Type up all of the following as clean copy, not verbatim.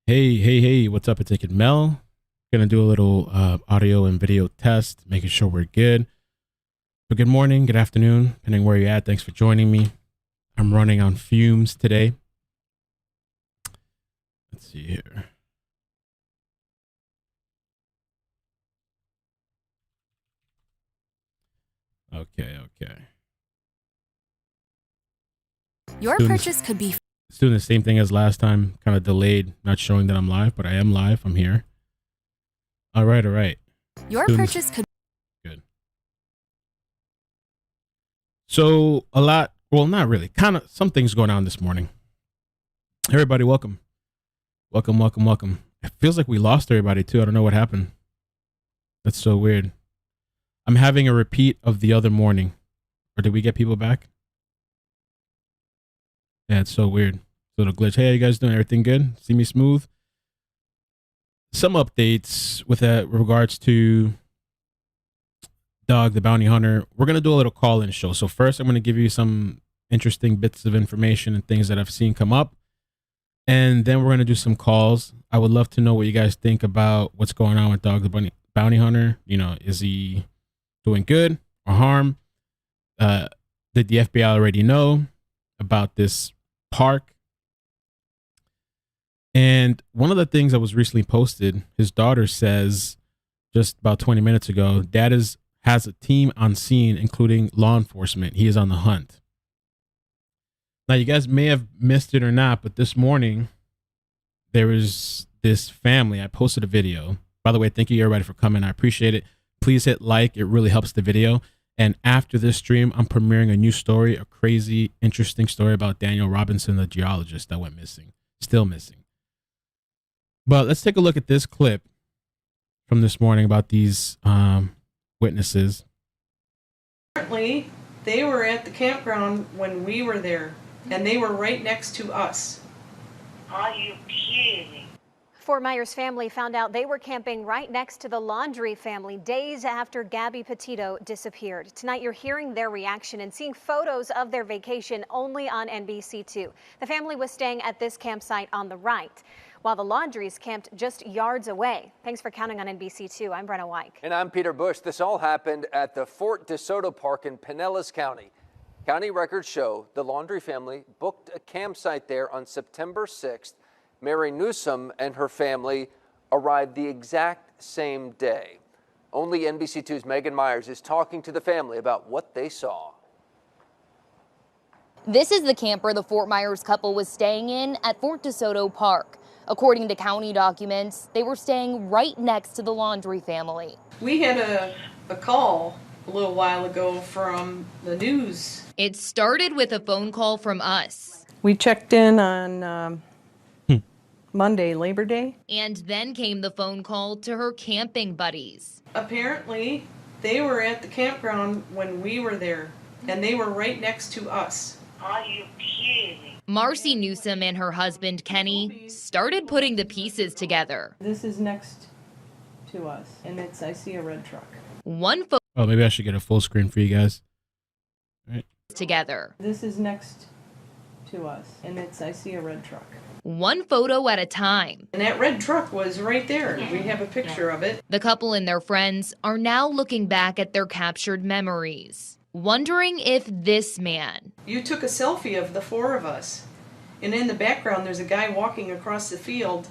Hey, what's up? It's iCkEdMeL. Gonna do a little audio and video test, making sure we're good. So good morning, good afternoon, depending where you're at. Thanks for joining me. I'm running on fumes today. Let's see here. Okay. Your purchase could be It's doing the same thing as last time, kind of delayed, not showing that I'm live, but I am live. I'm here. All right. your purchase could Good. So a lot, well, not really, kind of some things going on this morning. Everybody, welcome. Welcome. It feels like we lost everybody too. I don't know what happened. That's so weird. I'm having a repeat of the other morning. Or did we get people back? Yeah, it's so weird. So the glitch. Hey, how you guys doing? Everything good? See me smooth? Some updates with regards to Dog the Bounty Hunter. We're going to do a little call-in show. So first, I'm going to give you some interesting bits of information and things that I've seen come up. And then we're going to do some calls. I would love to know what you guys think about what's going on with Dog the Bounty Hunter. You know, is he doing good or harm? Did the FBI already know about this park? And one of the things that was recently posted, his daughter says just about 20 minutes ago, Dad has a team on scene, including law enforcement. He is on the hunt. Now, you guys may have missed it or not, but this morning there was this family. I posted a video. By the way, thank you everybody for coming. I appreciate it. Please hit like. It really helps the video. And after this stream, I'm premiering a new story, a crazy, interesting story about Daniel Robinson, the geologist that went missing, still missing. But let's take a look at this clip from this morning about these witnesses. Apparently, they were at the campground when we were there, and they were right next to us. Are you kidding? Fort Myers family found out they were camping right next to the Laundrie family days after Gabby Petito disappeared. Tonight, you're hearing their reaction and seeing photos of their vacation only on NBC2. The family was staying at this campsite on the right, while the Laundries camped just yards away. Thanks for counting on NBC2. I'm Brenna Weick. And I'm Peter Bush. This all happened at the Fort De Soto Park in Pinellas County. County records show the Laundrie family booked a campsite there on September 6th. Mary Newsom and her family arrived the exact same day. Only NBC2's Megan Myers is talking to the family about what they saw. This is the camper the Fort Myers couple was staying in at Fort De Soto Park. According to county documents, they were staying right next to the Laundrie family. We had a call a little while ago from the news. It started with a phone call from us. We checked in on Monday, Labor Day. And then came the phone call to her camping buddies. Apparently, they were at the campground when we were there, and they were right next to us. Are you kidding? Marcy Newsom and her husband Kenny started putting the pieces together. This is next to us, and I see a red truck. One photo Oh, maybe I should get a full screen for you guys. All right. together. This is next to us, and I see a red truck. One photo at a time. And that red truck was right there. We have a picture of it. The couple and their friends are now looking back at their captured memories, wondering if this man, You took a selfie of the four of us. And in the background, there's a guy walking across the field.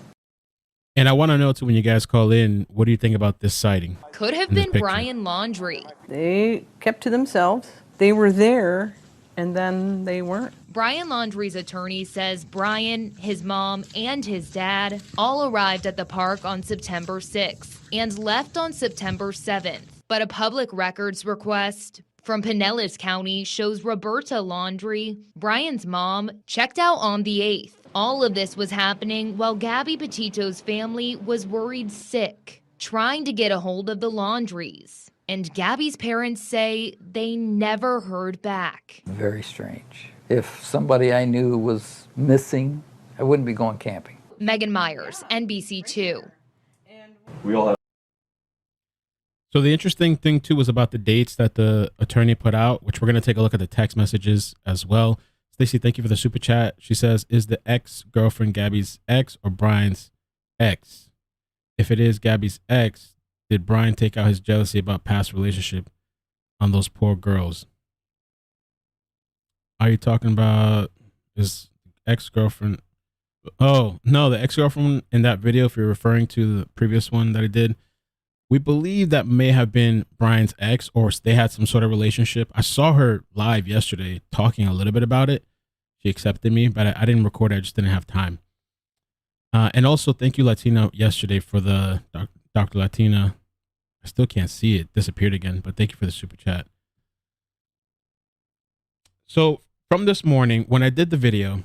And I want to know too, when you guys call in, what do you think about this sighting? could have In this been picture. Brian Laundrie. They kept to themselves. They were there, and then they weren't. Brian Laundrie's attorney says Brian, his mom, and his dad all arrived at the park on September 6th and left on September 7th. But a public records request from Pinellas County shows Roberta Laundrie, Brian's mom, checked out on the 8th. All of this was happening while Gabby Petito's family was worried sick, trying to get a hold of the Laundries. And Gabby's parents say they never heard back. Very strange. If somebody I knew was missing, I wouldn't be going camping. Megan Myers, NBC2. So the interesting thing too was about the dates that the attorney put out, which we're going to take a look at the text messages as well. Stacy, thank you for the super chat. She says, is the ex-girlfriend Gabby's ex or Brian's ex? If it is Gabby's ex, did Brian take out his jealousy about past relationship on those poor girls? Are you talking about his ex-girlfriend? Oh, no, the ex-girlfriend in that video, if you're referring to the previous one that I did, we believe that may have been Brian's ex, or they had some sort of relationship. I saw her live yesterday talking a little bit about it. She accepted me, but I didn't record it. I just didn't have time. And also, thank you, Latina, yesterday for the Dr. Latina. I still can't see it. Disappeared again, but thank you for the super chat. So from this morning, when I did the video,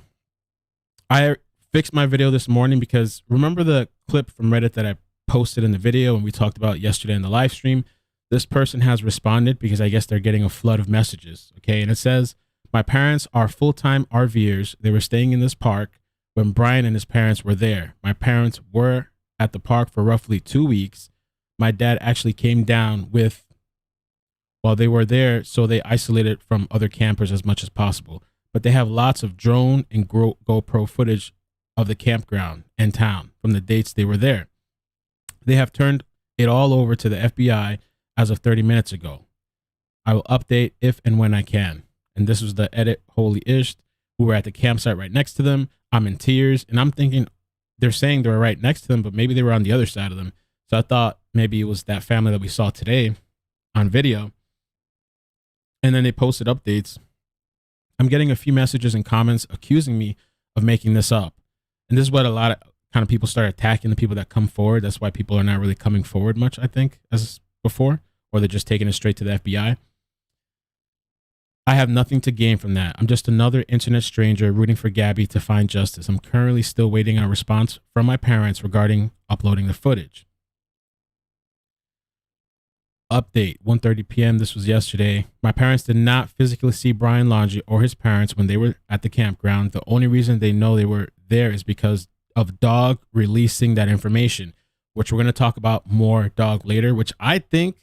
I fixed my video this morning because remember the clip from Reddit that I posted in the video and we talked about yesterday in the live stream? This person has responded because I guess they're getting a flood of messages. Okay. And it says, my parents are full-time RVers. They were staying in this park when Brian and his parents were there. My parents were at the park for roughly 2 weeks. My dad actually came down while they were there, so they isolated from other campers as much as possible. But they have lots of drone and GoPro footage of the campground and town from the dates they were there. They have turned it all over to the FBI as of 30 minutes ago. I will update if and when I can. And this was the edit, holy ish. We were at the campsite right next to them. I'm in tears, and I'm thinking they're saying they were right next to them, but maybe they were on the other side of them. So I thought maybe it was that family that we saw today on video. And then they posted updates. I'm getting a few messages and comments accusing me of making this up. And this is what a lot of kind of people start attacking the people that come forward. That's why people are not really coming forward much, I think, as before, or they're just taking it straight to the FBI. I have nothing to gain from that. I'm just another internet stranger rooting for Gabby to find justice. I'm currently still waiting on a response from my parents regarding uploading the footage. Update, 1:30 p.m. This was yesterday. My parents did not physically see Brian Laundrie or his parents when they were at the campground. The only reason they know they were there is because of Dog releasing that information, which we're going to talk about more Dog later, which I think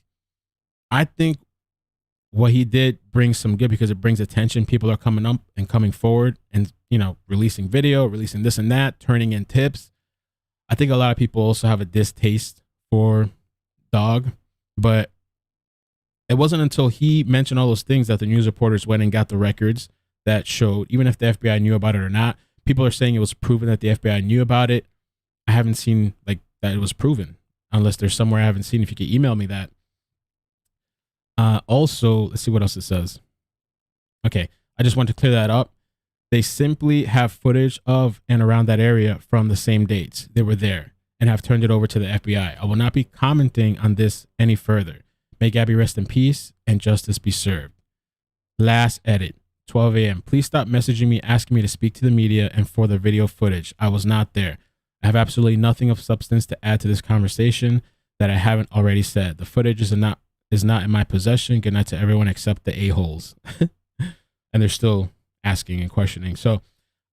what he did brings some good because it brings attention. People are coming up and coming forward and, releasing video, releasing this and that, turning in tips. I think a lot of people also have a distaste for Dog, but it wasn't until he mentioned all those things that the news reporters went and got the records that showed, even if the FBI knew about it or not, people are saying it was proven that the FBI knew about it. I haven't seen that it was proven, unless there's somewhere I haven't seen. If you could email me that. Also, let's see what else it says. Okay, I just want to clear that up. They simply have footage of and around that area from the same dates they were there and have turned it over to the FBI. I will not be commenting on this any further. May Gabby rest in peace and justice be served. Last edit, 12 a.m. Please stop messaging me asking me to speak to the media and for the video footage. I was not there. I have absolutely nothing of substance to add to this conversation that I haven't already said. The footage is not in my possession. Good night to everyone except the a-holes. And they're still asking and questioning. So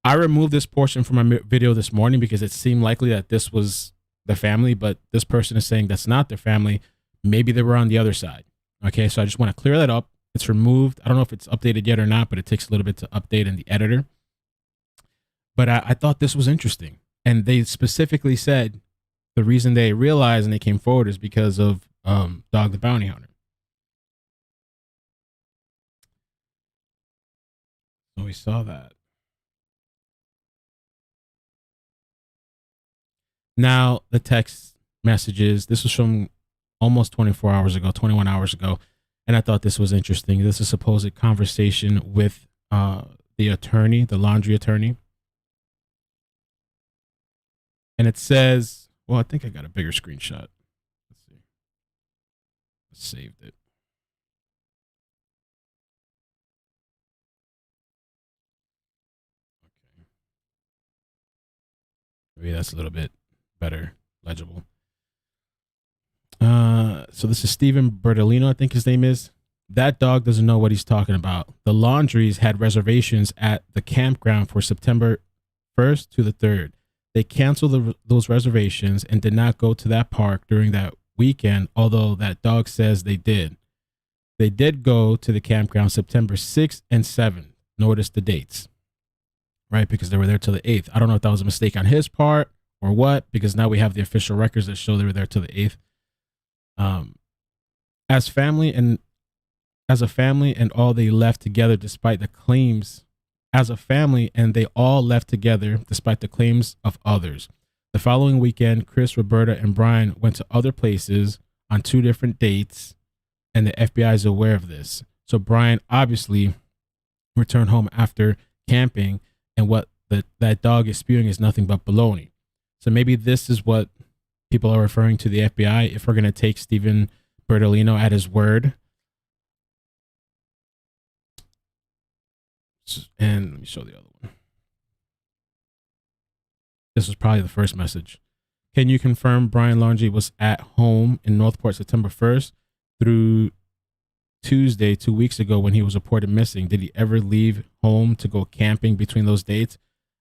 I removed this portion from my video this morning because it seemed likely that this was the family, but this person is saying that's not their family. Maybe they were on the other side. Okay, so I just want to clear that up. It's removed. I don't know if it's updated yet or not, but it takes a little bit to update in the editor. But I thought this was interesting. And they specifically said the reason they realized and they came forward is because of Dog the Bounty Hunter. So we saw that. Now the text messages. This was from almost 24 hours ago, 21 hours ago. And I thought this was interesting. This is a supposed conversation with the attorney, the Laundrie attorney. And it says, well, I think I got a bigger screenshot. Let's see. I saved it. Okay. Maybe that's a little bit better legible. So this is Steven Bertolino, I think his name is. That dog doesn't know what he's talking about. The Laundries had reservations at the campground for September 1st to the 3rd. They canceled those reservations and did not go to that park during that weekend, although that dog says they did. They did go to the campground September 6th and 7th. Notice the dates, right? Because they were there till the 8th. I don't know if that was a mistake on his part or what, because now we have the official records that show they were there till the 8th. Um, as a family and all they left together despite the claims as a family and they all left together despite the claims of others. The following weekend, Chris, Roberta, and Brian went to other places on 2 different dates, and the FBI is aware of this. So Brian obviously returned home after camping, and what that dog is spewing is nothing but baloney. So maybe this is what people are referring to the FBI, if we're going to take Stephen Bertolino at his word. And let me show the other one. This was probably the first message. Can you confirm Brian Laundrie was at home in Northport September 1st through Tuesday 2 weeks ago when he was reported missing? Did he ever leave home to go camping between those dates?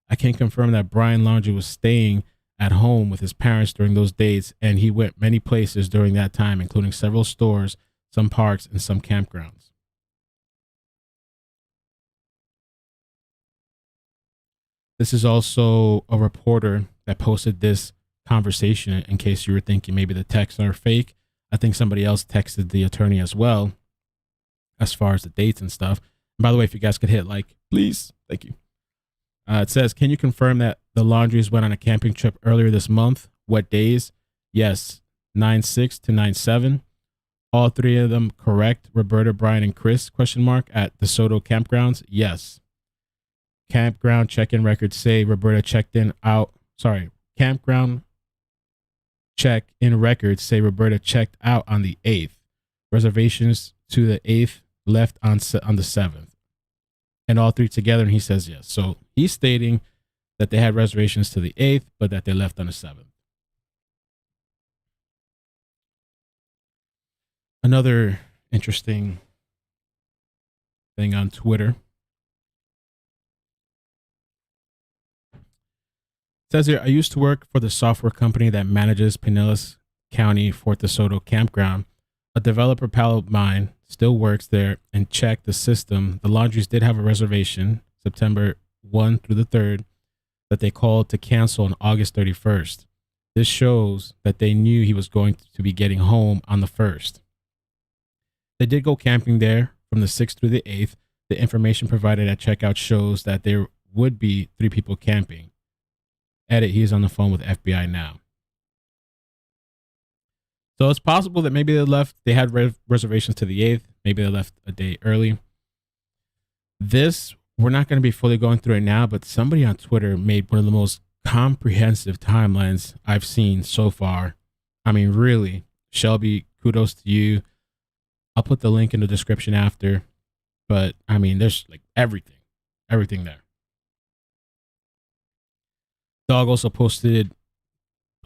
I can confirm that Brian Laundrie was staying at home with his parents during those dates, and he went many places during that time, including several stores, some parks, and some campgrounds. This is also a reporter that posted this conversation in case you were thinking maybe the texts are fake. I think somebody else texted the attorney as well as far as the dates and stuff. And by the way, if you guys could hit like, please. Thank you. It says, can you confirm that the Laundries went on a camping trip earlier this month? What days? Yes, 9/6 to 9/7. All 3 of them correct. Roberta, Brian, and Chris, ? At De Soto campgrounds? Yes. Campground check-in records say Roberta checked in out. Sorry, campground check-in records say Roberta checked out on the 8th. Reservations to the 8th left on the 7th. And all 3 together, and he says yes. So he's stating that they had reservations to the 8th, but that they left on the 7th. Another interesting thing on Twitter. It says here, I used to work for the software company that manages Pinellas County Fort De Soto Campground. A developer pal of mine still works there and checked the system. The Laundries did have a reservation September 1 through the 3rd that they called to cancel on August 31st. This shows that they knew he was going to be getting home on the 1st. They did go camping there from the 6th through the 8th. The information provided at checkout shows that there would be 3 people camping. Edit, he is on the phone with FBI now. So it's possible that maybe they had reservations to the 8th. Maybe they left a day early. This, we're not going to be fully going through it now, but somebody on Twitter made one of the most comprehensive timelines I've seen so far. I mean, really, Shelby, kudos to you. I'll put the link in the description after. But, I mean, there's like everything there. Dog also posted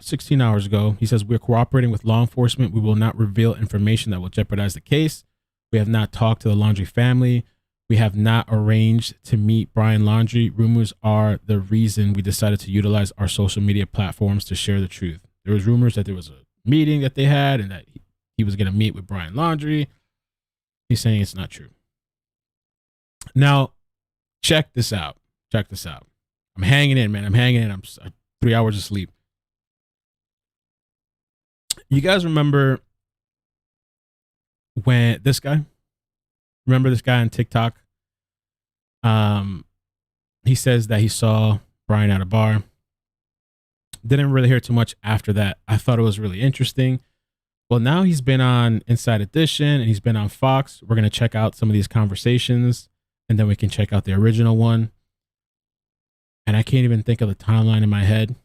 16 hours ago. He says, we're cooperating with law enforcement. We will not reveal information that will jeopardize the case. We have not talked to the Laundrie family. We have not arranged to meet Brian Laundrie. Rumors are the reason we decided to utilize our social media platforms to share the truth. There was rumors that there was a meeting that they had and that he was going to meet with Brian Laundrie. He's saying it's not true. Now, check this out. I'm hanging in, man. I'm 3 hours of sleep. You guys remember when this guy? Remember this guy on TikTok? He says that he saw Brian at a bar. Didn't really hear too much after that. I thought it was really interesting. Well, now he's been on Inside Edition and he's been on Fox. We're going to check out some of these conversations and then we can check out the original one. And I can't even think of the timeline in my head.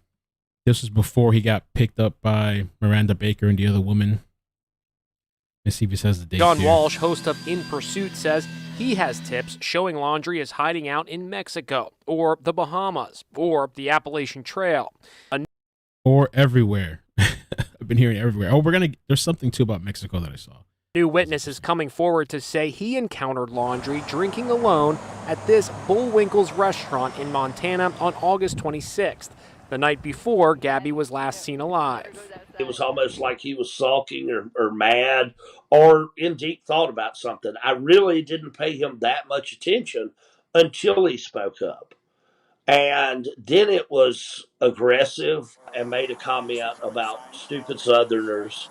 This was before he got picked up by Miranda Baker and the other woman. Let's see if he says the date. John Walsh, host of In Pursuit, says he has tips showing Laundrie is hiding out in Mexico or the Bahamas or the Appalachian Trail. Or everywhere. I've been hearing everywhere. Oh, there's something too about Mexico that I saw. New witnesses coming forward to say he encountered Laundrie drinking alone at this Bullwinkle's restaurant in Montana on August 26th, the night before Gabby was last seen alive. It was almost like he was sulking or mad or in deep thought about something. I really didn't pay him that much attention until he spoke up. And then it was aggressive and made a comment about stupid Southerners.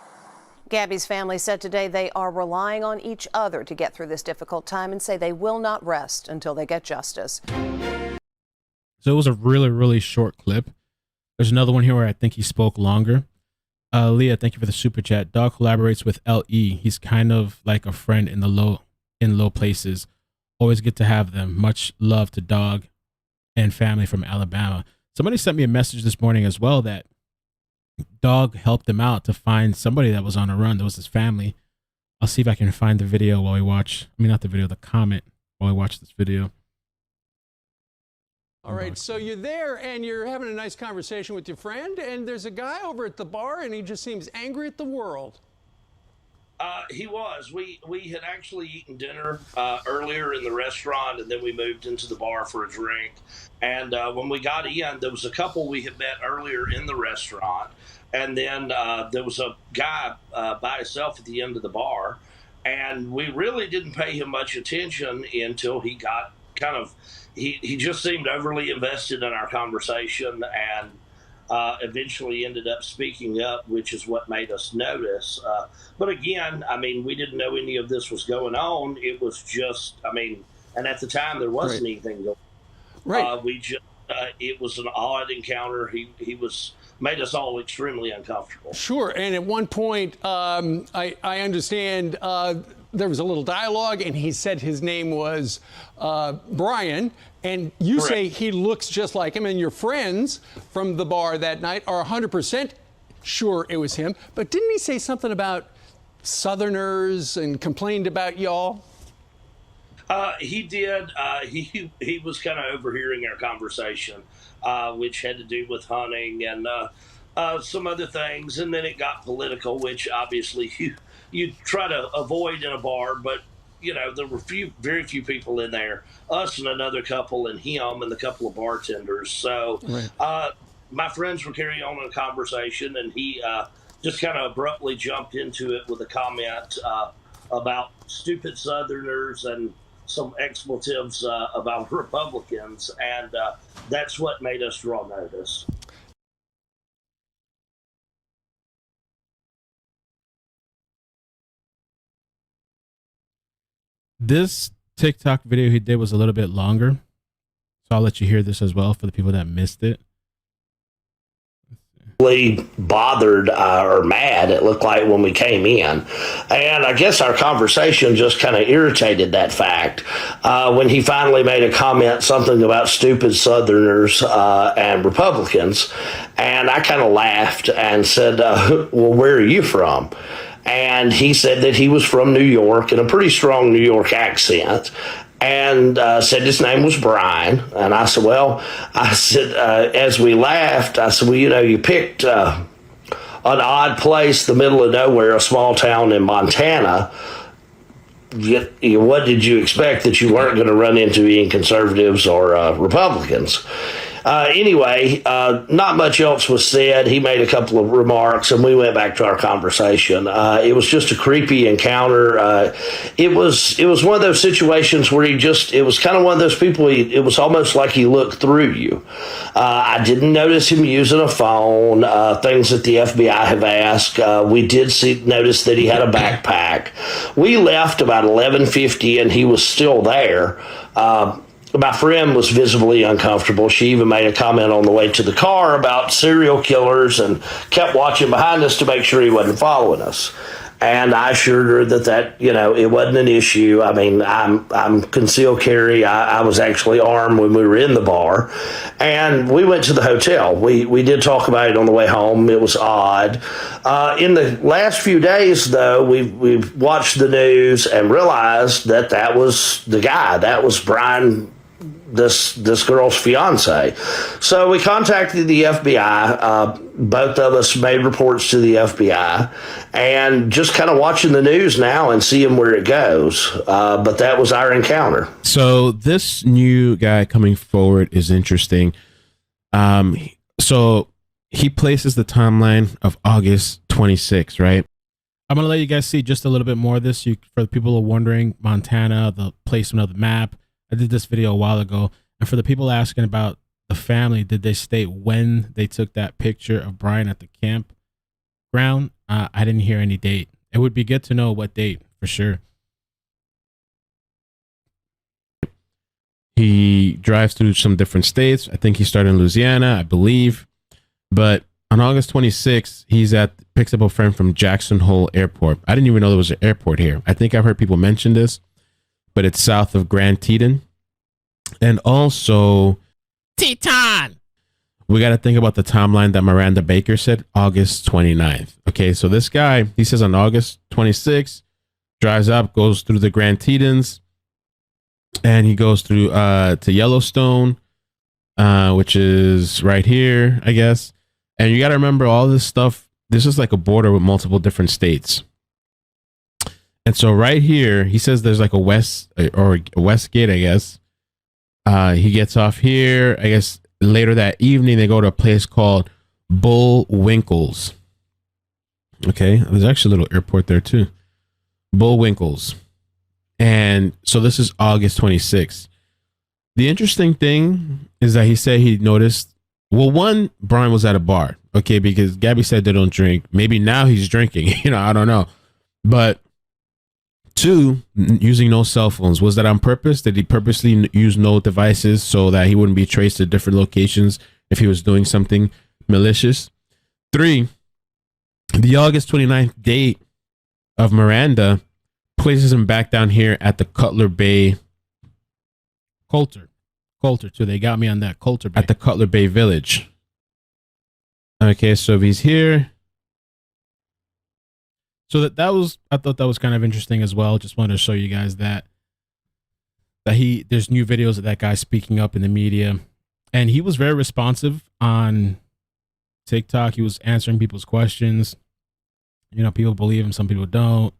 Gabby's family said today they are relying on each other to get through this difficult time and say they will not rest until they get justice. So it was a really, really short clip. There's another one here where I think he spoke longer. Leah, thank you for the super chat. Dog collaborates with LE. He's kind of like a friend in low places. Always good to have them. Much love to Dog and family from Alabama. Somebody sent me a message this morning as well that Dog helped him out to find somebody that was on a run. That was his family. I'll see if I can find the video while we watch. I mean, not the video, the comment while we watch this video. All right, so you're there and you're having a nice conversation with your friend, and there's a guy over at the bar, and he just seems angry at the world. He was. We had actually eaten dinner earlier in the restaurant, and then we moved into the bar for a drink. And when we got in, there was a couple we had met earlier in the restaurant, and then there was a guy by himself at the end of the bar, and we really didn't pay him much attention until he got kind of. He just seemed overly invested in our conversation, and eventually ended up speaking up, which is what made us notice. But again, I mean, we didn't know any of this was going on. It was just, I mean, and at the time there wasn't anything going on. Right. We just, it was an odd encounter. He made us all extremely uncomfortable. Sure, and at one point, I understand there was a little dialogue, and he said his name was Brian, and you Correct. say he looks just like him, and your friends from the bar that night are 100% sure it was him. But didn't he say something about Southerners and complained about y'all? He did. He was kind of overhearing our conversation, which had to do with hunting and some other things, and then it got political, which obviously you try to avoid in a bar, but you know there were very few people in there, us and another couple and him and the couple of bartenders. So my friends were carrying on a conversation, and he just kind of abruptly jumped into it with a comment about stupid Southerners and some expletives about Republicans, and that's what made us draw notice. This TikTok video he did was a little bit longer, so I'll let you hear this as well for the people that missed it. Bothered or mad, it looked like, when we came in, and I guess our conversation just kind of irritated that fact when he finally made a comment, something about stupid Southerners and Republicans, and I kind of laughed and said, well, where are you from? And he said that he was from New York in a pretty strong New York accent, and said his name was Brian. And I said, well, as we laughed, I said, well, you know, you picked an odd place, the middle of nowhere, a small town in Montana. What did you expect, that you weren't going to run into any conservatives or Republicans? Anyway, not much else was said. He made a couple of remarks, and we went back to our conversation. It was just a creepy encounter. It was one of those situations where it was kind of one of those people, it was almost like he looked through you. I didn't notice him using a phone, things that the FBI have asked. We did notice that he had a backpack. We left about 11:50, and he was still there. My friend was visibly uncomfortable. She even made a comment on the way to the car about serial killers and kept watching behind us to make sure he wasn't following us. And I assured her that you know, it wasn't an issue. I mean, I'm concealed carry. I was actually armed when we were in the bar, and we went to the hotel. We did talk about it on the way home. It was odd. In the last few days, though, we've watched the news and realized that was the guy. That was Brian, this girl's fiance. So we contacted the FBI. Both of us made reports to the FBI, and just kind of watching the news now and seeing where it goes. But that was our encounter. So this new guy coming forward is interesting. So he places the timeline of August 26th, right? I'm going to let you guys see just a little bit more of this. For the people who are wondering, Montana, the placement of the map, I did this video a while ago. And for the people asking about the family, did they state when they took that picture of Brian at the campground? I didn't hear any date. It would be good to know what date for sure. He drives through some different states. I think he started in Louisiana, I believe. But on August 26th, picks up a friend from Jackson Hole Airport. I didn't even know there was an airport here. I think I've heard people mention this, but it's south of Grand Teton. And also, Teton! We got to think about the timeline that Miranda Baker said, August 29th. Okay, so this guy, he says on August 26th, drives up, goes through the Grand Tetons, and he goes through to Yellowstone, which is right here, I guess. And you got to remember all this stuff. This is like a border with multiple different states. And so right here, he says there's like a west gate, I guess. He gets off here. I guess later that evening, they go to a place called Bullwinkles. Okay. There's actually a little airport there too. Bullwinkles. And so this is August 26th. The interesting thing is that he said he noticed, well, one, Brian was at a bar, okay, because Gabby said they don't drink. Maybe now he's drinking, I don't know. But two, using no cell phones. Was that on purpose? Did he purposely use no devices so that he wouldn't be traced to different locations if he was doing something malicious? Three, the August 29th date of Miranda places him back down here at the Cutler Bay Coulter too. They got me on that Coulter Bay. At the Cutler Bay Village. Okay, so if he's here. So I thought that was kind of interesting as well. Just wanted to show you guys that there's new videos of that guy speaking up in the media, and he was very responsive on TikTok. He was answering people's questions. People believe him, some people don't.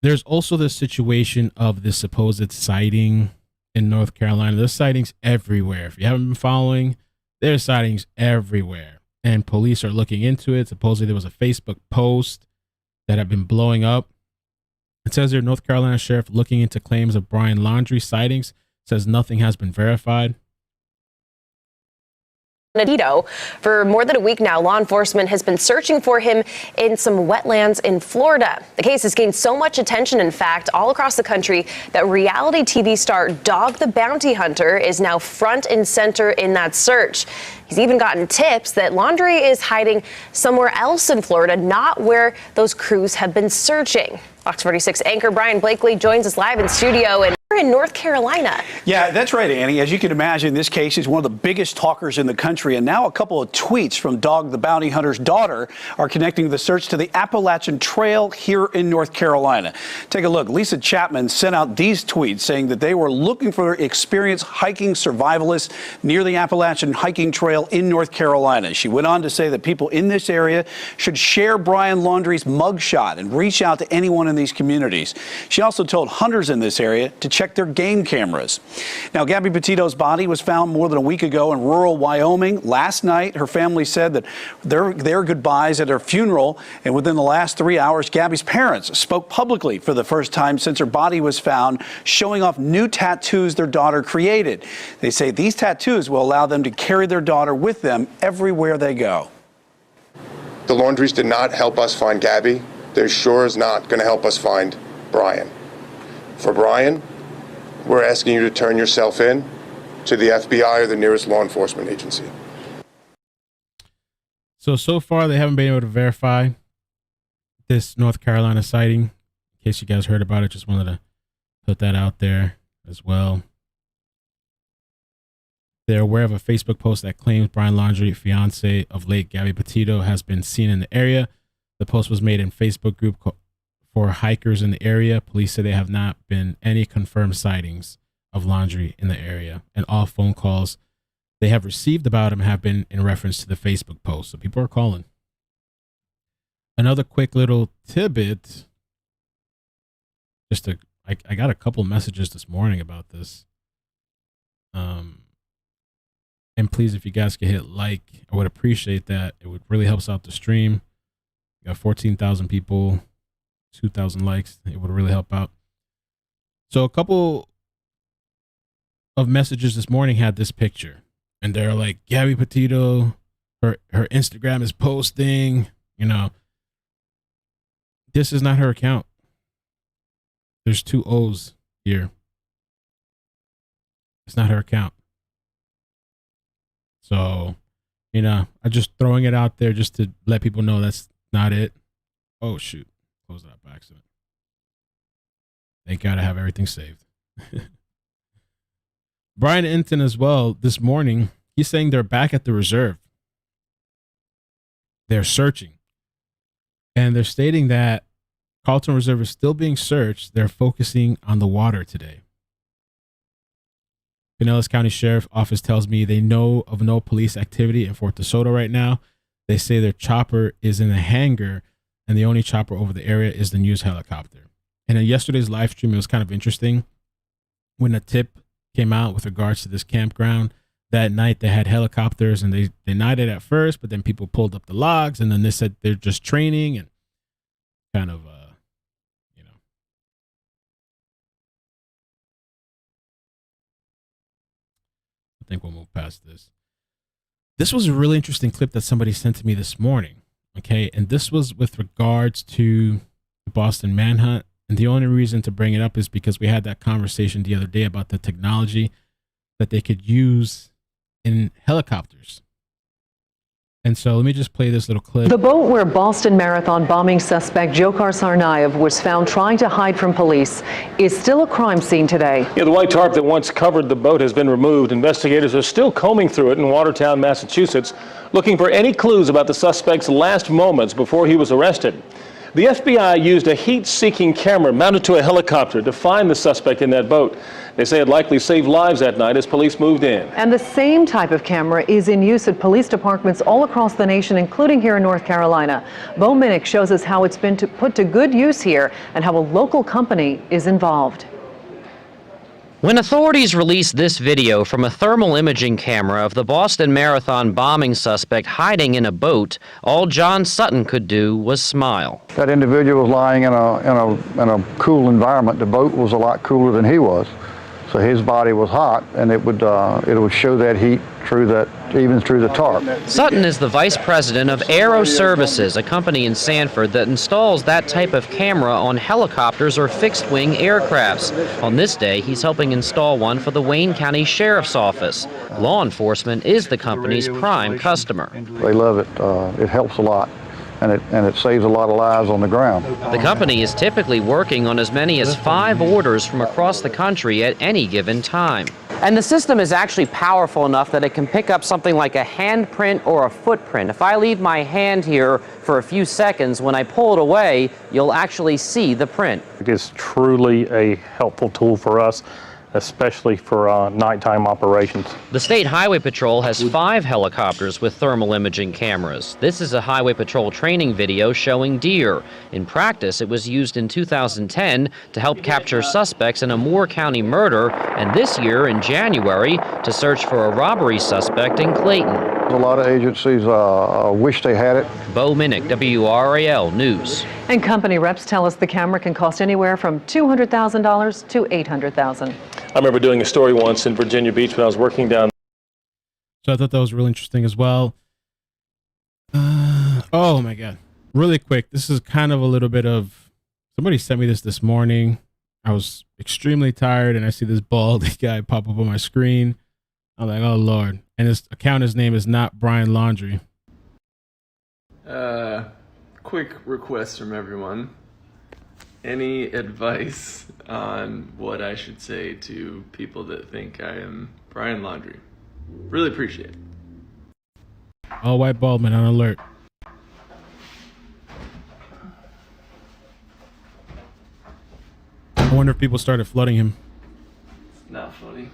There's also the situation of this supposed sighting in North Carolina. There's sightings everywhere. If you haven't been following, there's sightings everywhere. And police are looking into it. Supposedly there was a Facebook post that had been blowing up. It says here, North Carolina Sheriff looking into claims of Brian Laundrie sightings, says nothing has been verified. For more than a week now, law enforcement has been searching for him in some wetlands in Florida. The case has gained so much attention, in fact, all across the country, that reality TV star Dog the Bounty Hunter is now front and center in that search. He's even gotten tips that Laundrie is hiding somewhere else in Florida, not where those crews have been searching. Fox 46 anchor Brian Blakely joins us live in studio and in North Carolina. Yeah, that's right, Annie. As you can imagine, this case is one of the biggest talkers in the country. And now a couple of tweets from Dog the Bounty Hunter's daughter are connecting the search to the Appalachian Trail here in North Carolina. Take a look. Lisa Chapman sent out these tweets saying that they were looking for experienced hiking survivalists near the Appalachian Hiking Trail in North Carolina. She went on to say that people in this area should share Brian Laundrie's mugshot and reach out to anyone in these communities. She also told hunters in this area to check their game cameras. Now, Gabby Petito's body was found more than a week ago in rural Wyoming. Last night, her family said that their goodbyes at her funeral, and within the last 3 hours, Gabby's parents spoke publicly for the first time since her body was found, showing off new tattoos their daughter created. They say these tattoos will allow them to carry their daughter with them everywhere they go. The Laundries did not help us find Gabby. They're sure is not going to help us find Brian. For Brian, we're asking you to turn yourself in to the FBI or the nearest law enforcement agency. So far, they haven't been able to verify this North Carolina sighting. In case you guys heard about it, just wanted to put that out there as well. They're aware of a Facebook post that claims Brian Laundrie, fiance of late Gabby Petito, has been seen in the area. The post was made in Facebook group for hikers in the area. Police say they have not been any confirmed sightings of Laundrie in the area, and all phone calls they have received about him have been in reference to the Facebook post. So people are calling. Another quick little tidbit. I got a couple messages this morning about this. And please, if you guys could hit like, I would appreciate that. It would really help out the stream. We got 14,000 people, 2,000 likes. It would really help out. So a couple of messages this morning had this picture. And they're like, Gabby Petito, her Instagram is posting, you know. This is not her account. There's 2 O's here. It's not her account. So, you know, I'm just throwing it out there just to let people know that's not it. Oh, shoot. Closed that by accident. Thank God I have everything saved. Brian Inton as well this morning, he's saying they're back at the reserve. They're searching. And they're stating that Carlton Reserve is still being searched. They're focusing on the water today. Pinellas County Sheriff Office tells me they know of no police activity in Fort De Soto right now. They say their chopper is in a hangar, and the only chopper over the area is the news helicopter. And in yesterday's live stream, it was kind of interesting. When a tip came out with regards to this campground, that night they had helicopters, and they denied it at first, but then people pulled up the logs, and then they said they're just training and kind of, you know. I think we'll move past this. This was a really interesting clip that somebody sent to me this morning. Okay. And this was with regards to the Boston manhunt. And the only reason to bring it up is because we had that conversation the other day about the technology that they could use in helicopters. And so let me just play this little clip. The boat where Boston Marathon bombing suspect Dzhokhar Tsarnaev was found trying to hide from police is still a crime scene today. Yeah, the white tarp that once covered the boat has been removed. Investigators are still combing through it in Watertown, Massachusetts, looking for any clues about the suspect's last moments before he was arrested. The FBI used a heat-seeking camera mounted to a helicopter to find the suspect in that boat. They say it likely saved lives that night as police moved in. And the same type of camera is in use at police departments all across the nation, including here in North Carolina. Bo Minnick shows us how it's been put to good use here and how a local company is involved. When authorities released this video from a thermal imaging camera of the Boston Marathon bombing suspect hiding in a boat, all John Sutton could do was smile. That individual was lying in a cool environment. The boat was a lot cooler than he was, so his body was hot, and it would show that heat through that, even through the tarp. Sutton is the vice president of Aero Services, a company in Sanford that installs that type of camera on helicopters or fixed-wing aircrafts. On this day, he's helping install one for the Wayne County Sheriff's Office. Law enforcement is the company's prime customer. They love it. It helps a lot. And it saves a lot of lives on the ground. The company is typically working on as many as 5 orders from across the country at any given time. And the system is actually powerful enough that it can pick up something like a handprint or a footprint. If I leave my hand here for a few seconds, when I pull it away, you'll actually see the print. It is truly a helpful tool for us, especially for nighttime operations. The State Highway Patrol has 5 helicopters with thermal imaging cameras. This is a Highway Patrol training video showing deer. In practice, it was used in 2010 to help capture suspects in a Moore County murder, and this year in January to search for a robbery suspect in Clayton. A lot of agencies wish they had it. Bo Minnick, WRAL News. And company reps tell us the camera can cost anywhere from $200,000 to $800,000. I remember doing a story once in Virginia Beach when I was working down. So I thought that was really interesting as well. Oh my God. Really quick. This is kind of a little bit of, somebody sent me this morning. I was extremely tired and I see this bald guy pop up on my screen. I'm like, oh Lord. And his account, his name is not Brian Laundrie. Quick request from everyone. Any advice on what I should say to people that think I am Brian Laundrie? Really appreciate it. All white bald man on alert. I wonder if people started flooding him. It's not funny.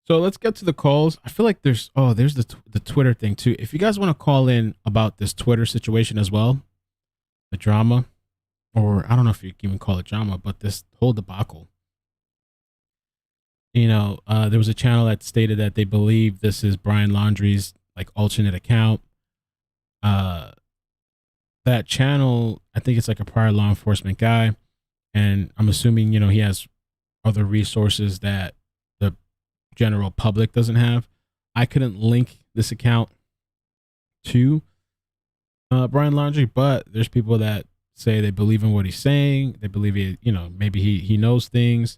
So let's get to the calls. I feel like there's the Twitter thing too. If you guys want to call in about this Twitter situation as well, the drama, or I don't know if you can even call it drama, but this whole debacle. You know, there was a channel that stated that they believe this is Brian Laundrie's like alternate account. That channel, I think it's like a prior law enforcement guy, and I'm assuming, he has other resources that the general public doesn't have. I couldn't link this account to Brian Laundrie, but there's people that say they believe in what he's saying. They believe maybe he knows things.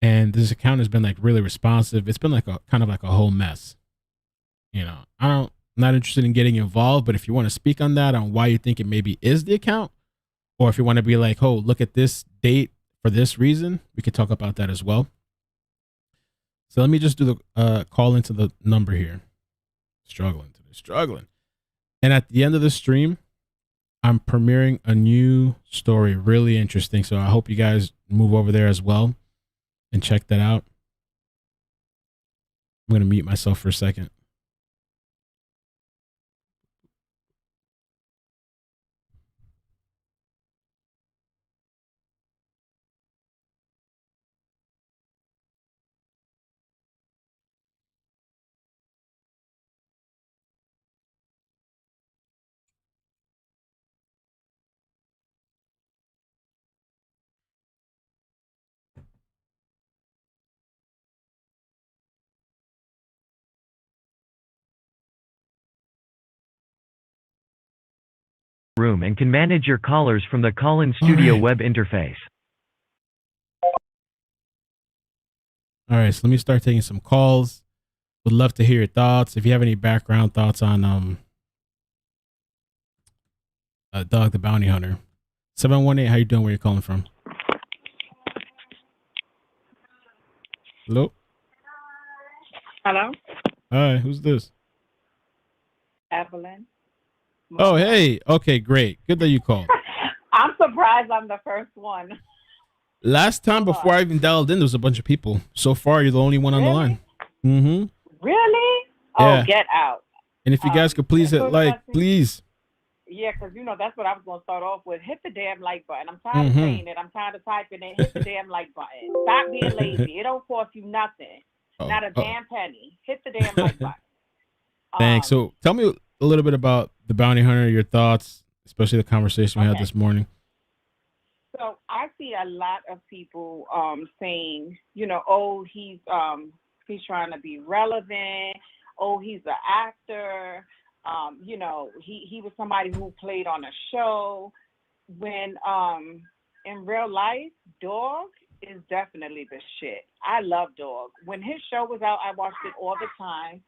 And this account has been like really responsive. It's been like a kind of like a whole mess. I'm not interested in getting involved, but if you want to speak on that, on why you think it maybe is the account, or if you want to be like, oh, look at this date for this reason, we could talk about that as well. So let me just do the call into the number here. Struggling. And at the end of the stream, I'm premiering a new story, really interesting. So I hope you guys move over there as well and check that out. I'm going to mute myself for a second. Room and can manage your callers from the call-in studio web interface. All right, so let me start taking some calls. Would love to hear your thoughts. If you have any background thoughts on Dog the Bounty Hunter. 718, how you doing? Where you calling from? Hello? Hello? Hi, who's this? Evelyn. Oh, hey. Okay, great. Good that you called. I'm surprised I'm the first one. Last time, before I even dialed in, there was a bunch of people. So far, you're the only one on the line. Mm-hmm. Really? Yeah. Oh, get out. And if you guys could please hit like, please. Yeah, because, that's what I was going to start off with. Hit the damn like button. I'm tired of saying it. I'm tired of typing it. Hit the damn like button. Stop being lazy. It don't cost you nothing. Not a damn penny. Hit the damn like button. Thanks. So tell me a little bit about the Bounty Hunter, your thoughts, especially the conversation we had this morning. So I see a lot of people saying, oh, he's trying to be relevant. Oh, he's an actor. He was somebody who played on a show. When in real life, Dog is definitely the shit. I love Dog. When his show was out, I watched it all the time.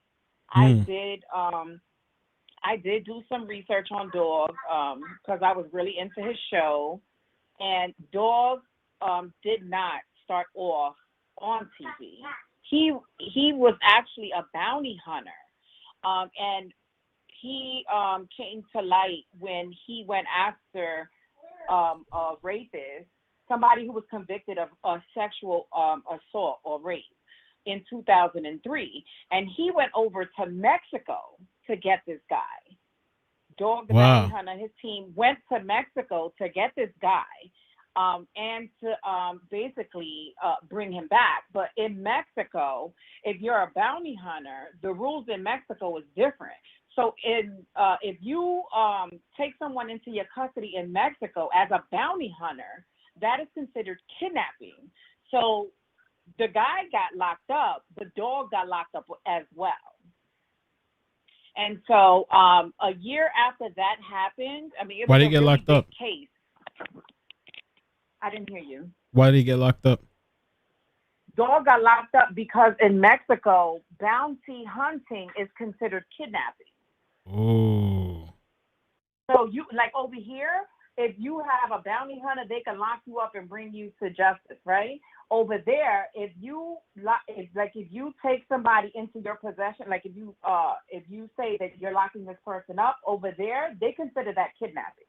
I did do some research on Dog because I was really into his show. And Dog did not start off on TV. He was actually a bounty hunter. And he came to light when he went after a rapist, somebody who was convicted of a sexual assault or rape in 2003. And he went over to Mexico to get this guy. Dog the Bounty Hunter, his team went to Mexico to get this guy and to basically bring him back. But in Mexico, if you're a bounty hunter, the rules in Mexico is different. So if you take someone into your custody in Mexico as a bounty hunter, that is considered kidnapping. So the guy got locked up, the Dog got locked up as well. And so a year after that happened, it was Why did he get locked up? Case. I didn't hear you. Why did he get locked up? Dog got locked up because in Mexico, bounty hunting is considered kidnapping. Oh. So you over here, if you have a bounty hunter, they can lock you up and bring you to justice, right? Over there, if you take somebody into your possession, like if you say that you're locking this person up, over there, they consider that kidnapping.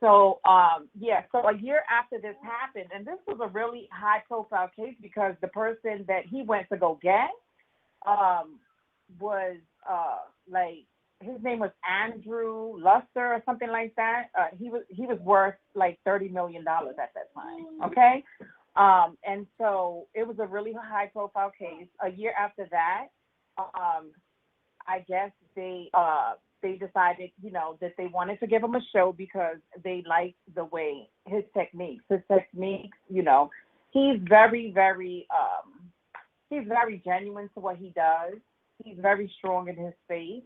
So a year after this happened, and this was a really high profile case because the person that he went to go get was his name was Andrew Luster or something like that. He was worth like $30 million at that time. Okay. And so it was a really high profile case. A year after that, I guess they decided, that they wanted to give him a show because they liked the way his techniques, he's very, very, he's very genuine to what he does. He's very strong in his faith.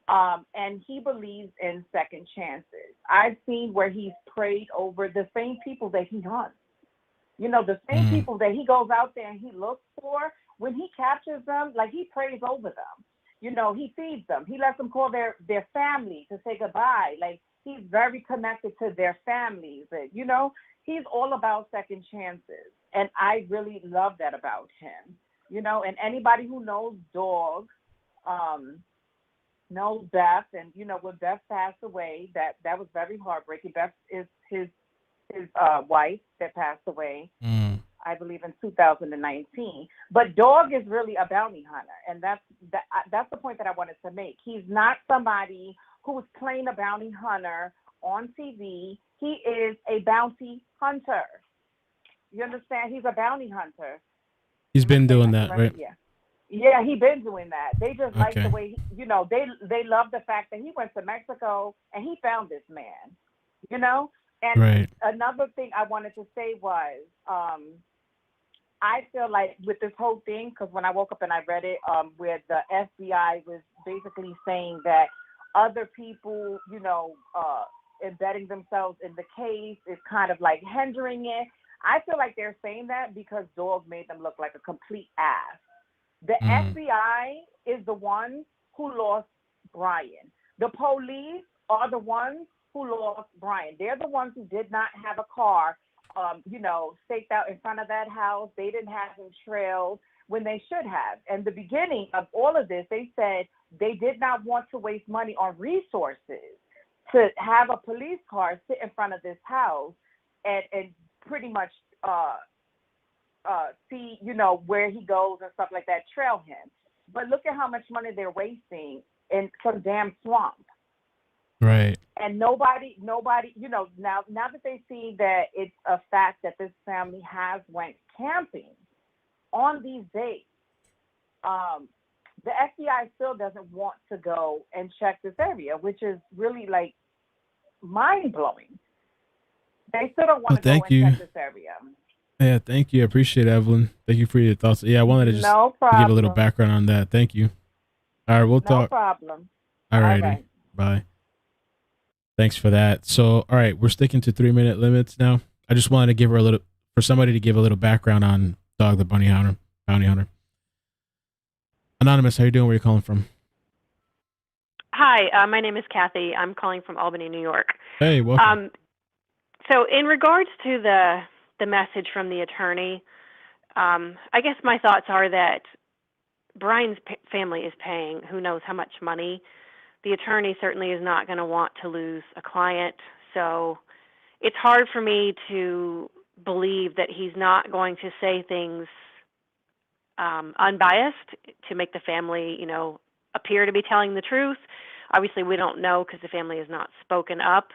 And he believes in second chances. I've seen where he's prayed over the same people that he hunts. The same people that he goes out there and he looks for, when he captures them, like he prays over them. He feeds them. He lets them call their family to say goodbye. Like, he's very connected to their families. And, he's all about second chances. And I really love that about him. And anybody who knows dogs, knows Beth. And, when Beth passed away, that was very heartbreaking. Beth is his wife that passed away. I believe in 2019. But Dog is really a bounty hunter, and that's the point that I wanted to make. He's not somebody who's playing a bounty hunter on TV. He is a bounty hunter. You understand? He's a bounty hunter. He's been doing that, right? Yeah, he's been doing that. They just like the way, they love the fact that he went to Mexico and he found this man, And right. Another thing I wanted to say was, I feel like with this whole thing, because when I woke up and I read it, where the FBI was basically saying that other people, embedding themselves in the case is kind of like hindering it. I feel like they're saying that because Dog made them look like a complete ass. The FBI is the ones who lost Brian. The police are the ones who lost Brian. They're the ones who did not have a car, staked out in front of that house. They didn't have him trailed when they should have. And the beginning of all of this, they said they did not want to waste money on resources to have a police car sit in front of this house and pretty much see, where he goes and stuff like that, trail him. But look at how much money they're wasting in some damn swamp. Right. And nobody, now that they see that it's a fact that this family has went camping on these days, the FBI still doesn't want to go and check this area, which is really like mind-blowing. They still don't want to go and check this area. Yeah, thank you. I appreciate it, Evelyn. Thank you for your thoughts. Yeah, I wanted to just No to give a little problem. background on that. Thank you. All right, we'll No talk. problem. All All righty. right. Bye. Thanks for that. So, all right, we're sticking to 3-minute limits now. I just wanted to give her somebody to give a little background on Dog the Bounty Hunter. Anonymous, how you doing? Where you calling from? Hi, my name is Kathy. I'm calling from Albany, New York. Hey, welcome. So in regards to the message from the attorney, I guess my thoughts are that Brian's family is paying who knows how much money. The attorney certainly is not going to want to lose a client. So it's hard for me to believe that he's not going to say things unbiased to make the family, appear to be telling the truth. Obviously, we don't know because the family has not spoken up.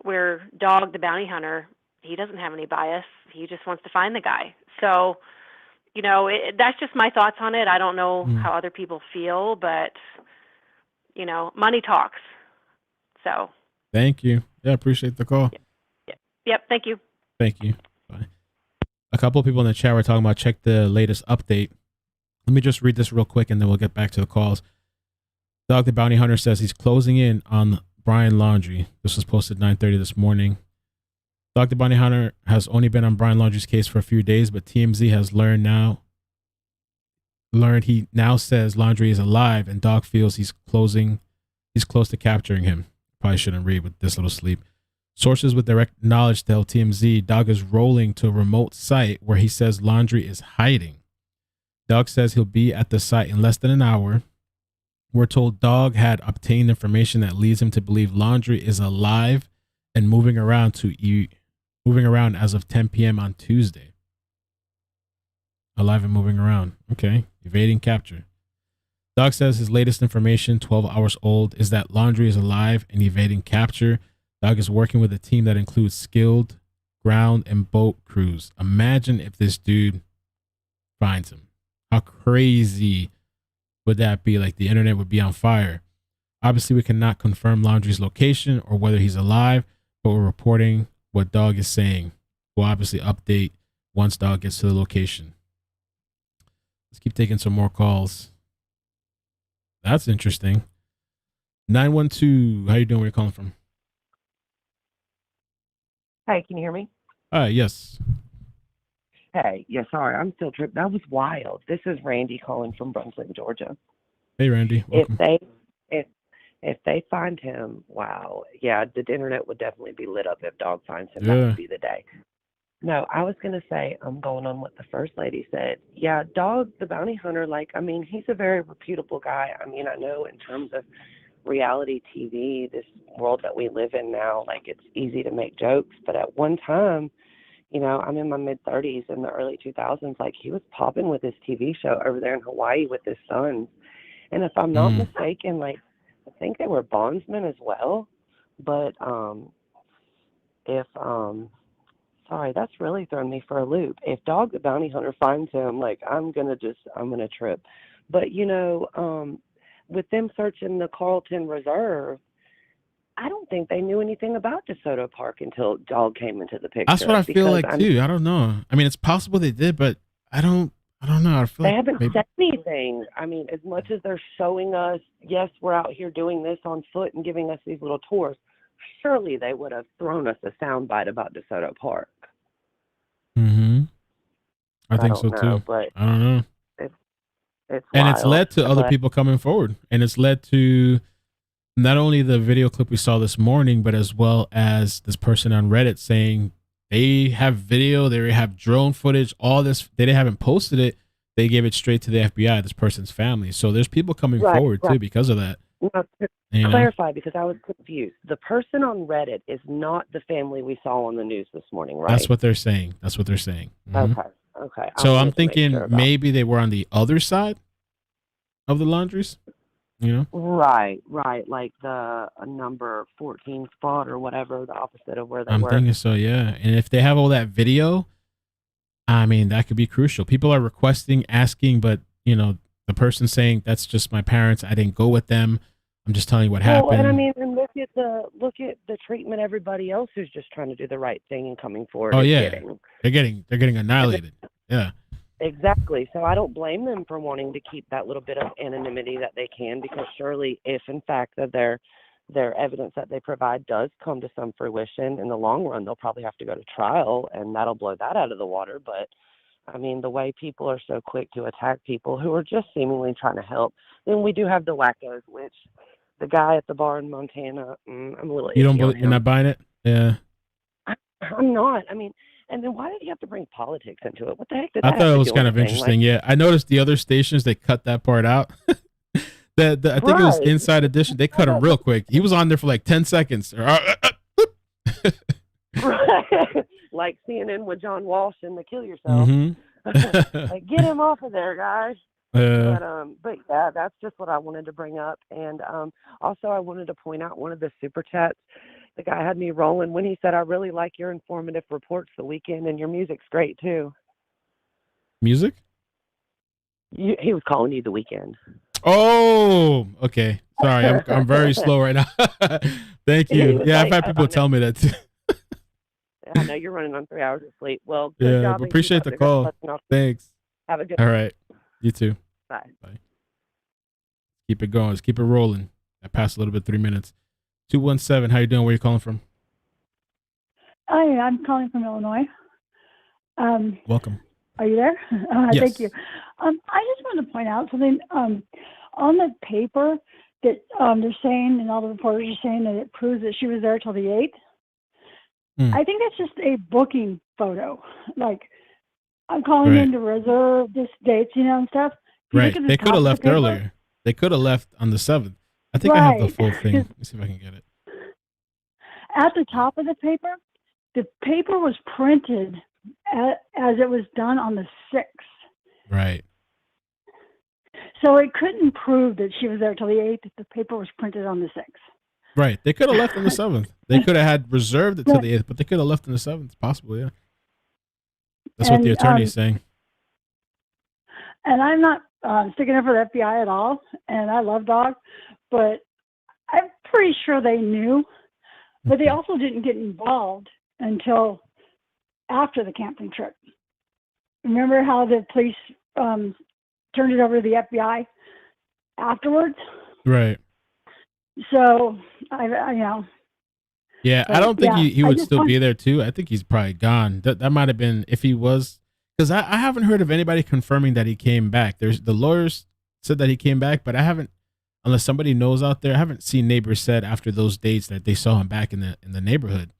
Where Dog, the bounty hunter, he doesn't have any bias. He just wants to find the guy. So, that's just my thoughts on it. I don't know how other people feel, but, money talks. So. Thank you. Yeah, appreciate the call. Yep. Thank you. Thank you. Bye. A couple of people in the chat were talking about check the latest update. Let me just read this real quick and then we'll get back to the calls. Dog the Bounty Hunter says he's closing in on Brian Laundrie. This was posted 9:30 this morning. Dog the Bounty Hunter has only been on Brian Laundrie's case for a few days, but TMZ has learned he now says Laundrie is alive and Dog feels he's close to capturing him. Probably shouldn't read with this little sleep. Sources with direct knowledge tell TMZ Dog is rolling to a remote site where he says Laundrie is hiding. Dog says he'll be at the site in less than an hour. We're told Dog had obtained information that leads him to believe Laundrie is alive and moving around as of 10 p.m. on Tuesday. Alive and moving around. Okay. Evading capture. Dog says his latest information, 12 hours old, is that Laundrie is alive and evading capture. Dog is working with a team that includes skilled ground and boat crews. Imagine if this dude finds him. How crazy would that be? Like, the internet would be on fire. Obviously, we cannot confirm Laundrie's location or whether he's alive, but we're reporting what dog is saying. We'll obviously update once dog gets to the location. Let's keep taking some more calls. That's interesting. 912, how you doing? Where you calling from? Hey, can you hear me? Yes. Hey, yeah, sorry, I'm still tripped. That was wild. This is Randy calling from Brunswick, Georgia. Hey, Randy. Welcome. If they find him, wow, yeah, the internet would definitely be lit up if dog finds him. Yeah. That would be the day. No, I was gonna say, I'm going on what the first lady said. Yeah, Dog the bounty hunter, like, I mean, he's a very reputable guy. I mean, I know in terms of reality TV, this world that we live in now, like, it's easy to make jokes, but at one time, you know, I'm in my mid-30s, in the early 2000s, like, he was popping with his TV show over there in Hawaii with his sons. And if I'm not mistaken, like, I think they were bondsmen as well. But sorry, that's really thrown me for a loop. If Dog the bounty hunter finds him, like, I'm gonna trip. But, you know, with them searching the Carlton Reserve, I don't think they knew anything about De Soto Park until Dog came into the picture. That's what I feel like too. I don't know. I mean, it's possible they did, but I don't know. I feel they like haven't maybe... said anything. I mean, as much as they're showing us, yes, we're out here doing this on foot and giving us these little tours, surely they would have thrown us a soundbite about De Soto Park. I think so too. But I don't know. It's and wild. It's led to other people coming forward, and it's led to not only the video clip we saw this morning, but as well as this person on Reddit saying they have video, they have drone footage, all this. They haven't posted it. They gave it straight to the FBI, this person's family. So there's people coming forward too because of that. Now, to clarify, because I was confused. The person on Reddit is not the family we saw on the news this morning, right? That's what they're saying. Mhm. Okay. So I'm thinking maybe they were on the other side of the Laundries, you know? Right. Like the number 14 spot or whatever, the opposite of where they I'm were. thinking so, yeah. And if they have all that video, I mean, that could be crucial. People are requesting, asking, but, you know, the person saying, that's just my parents. I didn't go with them. I'm just telling you what happened. And I mean, and look at the treatment everybody else who's just trying to do the right thing and coming forward. Oh, is yeah. getting. They're getting annihilated. Yeah. Exactly. So I don't blame them for wanting to keep that little bit of anonymity that they can, because surely if in fact that their evidence that they provide does come to some fruition in the long run, they'll probably have to go to trial, and that'll blow that out of the water. But I mean, the way people are so quick to attack people who are just seemingly trying to help. Then we do have the wackos, which the guy at the bar in Montana, I'm a little. You're not buying it? Yeah. I'm not. I mean, and then why did he have to bring politics into it? What the heck did I that thought have it to was do kind with of anything? interesting. Yeah. I noticed the other stations, they cut that part out. I think it was Inside Edition. They cut him real quick. He was on there for like 10 seconds. Like CNN with John Walsh and the Kill Yourself. Like, get him off of there, guys. But yeah, that's just what I wanted to bring up. And also I wanted to point out one of the super chats. The guy had me rolling when he said, I really like your informative reports the weekend, and your music's great too. Music? He was calling you the weekend. Oh, okay. Sorry, I'm very slow right now. Thank you. Yeah, I've had people tell me that too. I know you're running on 3 hours of sleep. Well, good job. Yeah, appreciate the call. Thanks. Have a good All right. You too. Bye. Keep it going. Let's keep it rolling. I passed a little bit, 3 minutes. 217, how you doing? Where you calling from? Hi, I'm calling from Illinois. Welcome. Are you there? Yes. Thank you. I just wanted to point out something. On the paper that they're saying, and all the reporters are saying that it proves that she was there till the 8th. I think that's just a booking photo. Like, I'm calling in to reserve this dates, and stuff. Right. They could have left earlier. They could have left on the 7th. I think I have the full thing. Let me see if I can get it. At the top of the paper was printed as it was done on the 6th. Right. So it couldn't prove that she was there till the 8th if the paper was printed on the 6th. Right. They could have left on the 7th. They could have had reserved it till the 8th, but they could have left on the 7th. It's possible, yeah. That's what the attorney is saying. And I'm not sticking up for the FBI at all, and I love dogs, but I'm pretty sure they knew, but they also didn't get involved until after the camping trip. Remember how the police turned it over to the FBI afterwards? Right. So I you know. Yeah, But, I don't think yeah, he I would just still want- be there too. I think he's probably gone. That might have been if he was, because I haven't heard of anybody confirming that he came back. There's the lawyers said that he came back, but I haven't, unless somebody knows out there. I haven't seen neighbors said after those dates that they saw him back in the neighborhood.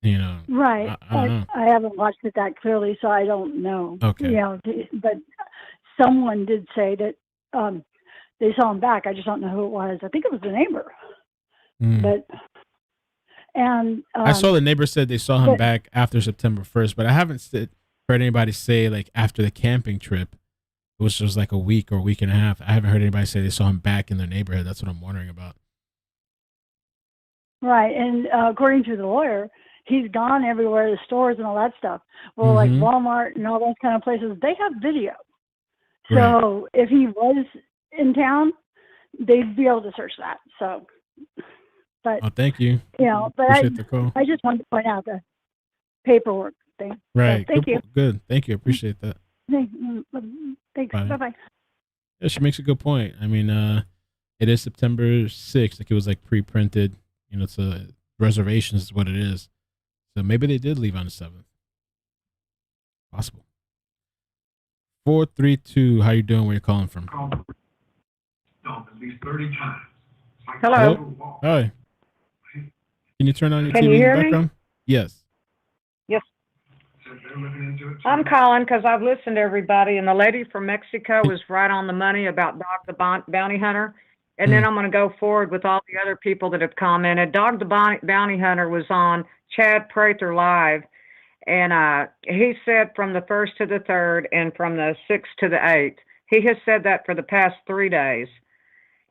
You know, Right. I don't know. I haven't watched it that clearly, so I don't know. Okay. You know, but someone did say that they saw him back. I just don't know who it was. I think it was the neighbor. Mm. But and I saw the neighbor said they saw him but- back after September 1st, but I haven't heard anybody say like after the camping trip, which was like a week or a week and a half. I haven't heard anybody say they saw him back in their neighborhood. That's what I'm wondering about. right, and according to the lawyer, he's gone everywhere, the stores and all that stuff. Well, like Mhm. Walmart and all those kind of places, they have video. Right. So if he was in town, they'd be able to search that. So, but Oh, thank you. you know, but Appreciate the call. I just wanted to point out the paperwork thing. So, Right. thank good, you. Good. Thank you. Appreciate that. Thanks. Bye. Bye bye. Yeah, she makes a good point. I mean, it is September 6th. Like it was like pre-printed. You know, it's a reservations is what it is. So maybe they did leave on the 7th. Possible. 432. How you doing? Where you calling from? At least 30 times. Hello. Hi. Can you turn on your Can TV you in the hear me? background? Yes. Yes. I'm calling because I've listened to everybody, and the lady from Mexico was right on the money about Dog the Bounty Hunter. And then I'm going to go forward with all the other people that have commented. Dog the Bounty Hunter was on Chad Prather Live, and he said from the 1st to the 3rd and from the 6th to the 8th. He has said that for the past 3 days.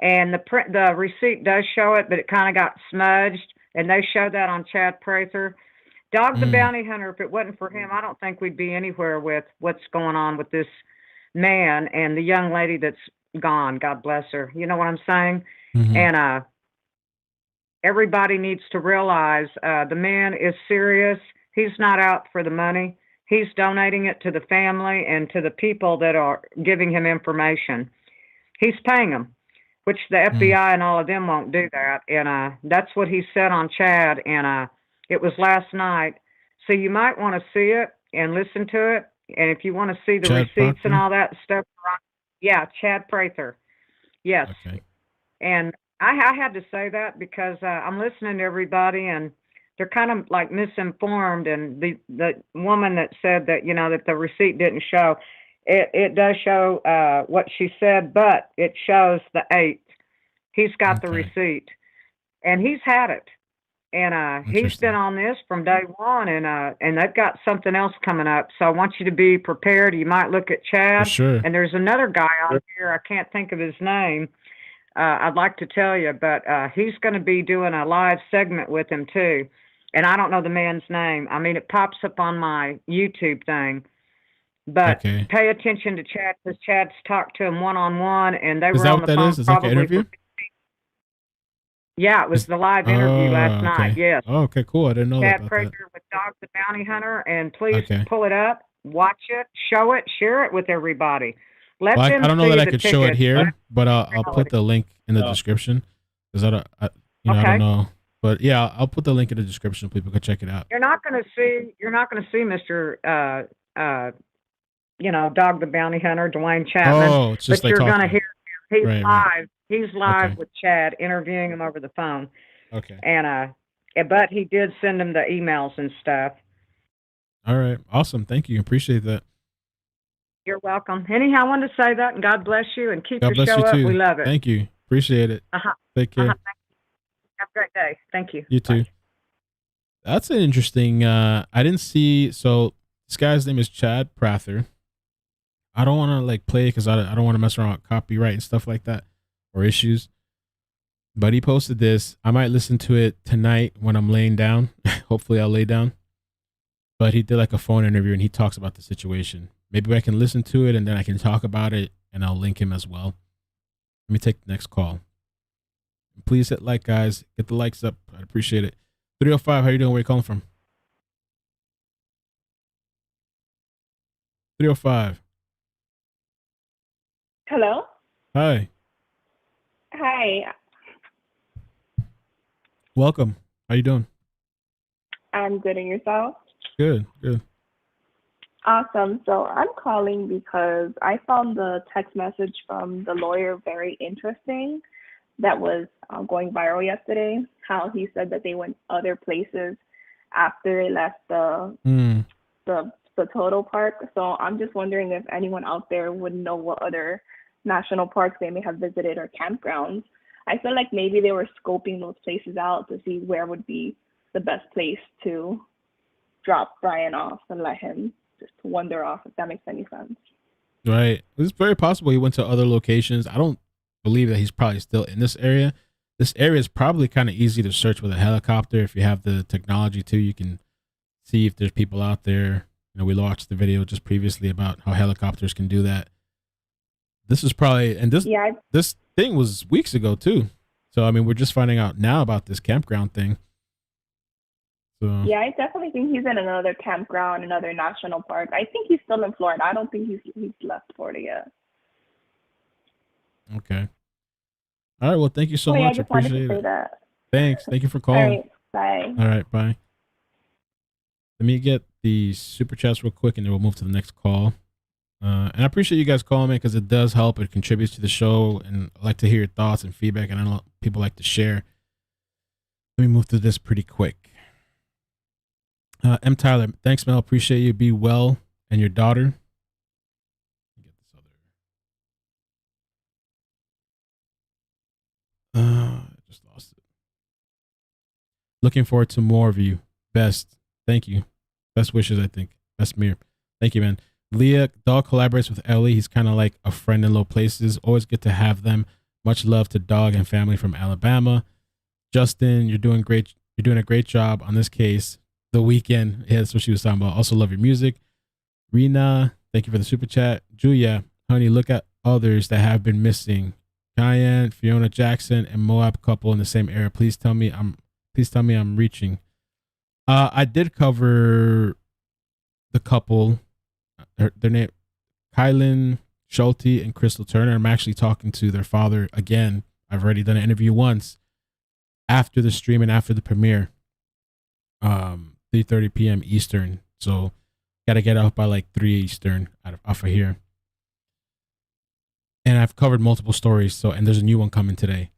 And the receipt does show it, but it kind of got smudged, and they showed that on Chad Prather. Dog the Bounty Hunter, if it wasn't for him, I don't think we'd be anywhere with what's going on with this man and the young lady that's gone. God bless her. You know what I'm saying? Mhm. And everybody needs to realize the man is serious. He's not out for the money. He's donating it to the family and to the people that are giving him information. He's paying them, which the FBI and all of them won't do that. And that's what he said on Chad. And it was last night. So you might want to see it and listen to it. And if you want to see the Chad receipts and Proctor? all that stuff, yeah, Chad Prather. Yes. Okay. And I had to say that because I'm listening to everybody, and they're kind of like misinformed. And the woman that said that, you know, that the receipt didn't show, it does show what she said, but it shows the 8th. He's got the receipt, and he's had it. And he's been on this from day one, and they've got something else coming up. So I want you to be prepared. You might look at Chad. For sure. And there's another guy on here. I can't think of his name. I'd like to tell you, but he's going to be doing a live segment with him too. And I don't know the man's name. I mean, it pops up on my YouTube thing. But pay attention to Chad, because Chad's talked to him one-on-one, and they Is were that on what the that phone is? Is that like an probably interview? Yeah, it was the live interview last night. Okay. Yes. Oh, okay, cool. I didn't know Chad about that. Prather with Dog the Bounty Hunter, and please Okay. pull it up, watch it, show it, share it with everybody. Let Well, I them don't know see that I the could show it tickets. here, but I'll put the link in the description because I don't know. But yeah, I'll put the link in the description so people can check it out. You're not going to see Mr. Dog the Bounty Hunter, Dwayne Chapman. Oh, it's just but like you're going to talking. hear him. He's Right, live. right. He's live Okay. with Chad, interviewing him over the phone. Okay. And but he did send him the emails and stuff. All right. Awesome. Thank you. Appreciate that. You're welcome. Anyhow, I wanted to say that, and God bless you, and keep God your bless show you up. too. We love it. Thank you. Appreciate it. Take care. Thank you. Have a great day. Thank you. You too. That's an interesting. I didn't see. So this guy's name is Chad Prather. I don't want to like play because I don't want to mess around with copyright and stuff like that or issues. But he posted this. I might listen to it tonight when I'm laying down. Hopefully I'll lay down. But he did like a phone interview and he talks about the situation. Maybe I can listen to it and then I can talk about it and I'll link him as well. Let me take the next call. Please hit like, guys. Get the likes up. I'd appreciate it. 305, how you doing? Where you calling from? 305. Hello. Hi. Hi. Welcome. How you doing? I'm good, and yourself? Good. Awesome. So I'm calling because I found the text message from the lawyer very interesting. That was going viral yesterday. How he said that they went other places after they left the Soto Park. So I'm just wondering if anyone out there would know what other national parks they may have visited or campgrounds. I feel like maybe they were scoping those places out to see where would be the best place to drop Brian off and let him just wander off, if that makes any sense. Right. It's very possible he went to other locations. I don't believe that he's probably still in this area. This area is probably kind of easy to search with a helicopter. If you have the technology too, you can see if there's people out there. You know, we watched the video just previously about how helicopters can do that. This is probably, and this thing was weeks ago too. So, I mean, we're just finding out now about this campground thing. So Yeah, I definitely think he's in another campground, another national park. I think he's still in Florida. I don't think he's left Florida yet. Okay. All right. Well, thank you so much. I just wanted Appreciate to say it. that. Thanks. Thank you for All calling. right, bye. All right. Bye. Let me get the super chats real quick and then we'll move to the next call. And I appreciate you guys calling me because it does help. It contributes to the show, and I like to hear your thoughts and feedback. And I know people like to share. Let me move through this pretty quick. M. Tyler, thanks, Mel. Appreciate you. Be well, and your daughter. I just lost it. Looking forward to more of you. Best. Thank you. Best wishes, I think. Best Mir. Thank you, man. Leah, Dog collaborates with Ellie. He's kind of like a friend in low places. Always good to have them. Much love to Dog and family from Alabama. Justin, you're doing great. You're doing a great job on this case. The Weekend. Yeah, that's what she was talking about. Also love your music. Rena, thank you for the super chat. Julia, honey, look at others that have been missing. Cheyenne, Fiona Jackson, and Moab couple in the same area. Please tell me I'm reaching. I did cover the couple. Their name, Kylan Schulte and Crystal Turner. I'm actually talking to their father again. I've already done an interview once after the stream and after the premiere. 3:30 p.m. Eastern. So gotta get out by like 3 Eastern off of here. And I've covered multiple stories. And there's a new one coming today.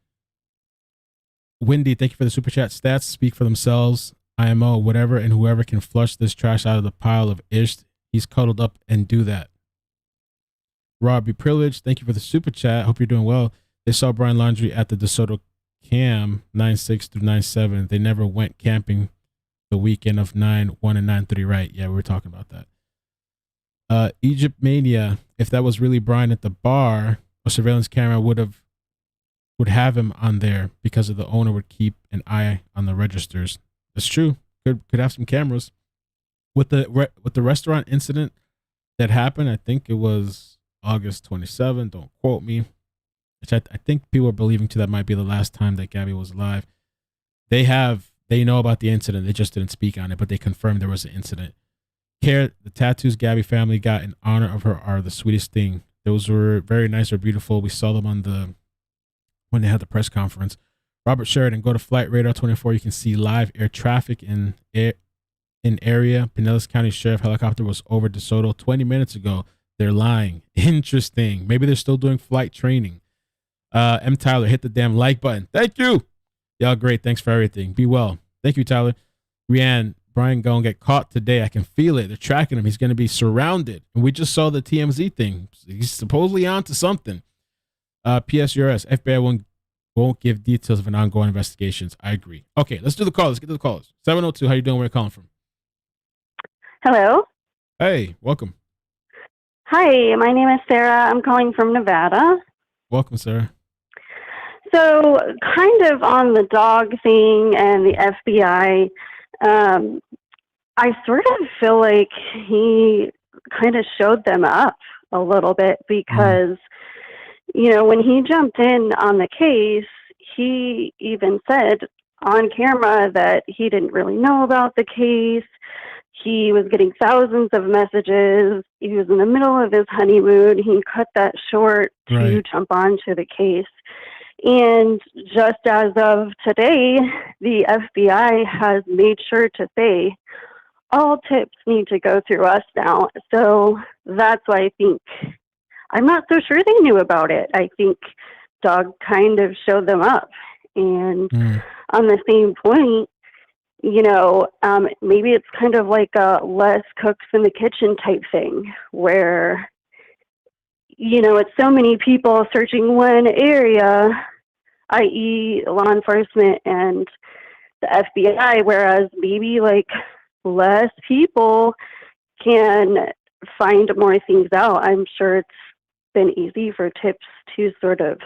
Wendy, thank you for the super chat. Stats speak for themselves. IMO, whatever, and whoever can flush this trash out of the pile of ish, he's cuddled up and do that. Robbie Privilege, thank you for the super chat. Hope you're doing well. They saw Brian Laundrie at the De Soto Cam 9-6 through 9-7. They never went camping the weekend of 9-1 and 9-3, right? Yeah, we were talking about that. Egypt Mania, if that was really Brian at the bar, a surveillance camera would have him on there because of the owner would keep an eye on the registers. That's true. Could have some cameras. With the restaurant incident that happened, I think it was August 27th. Don't quote me. Which I think people are believing too that might be the last time that Gabby was alive. They know about the incident. They just didn't speak on it, but they confirmed there was an incident. The tattoos Gabby family got in honor of her are the sweetest thing. Those were very nice or beautiful. We saw them when they had the press conference. Robert Sheridan, go to Flight Radar 24. You can see live air traffic in area. Pinellas County Sheriff helicopter was over De Soto 20 minutes ago. They're lying. Interesting. Maybe they're still doing flight training. M. Tyler, hit the damn like button. Thank you. Y'all great. Thanks for everything. Be well. Thank you, Tyler. Rianne, Brian gonna get caught today. I can feel it. They're tracking him. He's gonna be surrounded. And we just saw the TMZ thing. He's supposedly on to something. PSURS, FBI won't give details of an ongoing investigations. I agree. Okay, let's do the call. Let's get to the calls. 702, how you doing? Where are you calling from? Hello. Hey, welcome. Hi, my name is Sarah. I'm calling from Nevada. Welcome, Sarah. So, kind of on the dog thing and the FBI, I sort of feel like he kind of showed them up a little bit because, you know, when he jumped in on the case, he even said on camera that he didn't really know about the case. He was getting thousands of messages. He was in the middle of his honeymoon. He cut that short to jump onto the case. And just as of today, the FBI has made sure to say all tips need to go through us now. So that's why I think, I'm not so sure they knew about it. I think Doug kind of showed them up. And on the same point, you know, maybe it's kind of like a less cooks in the kitchen type thing where, you know, it's so many people searching one area, i.e. law enforcement and the FBI, whereas maybe like less people can find more things out. I'm sure it's been easy for tips to sort of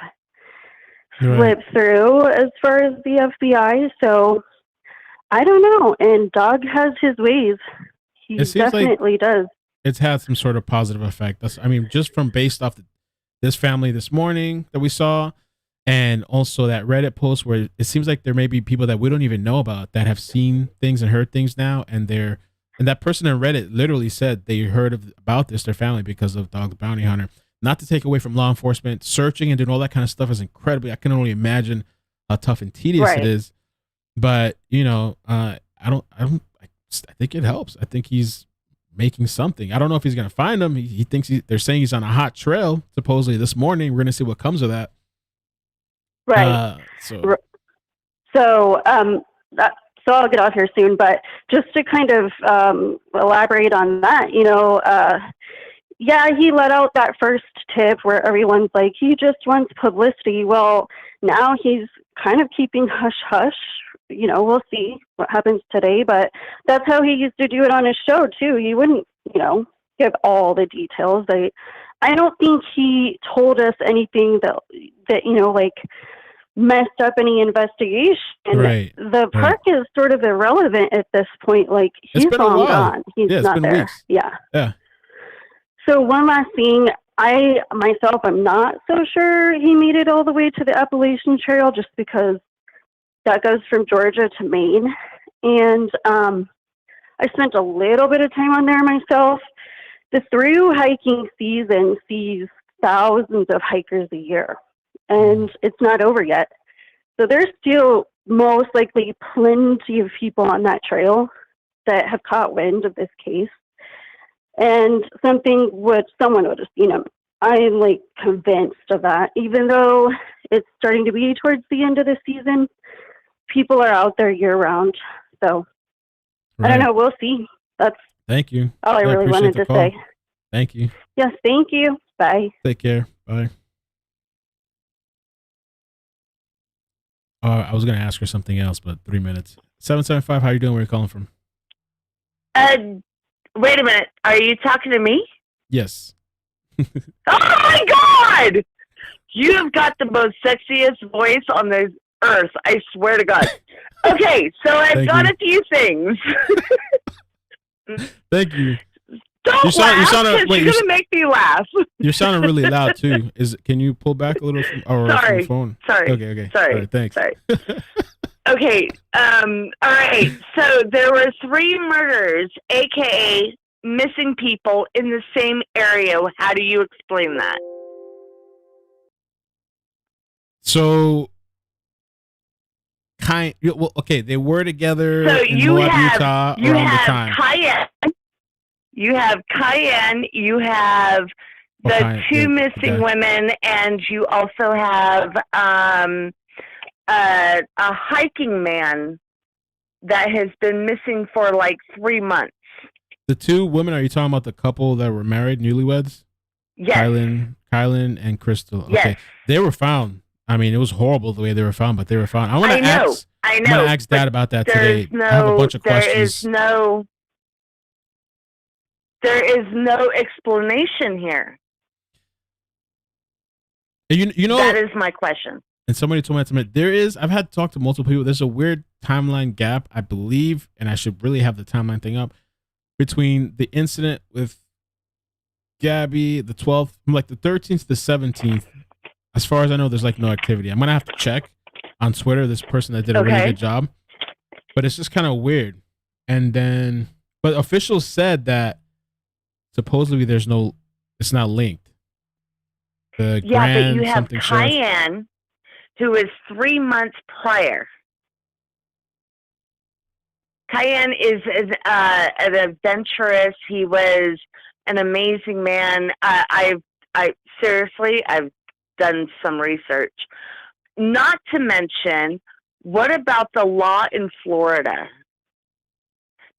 slip through as far as the FBI. So I don't know. And Doug has his ways. He definitely does. It's had some sort of positive effect. I mean, just from based off this family this morning that we saw, and also that Reddit post where it seems like there may be people that we don't even know about that have seen things and heard things now, and that person in Reddit literally said they heard about this, their family, because of Dog the Bounty Hunter. Not to take away from law enforcement, searching and doing all that kind of stuff is incredibly. I can only imagine how tough and tedious it is. But you know, I think it helps. I think he's making something. I don't know if he's gonna find him. He thinks they're saying he's on a hot trail. Supposedly this morning. We're gonna see what comes of that. Right. So I'll get off here soon, but just to kind of elaborate on that, you know, yeah, he let out that first tip where everyone's like, he just wants publicity. Well, now he's kind of keeping hush hush. You know, we'll see what happens today, but that's how he used to do it on his show too. He wouldn't, you know, give all the details. I don't think he told us anything that you know, like messed up any investigation. The park is sort of irrelevant at this point. Like he's long gone. He's not there. Weeks. Yeah. So one last thing, I myself am not so sure he made it all the way to the Appalachian Trail, just because that goes from Georgia to Maine. And I spent a little bit of time on there myself. The through hiking season sees thousands of hikers a year, and it's not over yet. So there's still most likely plenty of people on that trail that have caught wind of this case. And someone would have seen him. I'm like convinced of that. Even though it's starting to be towards the end of the season, people are out there year round. So I don't know. We'll see. Thank you. All I really wanted to say. Thank you. Yes, thank you. Bye. Take care. Bye. I was going to ask her something else, but 3 minutes. 775, how you doing? Where are you calling from? Wait a minute. Are you talking to me? Yes. Oh my God! You have got the most sexiest voice on the earth. I swear to God. Okay, so I've got a few things. Thank you. Don't laugh, because you're going to make me laugh. You're sounding really loud, too. Can you pull back a little from the phone? Sorry. Okay. Sorry. All right, thanks. Sorry. Okay. All right. So there were 3 murders, a.k.a. missing people in the same area. How do you explain that? So, they were together in Moab, Utah around the time. Cayenne. You have Cayenne. You have the 2 missing women, and you also have a hiking man that has been missing for like 3 months. The 2 women, are you talking about the couple that were married, newlyweds? Yes. Kylan and Crystal. Okay. Yes. They were found. I mean, it was horrible the way they were found, but they were found. I'm going to ask Dad about that today. I have a bunch of questions. There is no explanation here. You know, that is my question. And somebody told me I've had to talk to multiple people. There's a weird timeline gap, I believe, and I should really have the timeline thing up, between the incident with Gabby, the 12th, from like the 13th to the 17th. As far as I know, there's like no activity. I'm going to have to check on Twitter, this person that did a really good job. But it's just kind of weird. And then, but officials said that supposedly it's not linked. The Yeah, but you have something chef. Cayenne, who is 3 months prior. Cayenne is an adventurous. He was an amazing man. I seriously, I've done some research. Not to mention, what about the law in Florida?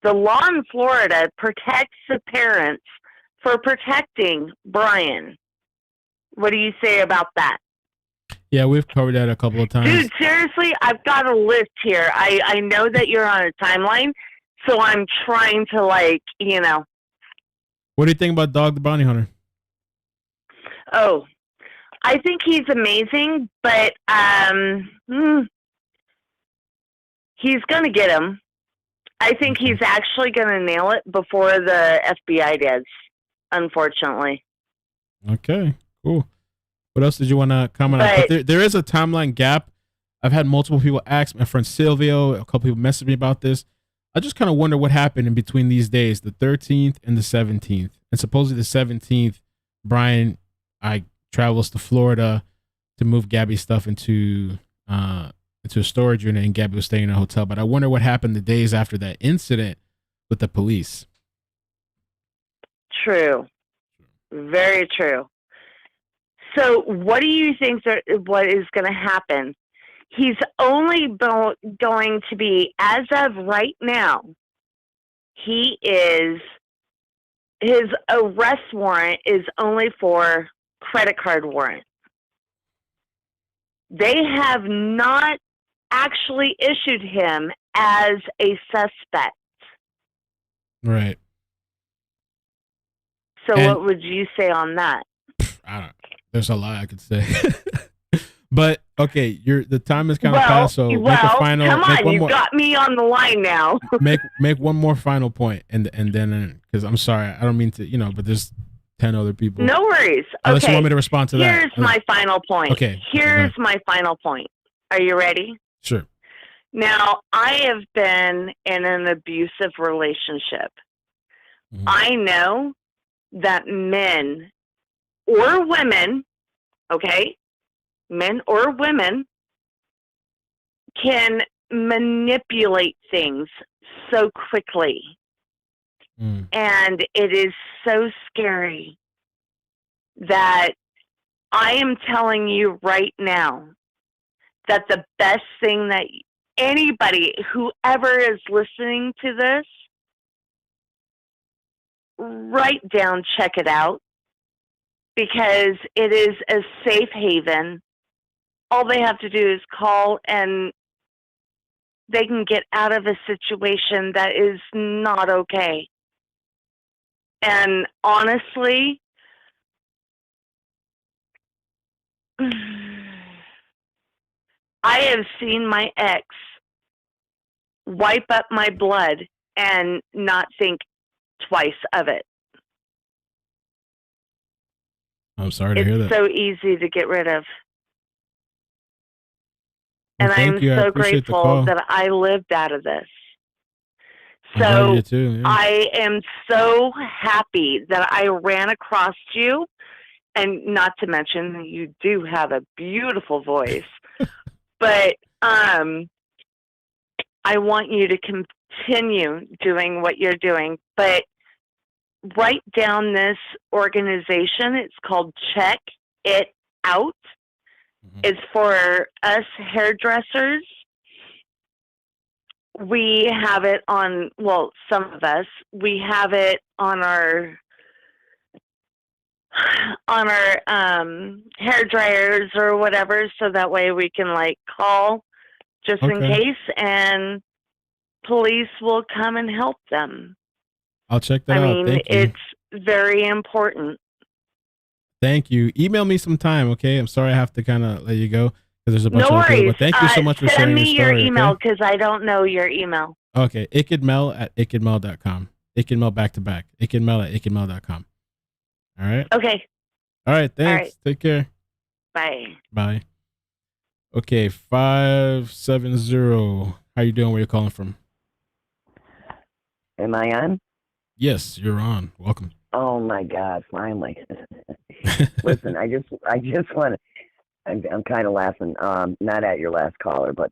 The law in Florida protects the parents for protecting Brian. What do you say about that? Yeah, we've covered that a couple of times. Dude, seriously, I've got a list here. I know that you're on a timeline, so I'm trying to, like, you know. What do you think about Dog the Bounty Hunter? Oh, I think he's amazing, but he's going to get him. I think he's actually going to nail it before the FBI does, unfortunately. Okay, cool. What else did you want to comment on? But there is a timeline gap. I've had multiple people ask, my friend Silvio, a couple people messaged me about this. I just kind of wonder what happened in between these days, the 13th and the 17th. And supposedly the 17th, Brian travels to Florida to move Gabby's stuff into a storage unit, and Gabby was staying in a hotel. But I wonder what happened the days after that incident with the police. True. Very true. So what do you think what is going to happen? He's only going to be, as of right now, his arrest warrant is only for credit card warrant. They have not actually issued him as a suspect. Right. So what would you say on that? I don't know. There's a lot I could say. But okay, the time is kind of past, so make a final. Come on, you got me on the line now. make one more final point, and then because I'm sorry, I don't mean to, but there's 10 other people. No worries. Unless you want me to respond to that. Here's my final point. Okay. Here's my final point. Are you ready? Sure. Now, I have been in an abusive relationship. Mm-hmm. I know that men or women, okay, men or women can manipulate things so quickly. And it is so scary that I am telling you right now that the best thing that anybody, whoever is listening to this, write down, check it out, because it is a safe haven. All they have to do is call and they can get out of a situation that is not okay. And honestly, I have seen my ex wipe up my blood and not think twice of it. I'm sorry to hear that. It's so easy to get rid of. Well, and I'm so grateful that I lived out of this. So I am so happy that I ran across you, and not to mention you do have a beautiful voice. But I want you to continue doing what you're doing. But write down this organization. It's called Check It Out. It's for us hairdressers. We have it on, well, some of us, we have it on our hair dryers or whatever, so that way we can like call just in case, and police will come and help them. I'll check that out. I mean, it's very important. Thank you. Email me sometime, okay? I'm sorry I have to kind of let you go because there's a bunch of other people. But thank you so much for sharing your story. Send me your email because I don't know your email. Okay, iCkEdMeL at iCkEdMeL.com. iCkEdMeL back to back. iCkEdMeL at iCkEdMeL.com. All right? Okay. All right, thanks. All right. Take care. Bye. Bye. Okay, 570. How you doing? Where you calling from? Am I on? Yes, you're on. Welcome. Oh my God! Finally. Listen, I just want to. I'm kind of laughing. Not at your last caller, but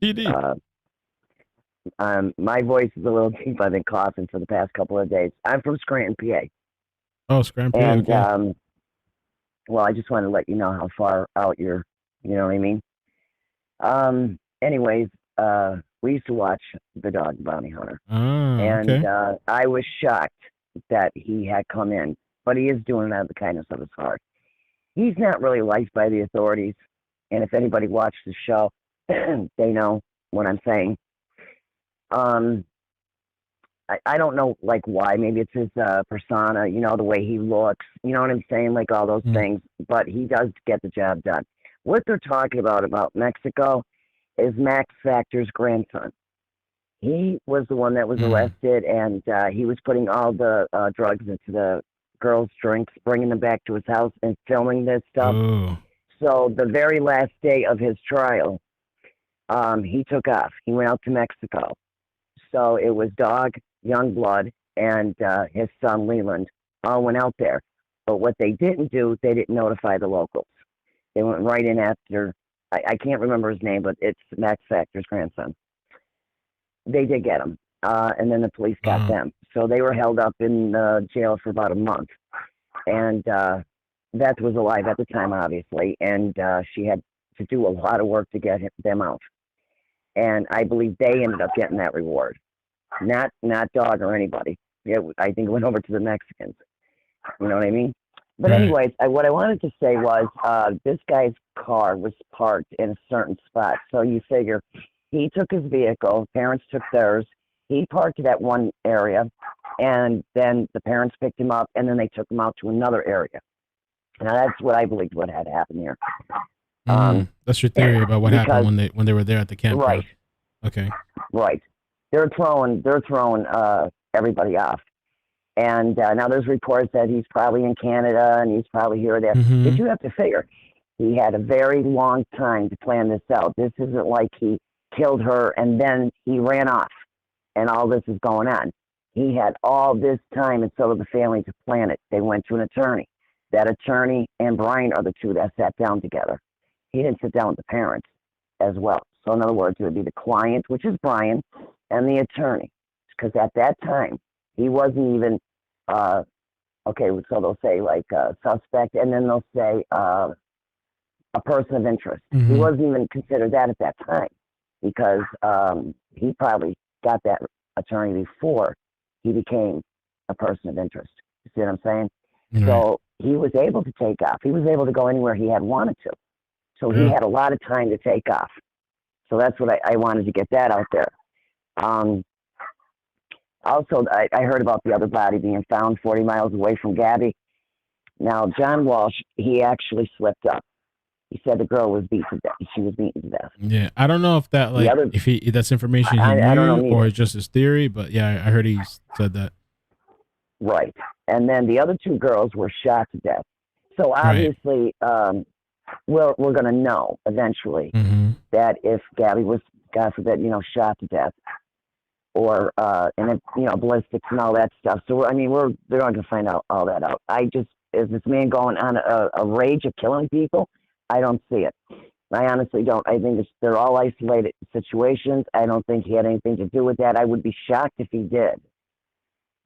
my voice is a little deep. I've been coughing for the past couple of days. I'm from Scranton, PA. Oh, Scranton, PA. And okay. well, I just want to let you know how far out you're. You know what I mean? Anyways, we used to watch The Dog Bounty Hunter, and Okay. I was shocked that he had come in, but he is doing it out of the kindness of his heart. He's not really liked by the authorities, and if anybody watched the show, they know what I'm saying. I don't know, like, why. Maybe it's his persona, you know, the way he looks, you know what I'm saying, like all those things, but he does get the job done. What they're talking about Mexico is Max Factor's grandson. He was the one that was arrested, and he was putting all the drugs into the girls' drinks, bringing them back to his house and filming this stuff. So the very last day of his trial, he took off. He went out to Mexico. So it was Dog, Youngblood, and his son Leland all went out there. But what they didn't do, they didn't notify the locals. They went right in after, I can't remember his name, but it's Max Factor's grandson. They did get him, and then the police got them. So they were held up in jail for about a month. And Beth was alive at the time, obviously, and she had to do a lot of work to get them out. And I believe they ended up getting that reward, not Dog or anybody. I think it went over to the Mexicans. You know what I mean? But anyways, what I wanted to say was this guy's car was parked in a certain spot. So you figure he took his vehicle, parents took theirs. He parked it at one area, and then the parents picked him up, and then they took him out to another area. Now that's what I believed what had happened here. That's your theory about what happened when they were there at the campground. Right. Okay. Right. They're throwing everybody off. And now there's reports that he's probably in Canada and he's probably here or there. But you have to figure, he had a very long time to plan this out. This isn't like he killed her and then he ran off and all this is going on. He had all this time and so did the family to plan it. They went to an attorney. That attorney and Brian are the two that sat down together. He didn't sit down with the parents as well. So in other words, it would be the client, which is Brian, and the attorney. Because at that time, he wasn't even, okay, so they'll say like suspect, and then they'll say a person of interest. He wasn't even considered that at that time because he probably got that attorney before he became a person of interest. You see what I'm saying? Right. So he was able to take off. He was able to go anywhere he had wanted to. So he had a lot of time to take off. So that's what I wanted to get that out there. Also, I heard about the other body being found 40 miles away from Gabby. Now, John Walsh, he actually slipped up. He said the girl was beat to death. She was beaten to death. Yeah, I don't know if that if that's information he knew I don't know or it's just his theory, but yeah, I heard he said that. Right, and then the other two girls were shot to death. So obviously, we're going to know eventually that if Gabby was, God forbid, shot to death, or and if, ballistics and all that stuff. So they're going to find out all that out. Is this man going on a rage of killing people? I don't see it. I honestly don't. I think they're all isolated situations. I don't think he had anything to do with that. I would be shocked if he did.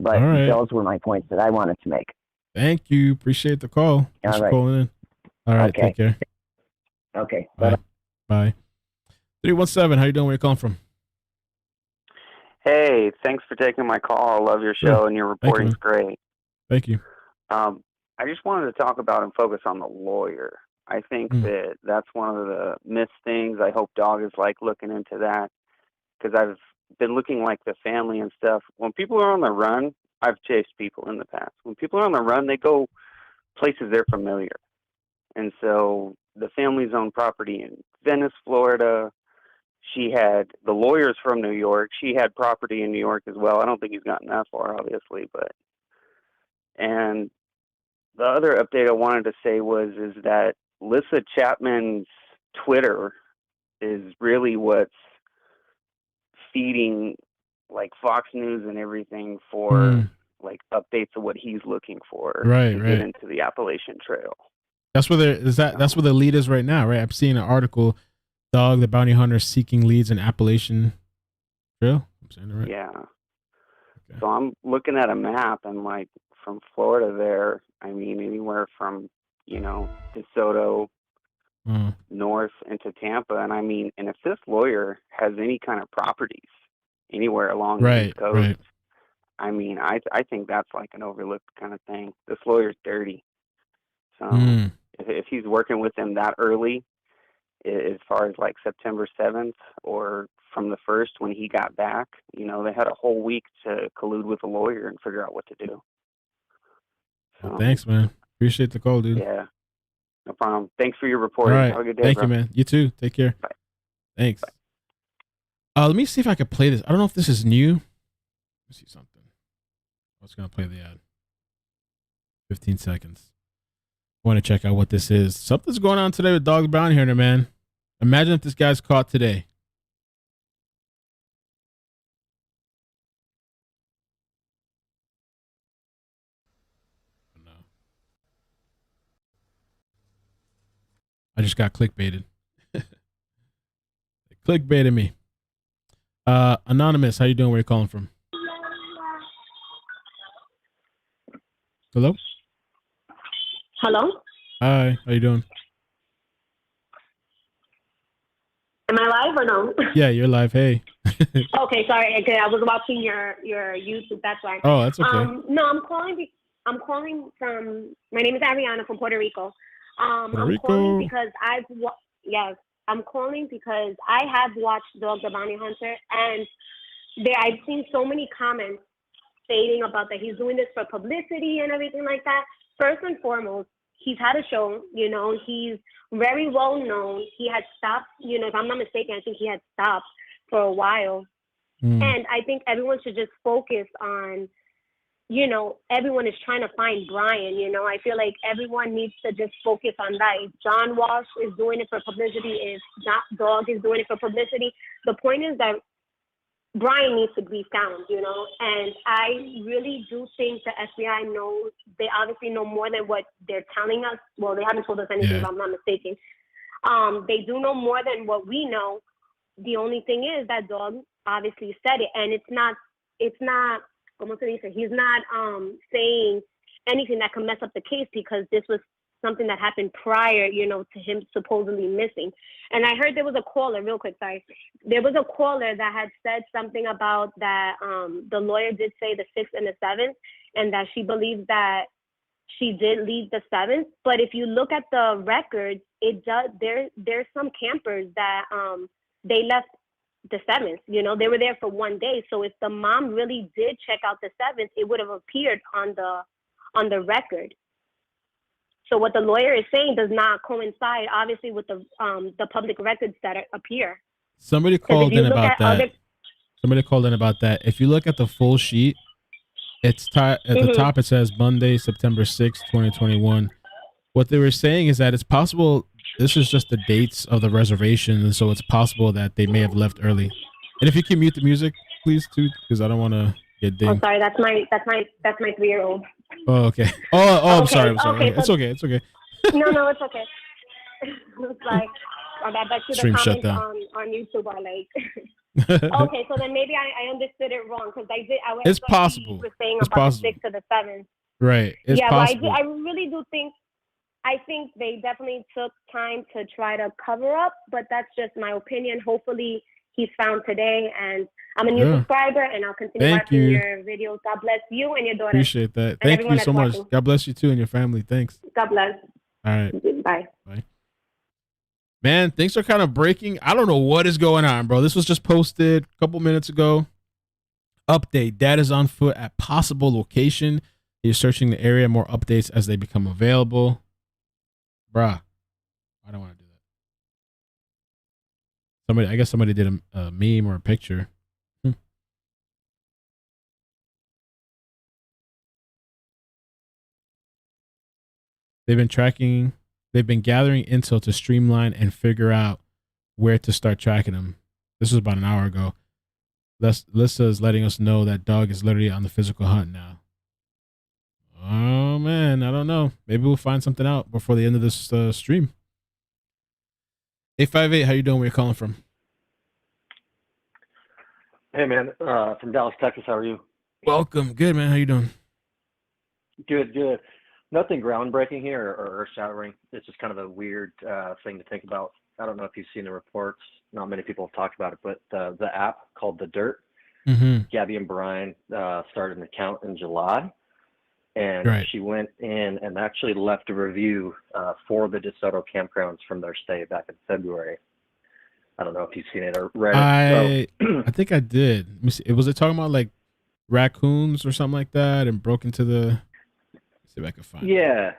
But those were my points that I wanted to make. Thank you. Appreciate the call. Thanks for calling in. All right. Take care. Okay. Bye. Bye. 317. How you doing? Where you calling from? Hey, thanks for taking my call. I love your show and your reporting's great. Thank you. I just wanted to talk about and focus on the lawyer. I think that that's one of the missed things. I hope Dog is looking into that because I've been looking like the family and stuff. When people are on the run, I've chased people in the past. When people are on the run, they go places they're familiar. And so the family's owned property in Venice, Florida. The lawyer's from New York. She had property in New York as well. I don't think he's gotten that far, obviously, and the other update I wanted to say is that Lissa Chapman's Twitter is really what's feeding like Fox News and everything for like updates of what he's looking for to get into the Appalachian Trail. That's where that's where the lead is right now, right? I'm seeing an article, Dog the Bounty Hunter seeking leads in Appalachian Trail. I'm saying it right. Yeah. Okay. So I'm looking at a map and like from Florida there, I mean anywhere from, De Soto north into Tampa. And I mean, and if this lawyer has any kind of properties anywhere along the East Coast, I mean, I think that's like an overlooked kind of thing. This lawyer's dirty. So if he's working with them that early, as far as like September 7th or from the 1st when he got back, they had a whole week to collude with a lawyer and figure out what to do. So, well, thanks, man. Appreciate the call, dude. Yeah. No problem. Thanks for your reporting. All right. Have a good day, Thank bro. you, man. You too. Take care. Bye. Thanks. Bye. Let me see if I can play this. I don't know if this is new. Let's see something. I was going to play the ad. 15 seconds. I want to check out what this is. Something's going on today with Dog the Bounty Hunter, man. Imagine if this guy's caught today. I just got clickbaited. They clickbaited me. Anonymous, how you doing? Where you calling from? Hello? Hello? Hi, how you doing? Am I live or no? Yeah, you're live. Hey. Okay, sorry. Okay, I was watching your YouTube. That's why. Oh, that's okay. No, I'm calling from. My name is Ariana from Puerto Rico. Puerto Rico. Calling because I'm calling because I have watched Dog the Bounty Hunter, and I've seen so many comments stating about that he's doing this for publicity and everything like that. First and foremost, he's had a show, he's very well known. He had stopped, if I'm not mistaken, I think he had stopped for a while. And I think everyone should just focus on, everyone is trying to find Brian. I feel like everyone needs to just focus on that. If John Walsh is doing it for publicity, if Dog is doing it for publicity, the point is that Brian needs to be found, and I really do think the FBI knows. They obviously know more than what they're telling us. Well, they haven't told us anything, if I'm not mistaken. They do know more than what we know. The only thing is that Dog obviously said it, and it's not, como se dice, he's not saying anything that can mess up the case, because this was something that happened prior, to him supposedly missing. And I heard there was a caller, real quick, sorry. There was a caller that had said something about that the lawyer did say the 6th and the 7th, and that she believes that she did leave the 7th. But if you look at the records, there's some campers that they left the 7th. They were there for one day. So if the mom really did check out the 7th, it would have appeared on the record. So what the lawyer is saying does not coincide, obviously, with the public records that appear. Somebody called in about that. Somebody called in about that. If you look at the full sheet, it's at the top. It says Monday, September 6th, 2021. What they were saying is that it's possible this is just the dates of the reservation, and so it's possible that they may have left early. And if you can mute the music, please, too, because I don't want to get dinged. Oh, sorry, that's my 3-year-old. Oh, okay. Oh, I'm sorry. Okay, it's okay. It's okay. No, it's okay. It's like, I bet you the comments on YouTube are like. Okay, so then maybe I understood it wrong, because It's possible. You were saying it's about possible. the 6th to the 7th. Right. It's possible. Well, I really do think. I think they definitely took time to try to cover up, but that's just my opinion. Hopefully he's found today, and I'm a new subscriber, and I'll continue watching your videos. God bless you and your daughter. Appreciate that. Thank you so much. God bless you too and your family. Thanks. God bless. All right. Bye. Bye. Man, things are kind of breaking. I don't know what is going on, bro. This was just posted a couple minutes ago. Update. Dad is on foot at possible location. He's searching the area. More updates as they become available. Bruh, I don't want to do that. I guess somebody did a meme or a picture. They've been gathering intel to streamline and figure out where to start tracking him. This was about an hour ago. Lissa is letting us know that dog is literally on the physical hunt now. Oh man, I don't know. Maybe we'll find something out before the end of this stream. 858, how you doing? Where you calling from? Hey man, from Dallas, Texas. How are you? Welcome. Good, man. How you doing? Good. Nothing groundbreaking here or earth-shattering. It's just kind of a weird thing to think about. I don't know if you've seen the reports. Not many people have talked about it, but the app called The Dirt. Mm-hmm. Gabby and Brian started an account in July, and Right. she went in and actually left a review for the De Soto campgrounds from their stay back in February. I don't know if you've seen it or read it. I think I did. Let me see. Was it talking about like raccoons or something like that and broke into the? Let's see if I can find. Yeah,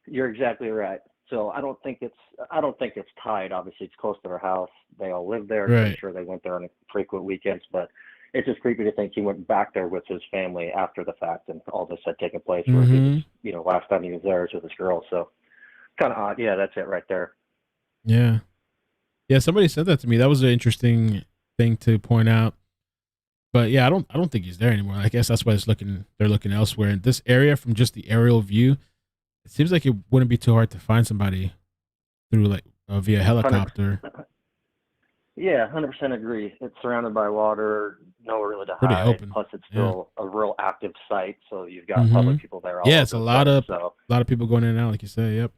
you're exactly right. So I don't think it's tied. Obviously, it's close to their house. They all live there. Right. I'm sure they went there on frequent weekends, but it's just creepy to think he went back there with his family after the fact, and all this had taken place. Where he was, last time he was there was with his girl. So kind of odd. Yeah, that's it right there. Yeah. Yeah, somebody said that to me. That was an interesting thing to point out. But yeah, I don't think he's there anymore. I guess that's why they're looking elsewhere. In this area, from just the aerial view, it seems like it wouldn't be too hard to find somebody through like via helicopter. 100%. Yeah, 100% agree. It's surrounded by water, nowhere really to Pretty hide. open. Plus, it's still a real active site, so you've got Mhm. public people there. Yeah, it's a over lot the of place, so people going in and out, like you say. Yep.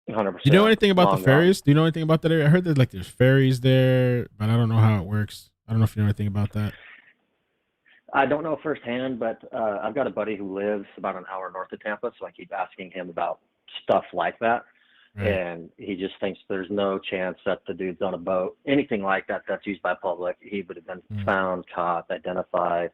100%. Do you know anything about the Long gone. ferries? Do you know anything about that area? I heard that like there's ferries there, but I don't know how it works. I don't know if you know anything about that. I don't know firsthand, but I've got a buddy who lives about an hour north of Tampa, so I keep asking him about stuff like that. Right. And he just thinks there's no chance that the dude's on a boat, anything like that that's used by public. He would have been found, caught, identified.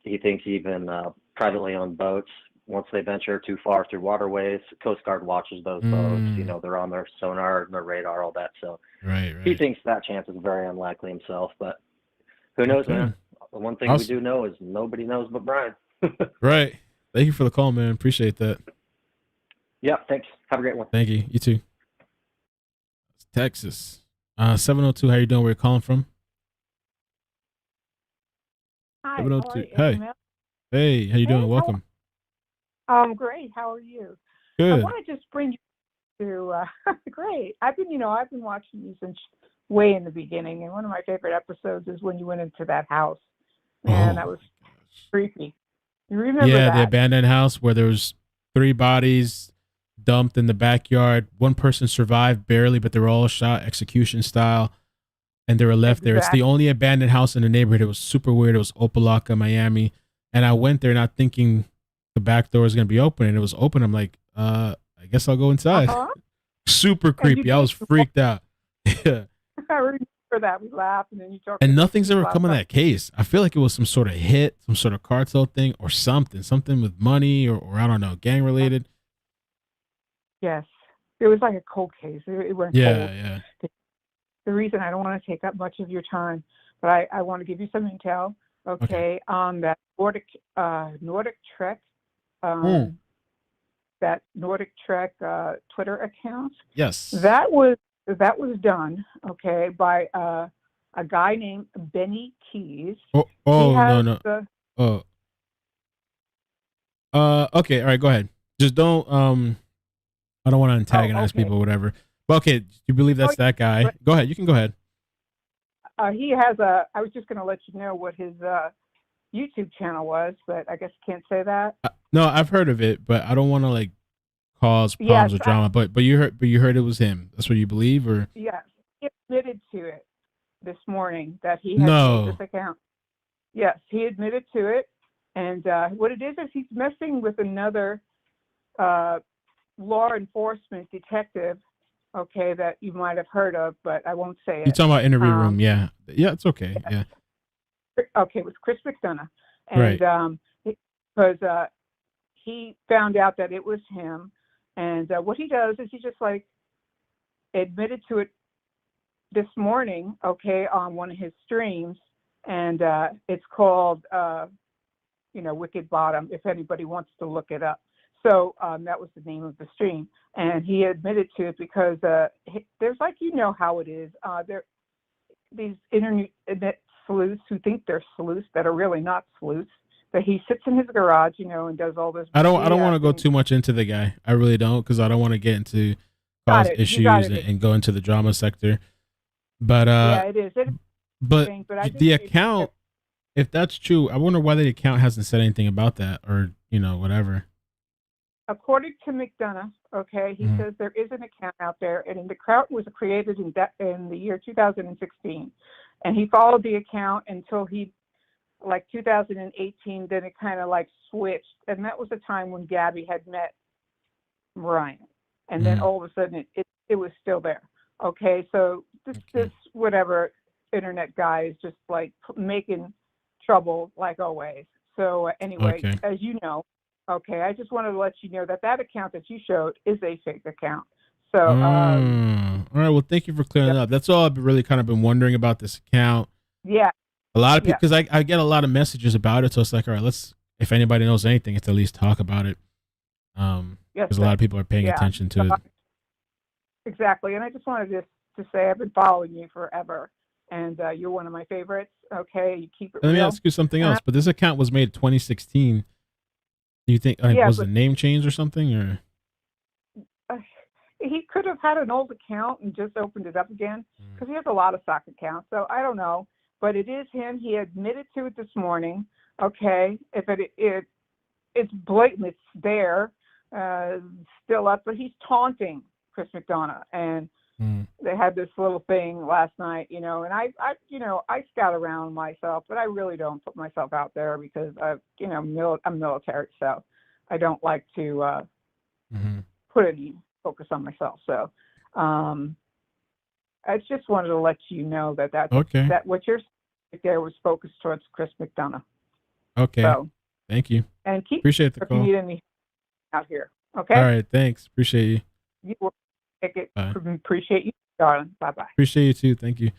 He thinks even privately owned boats, once they venture too far through waterways, Coast Guard watches those boats. They're on their sonar and their radar, all that. So Right. he thinks that chance is very unlikely himself, but who knows, Okay. man? The one thing we do know is nobody knows but Brian. Right. Thank you for the call, man. Appreciate that. Yeah, thanks. Have a great one. Thank you. You too. It's Texas. 702, how you doing? Where you calling from? Hi. 702. How are you, Hey. iCkEdMeL? Hey, how you doing? Welcome. Great. How are you? Good. I want to just bring you to great. I've been watching you since way in the beginning, and one of my favorite episodes is when you went into that house. Man, that was creepy. You remember Yeah, that? the abandoned house where there was 3 bodies dumped in the backyard. One person survived barely, but they were all shot execution style, and they were left there. It's the only abandoned house in the neighborhood. It was super weird. It was Opelika, Miami, and I went there not thinking the back door was gonna be open, and it was open. I'm like, I guess I'll go inside. Super creepy. I was freaked out. Yeah. I remember that. We laughed, and then you talked. And nothing's ever come of that case. I feel like it was some sort of hit, some sort of cartel thing, or something with money, or I don't know, gang related. Yes, it was like a cold case. It went Yeah, cold. yeah. The reason I don't want to take up much of your time, but I want to give you some intel. Okay, on that Nordic Trek, that Nordic Trek Twitter account. Yes. That was done, okay, by a guy named Benny Keys. Oh, He has no. the- Okay, all right, go ahead. Just don't I don't want to antagonize people or whatever. But okay, you believe that's that guy? Go ahead. You can go ahead. He has I was just going to let you know what his YouTube channel was, but I guess you can't say that. No, I've heard of it, but I don't want to like cause problems or drama. But you heard it was him. That's what you believe, or? Yes, he admitted to it this morning that he had made this account. Yes, he admitted to it, and what it is he's messing with another law enforcement detective. Okay, that you might have heard of, but I won't say it. You're talking about interview room, yeah, it's okay, yeah. Okay, it was Chris McDonough, and because he found out that it was him, and what he does is he just like admitted to it this morning, okay, on one of his streams, and it's called Wicked Bottom. If anybody wants to look it up, So that was the name of the stream. And he admitted to it because there's like, you know how it is. There these internet sleuths who think they're sleuths that are really not sleuths. That he sits in his garage, you know, and does all this. I don't want to go too much into the guy. I really don't, because I don't want to get into cause issues and go into the drama sector. But yeah, it is. But the account, if that's true, I wonder why the account hasn't said anything about that, or whatever. According to McDonough, okay, he says there is an account out there, and the account was created in the year 2016, and he followed the account until he, like 2018, then it kind of like switched, and that was the time when Gabby had met Brian, and then all of a sudden it was still there. Okay, so this whatever internet guy is just like making trouble like always. So anyway, as you know. Okay, I just wanted to let you know that account that you showed is a fake account. So, all right. Well, thank you for clearing that up. That's all I've really kind of been wondering about this account. Yeah. A lot of people, because I get a lot of messages about it. So it's like, all right, if anybody knows anything, it's at least talk about it. Because a lot of people are paying attention to it. Exactly. And I just wanted to say I've been following you forever. And you're one of my favorites. Okay, you keep it real. Let me ask you something else. But this account was made in 2016. Do you think was the name changed or something, or he could have had an old account and just opened it up again, because he has a lot of stock accounts. So I don't know, but it is him. He admitted to it this morning. Okay, if it's blatant, it's there, still up, but he's taunting Chris McDonough, and they had this little thing last night, and I scout around myself, but I really don't put myself out there because I'm military, so I don't like to put any focus on myself. So I just wanted to let you know that what you're saying there was focused towards Chris McDonough. Okay. So, thank you. And appreciate the call. If you need any out here. Okay. All right. Thanks. Appreciate you. You will take it. Bye. Appreciate you, darling. Bye-bye. Appreciate you too. Thank you.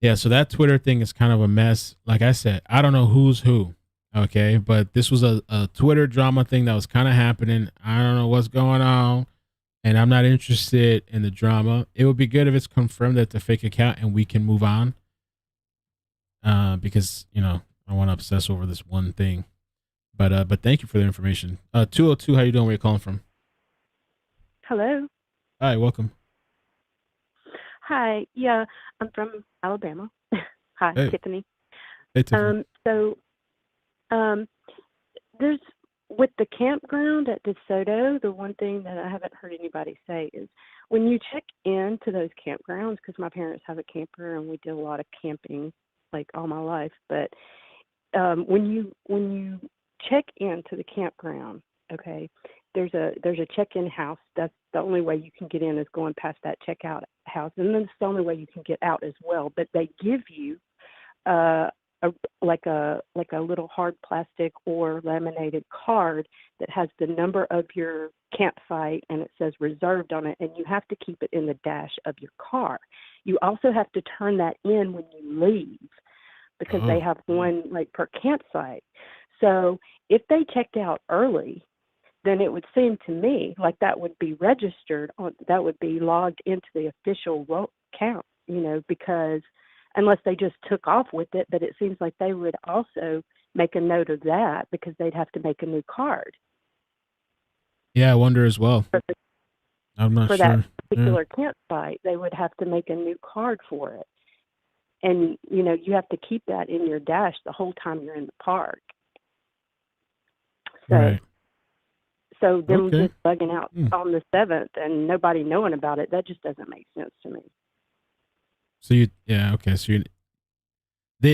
Yeah, so that Twitter thing is kind of a mess. Like I said, I don't know who's who. Okay, but this was a Twitter drama thing that was kind of happening. I don't know what's going on, and I'm not interested in the drama. It would be good if it's confirmed that it's a fake account and we can move on. Because I want to obsess over this one thing. But thank you for the information. 202, how you doing? Where you calling from? Hello. Hi, welcome. Hi. Yeah, I'm from Alabama. Hi, hey. Tiffany. Hey, Tiffany. There's with the campground at De Soto, the one thing that I haven't heard anybody say is when you check into those campgrounds, because my parents have a camper and we did a lot of camping like all my life, but when you check into the campground, okay, there's a check-in house. That's the only way you can get in is going past that checkout house, and then it's the only way you can get out as well. But they give you a little hard plastic or laminated card that has the number of your campsite, and it says reserved on it, and you have to keep it in the dash of your car. You also have to turn that in when you leave, because they have one like per campsite. So if they checked out early, then it would seem to me like that would be registered that would be logged into the official count, because unless they just took off with it, but it seems like they would also make a note of that because they'd have to make a new card. Yeah, I wonder as well. I'm not sure. For that particular campsite, they would have to make a new card for it. And, you have to keep that in your dash the whole time you're in the park. So, right. So them just bugging out on the 7th and nobody knowing about it, that just doesn't make sense to me. So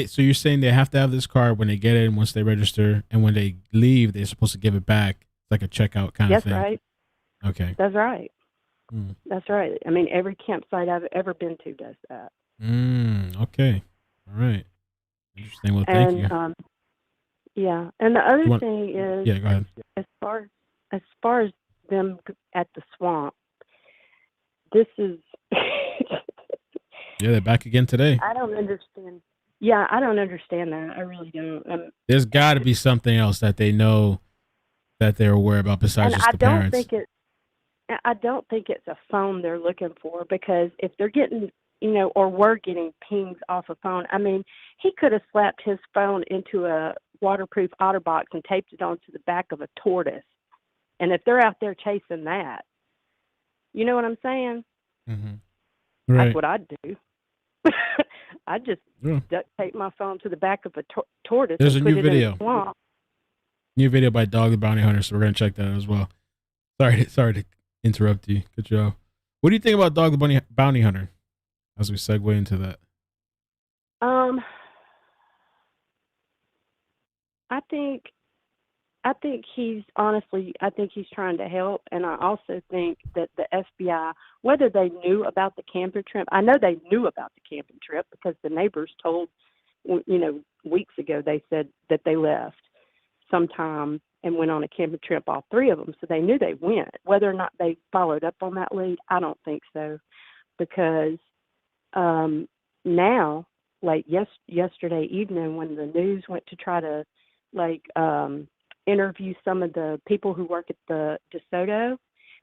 so you're saying they have to have this card when they get in, once they register, and when they leave, they're supposed to give it back. It's like a checkout kind of thing. That's right. Okay. That's right. That's right. I mean, every campsite I've ever been to does that. Okay. All right. Interesting. Well, thank you. Yeah. And the other thing is, go ahead. As far as them at the swamp, this is. Yeah, they're back again today. I don't understand. Yeah, I don't understand that. I really don't. There's got to be something else that they know that they're aware about besides And just the parents. I don't think it's a phone they're looking for, because if they're getting, or were getting pings off a phone, I mean, he could have slapped his phone into a waterproof OtterBox and taped it onto the back of a tortoise. And if they're out there chasing that, you know what I'm saying? Mm-hmm. Right. That's what I'd do. I'd just duct tape my phone to the back of a tortoise. There's and a put new it video. In the swamp. New video by Dog the Bounty Hunter, so we're gonna check that out as well. Sorry to interrupt you. Good job. What do you think about Dog the Bounty Hunter? As we segue into that. I think he's trying to help, and I also think that the FBI, whether they knew about the camping trip, I know they knew about the camping trip because the neighbors told, weeks ago, they said that they left sometime and went on a camping trip, all three of them, so they knew they went. Whether or not they followed up on that lead, I don't think so, because now, like yesterday evening, when the news went to try to interview some of the people who work at the De Soto,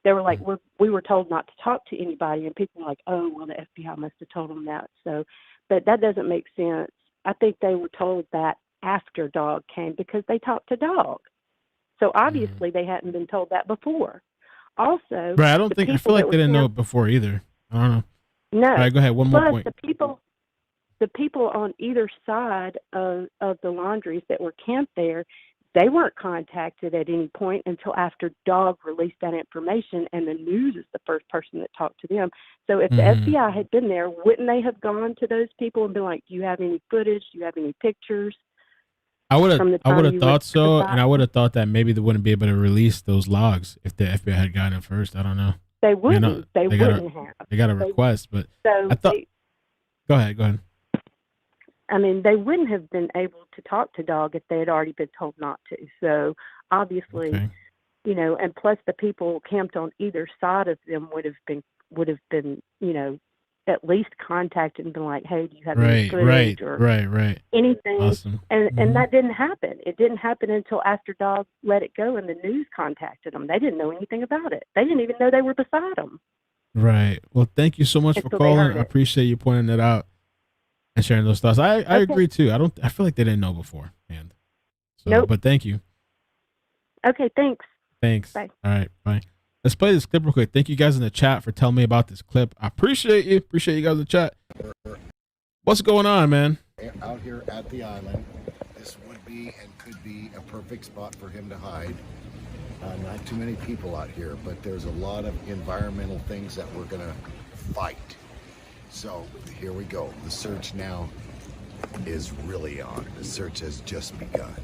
they were like, we were told not to talk to anybody, and people were like, oh, well, the FBI must have told them that. So, but that doesn't make sense. I think they were told that after Dog came because they talked to Dog. So obviously they hadn't been told that before. Also, right, I feel like they didn't know it before either. I don't know. No. All right, go ahead. One more point. The people on either side of the Laundries that were camped there, they weren't contacted at any point until after Dog released that information, and the news is the first person that talked to them. So if the FBI had been there, wouldn't they have gone to those people and been like, do you have any footage? Do you have any pictures? I would have thought so, and I would have thought that maybe they wouldn't be able to release those logs if the FBI had gotten it first. I don't know. They wouldn't. They wouldn't have. They got a request, but so I thought. Go ahead. I mean, they wouldn't have been able to talk to Dog if they had already been told not to. So obviously, and plus the people camped on either side of them would have been, at least contacted and been like, hey, do you have any footage or anything? Awesome. And that didn't happen. It didn't happen until after Dog let it go and the news contacted them. They didn't know anything about it. They didn't even know they were beside them. Right. Well, thank you so much for calling. I appreciate you pointing that out and sharing those thoughts. I agree too. I feel like they didn't know beforehand. So, nope. But thank you. Okay. Thanks. Bye. All right. Bye. Let's play this clip real quick. Thank you guys in the chat for telling me about this clip. I appreciate you. Appreciate you guys in the chat. What's going on, man? Out here at the island, this would be and could be a perfect spot for him to hide. Not too many people out here, but there's a lot of environmental things that we're going to fight. So here we go. The search now is really on. The search has just begun.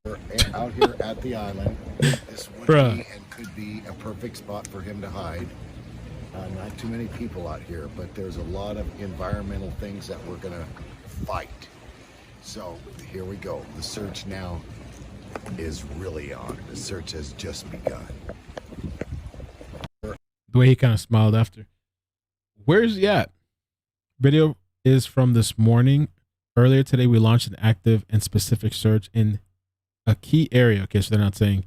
We're out here at the island. This would be and could be a perfect spot for him to hide. Not too many people out here, but there's a lot of environmental things that we're going to fight. So here we go. The search now is really on. The search has just begun. The way he kind of smiled after. Where's he at? Video is from this morning. Earlier today, we launched an active and specific search in a key area. Okay, so they're not saying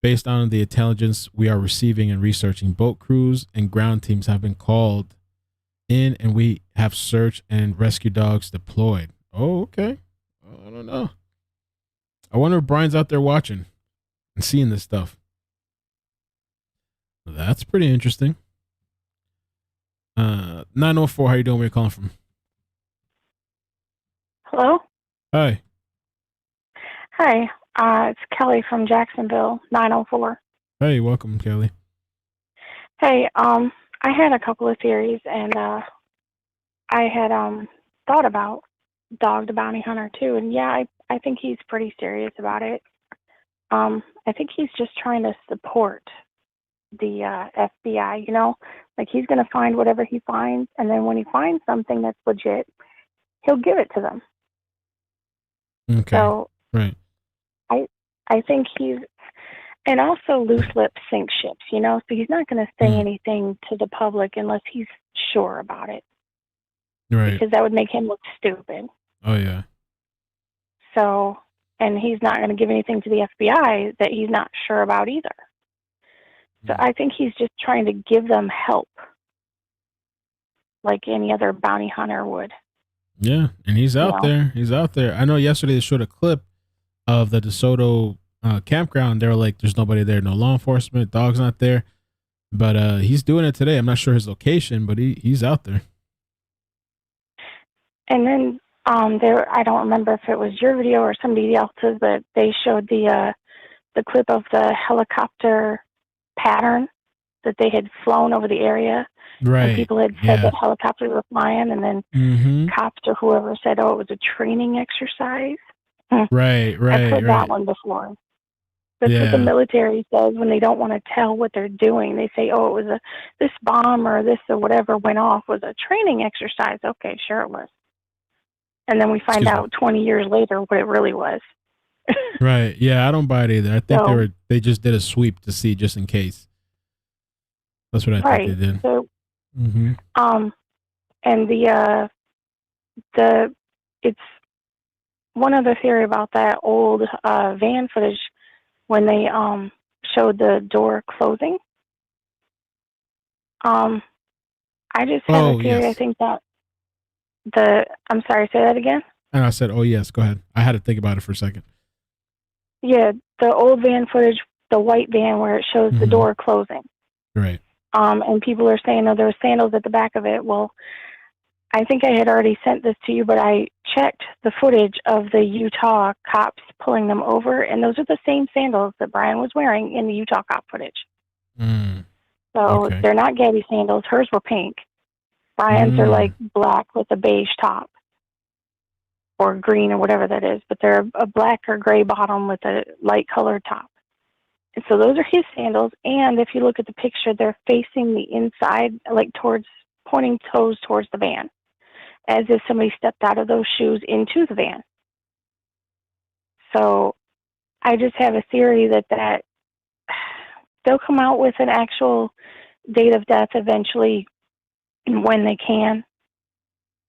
based on the intelligence we are receiving and researching, boat crews and ground teams have been called in, and we have search and rescue dogs deployed. Oh, okay. Well, I don't know. I wonder if Brian's out there watching and seeing this stuff. That's pretty interesting. 904, how you doing? Where you calling from? Hello? Hi. Hi, it's Kelly from Jacksonville, 904. Hey, welcome, Kelly. Hey, I had a couple of theories, and I had thought about Dog the Bounty Hunter too, and yeah, I think he's pretty serious about it. I think he's just trying to support the FBI, like he's going to find whatever he finds, and then when he finds something that's legit, he'll give it to them. Okay. So, right. I think and also loose lips sink ships, so he's not going to say anything to the public unless he's sure about it. Right. Because that would make him look stupid. Oh, yeah. So, and he's not going to give anything to the FBI that he's not sure about either. So I think he's just trying to give them help, like any other bounty hunter would. Yeah, and he's out there. He's out there. I know yesterday they showed a clip of the De Soto campground. They were like, there's nobody there, no law enforcement, dog's not there. But he's doing it today. I'm not sure his location, but he's out there. And then there, I don't remember if it was your video or somebody else's, but they showed the clip of the helicopter pattern that they had flown over the area. Right. And people had said that helicopters were flying, and then cops or whoever said, "Oh, it was a training exercise." Right. I've heard that one before. That's what the military says when they don't want to tell what they're doing. They say, "Oh, it was this bomb or this or whatever went off was a training exercise." Okay, sure it was. And then we find out 20 years later what it really was. Right. Yeah, I don't buy it either. I think they just did a sweep to see just in case. That's what I think they did. So, and it's one other theory about that old van footage when they showed the door closing. I just have a theory. I think that I'm sorry, say that again. And I said, oh yes, go ahead. I had to think about it for a second. Yeah, the old van footage, the white van where it shows the door closing. Right. And people are saying, oh, there were sandals at the back of it. Well, I think I had already sent this to you, but I checked the footage of the Utah cops pulling them over, and those are the same sandals that Brian was wearing in the Utah cop footage. So they're not Gabby sandals. Hers were pink. Brian's are like black with a beige top or green or whatever that is, but they're a black or gray bottom with a light colored top. And so those are his sandals. And if you look at the picture, they're facing the inside, like pointing toes towards the van, as if somebody stepped out of those shoes into the van. So I just have a theory that they'll come out with an actual date of death eventually when they can.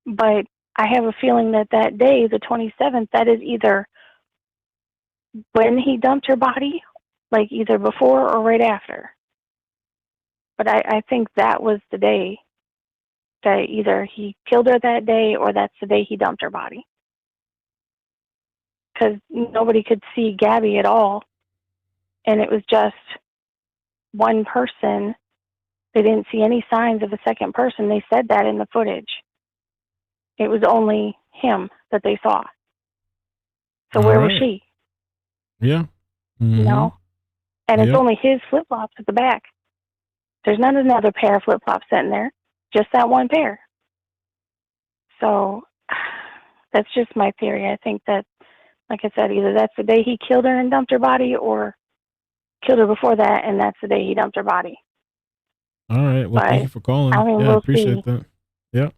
But I have a feeling that day, the 27th, that is either when he dumped her body, like either before or right after. But I think that was the day that either he killed her that day or that's the day he dumped her body. Because nobody could see Gabby at all. And it was just one person. They didn't see any signs of a second person. They said that in the footage. It was only him that they saw. So where was she? Yeah. You know? And it's only his flip-flops at the back. There's not another pair of flip-flops sitting there. Just that one pair. So that's just my theory. I think that, like I said, either that's the day he killed her and dumped her body or killed her before that, and that's the day he dumped her body. All right. Well, thank you for calling. I mean, I we'll appreciate see. that. Yeah.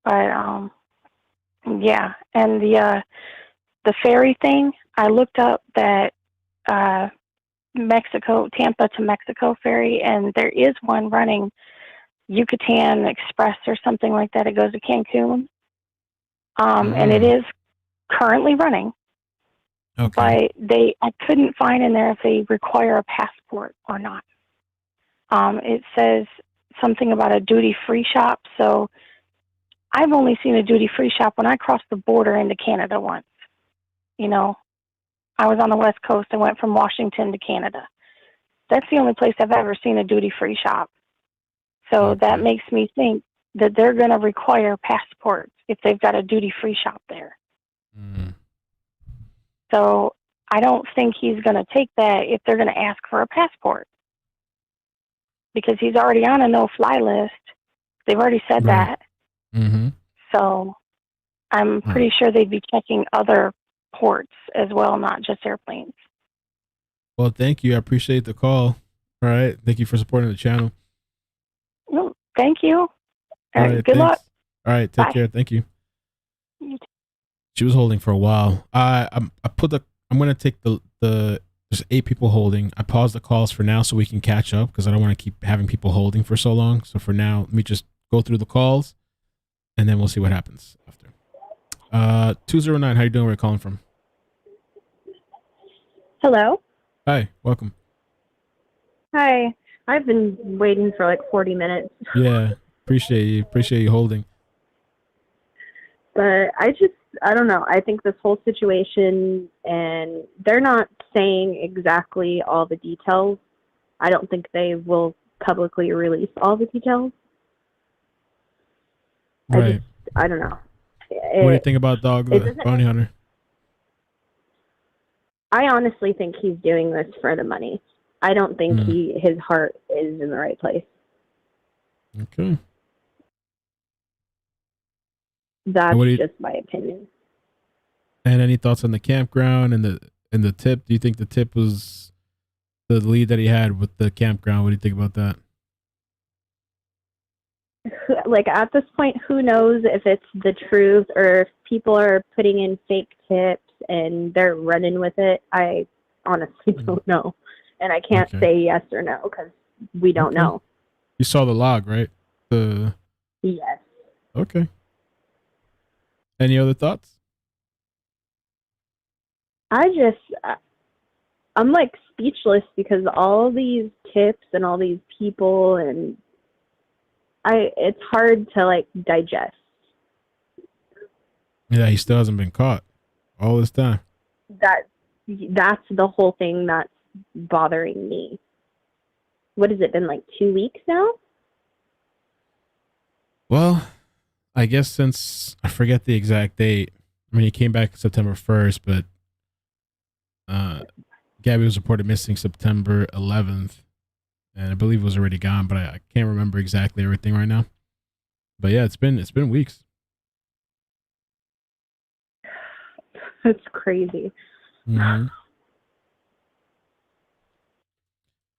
But, yeah. And the ferry thing, I looked up that Tampa to Mexico ferry, and there is one running Yucatan Express or something like that. It goes to Cancun. And it is currently running. Okay. But I couldn't find in there if they require a passport or not. It says something about a duty-free shop. So I've only seen a duty-free shop when I crossed the border into Canada once. You know, I was on the West Coast. I went from Washington to Canada. That's the only place I've ever seen a duty-free shop. So that makes me think that they're going to require passports if they've got a duty-free shop there. So I don't think he's going to take that if they're going to ask for a passport. Because he's already on a no-fly list. They've already said that. So I'm pretty sure they'd be checking other ports as well, not just airplanes. Well, thank you. I appreciate the call. All right. Thank you for supporting the channel. No, thank you. All right. Good luck. All right. Take care. Thank you. She was holding for a while. I'm going to take there's 8 people holding. I paused the calls for now so we can catch up because I don't want to keep having people holding for so long. So for now, let me just go through the calls and then we'll see what happens after. 209, how you doing? Where are you calling from? Hello. Hi, welcome. Hi. I've been waiting for like 40 minutes, Yeah, appreciate you holding. but I don't know. I think this whole situation, and they're not saying exactly all the details. I don't think they will publicly release all the details. Right. I don't know. What do you think about Dog the Bounty Hunter? I honestly think he's doing this for the money. I don't think his heart is in the right place. Okay. That's just my opinion. And any thoughts on the campground and the tip? Do you think the tip was the lead that he had with the campground? What do you think about that? Like at this point, who knows if it's the truth or if people are putting in fake tips and they're running with it? I honestly don't know. And I can't say yes or no because we don't know. You saw the log, right? Yes. Okay. Any other thoughts? I'm like speechless because all these tips and all these people and it's hard to like digest. Yeah, he still hasn't been caught all this time. That's the whole thing that's bothering me. What has it been, like 2 weeks now? Well, I guess since I forget the exact date. I mean, he came back September 1st, but Gabby was reported missing September 11th, and I believe it was already gone, but I can't remember exactly everything right now. But yeah, it's been weeks. It's crazy. Mm-hmm.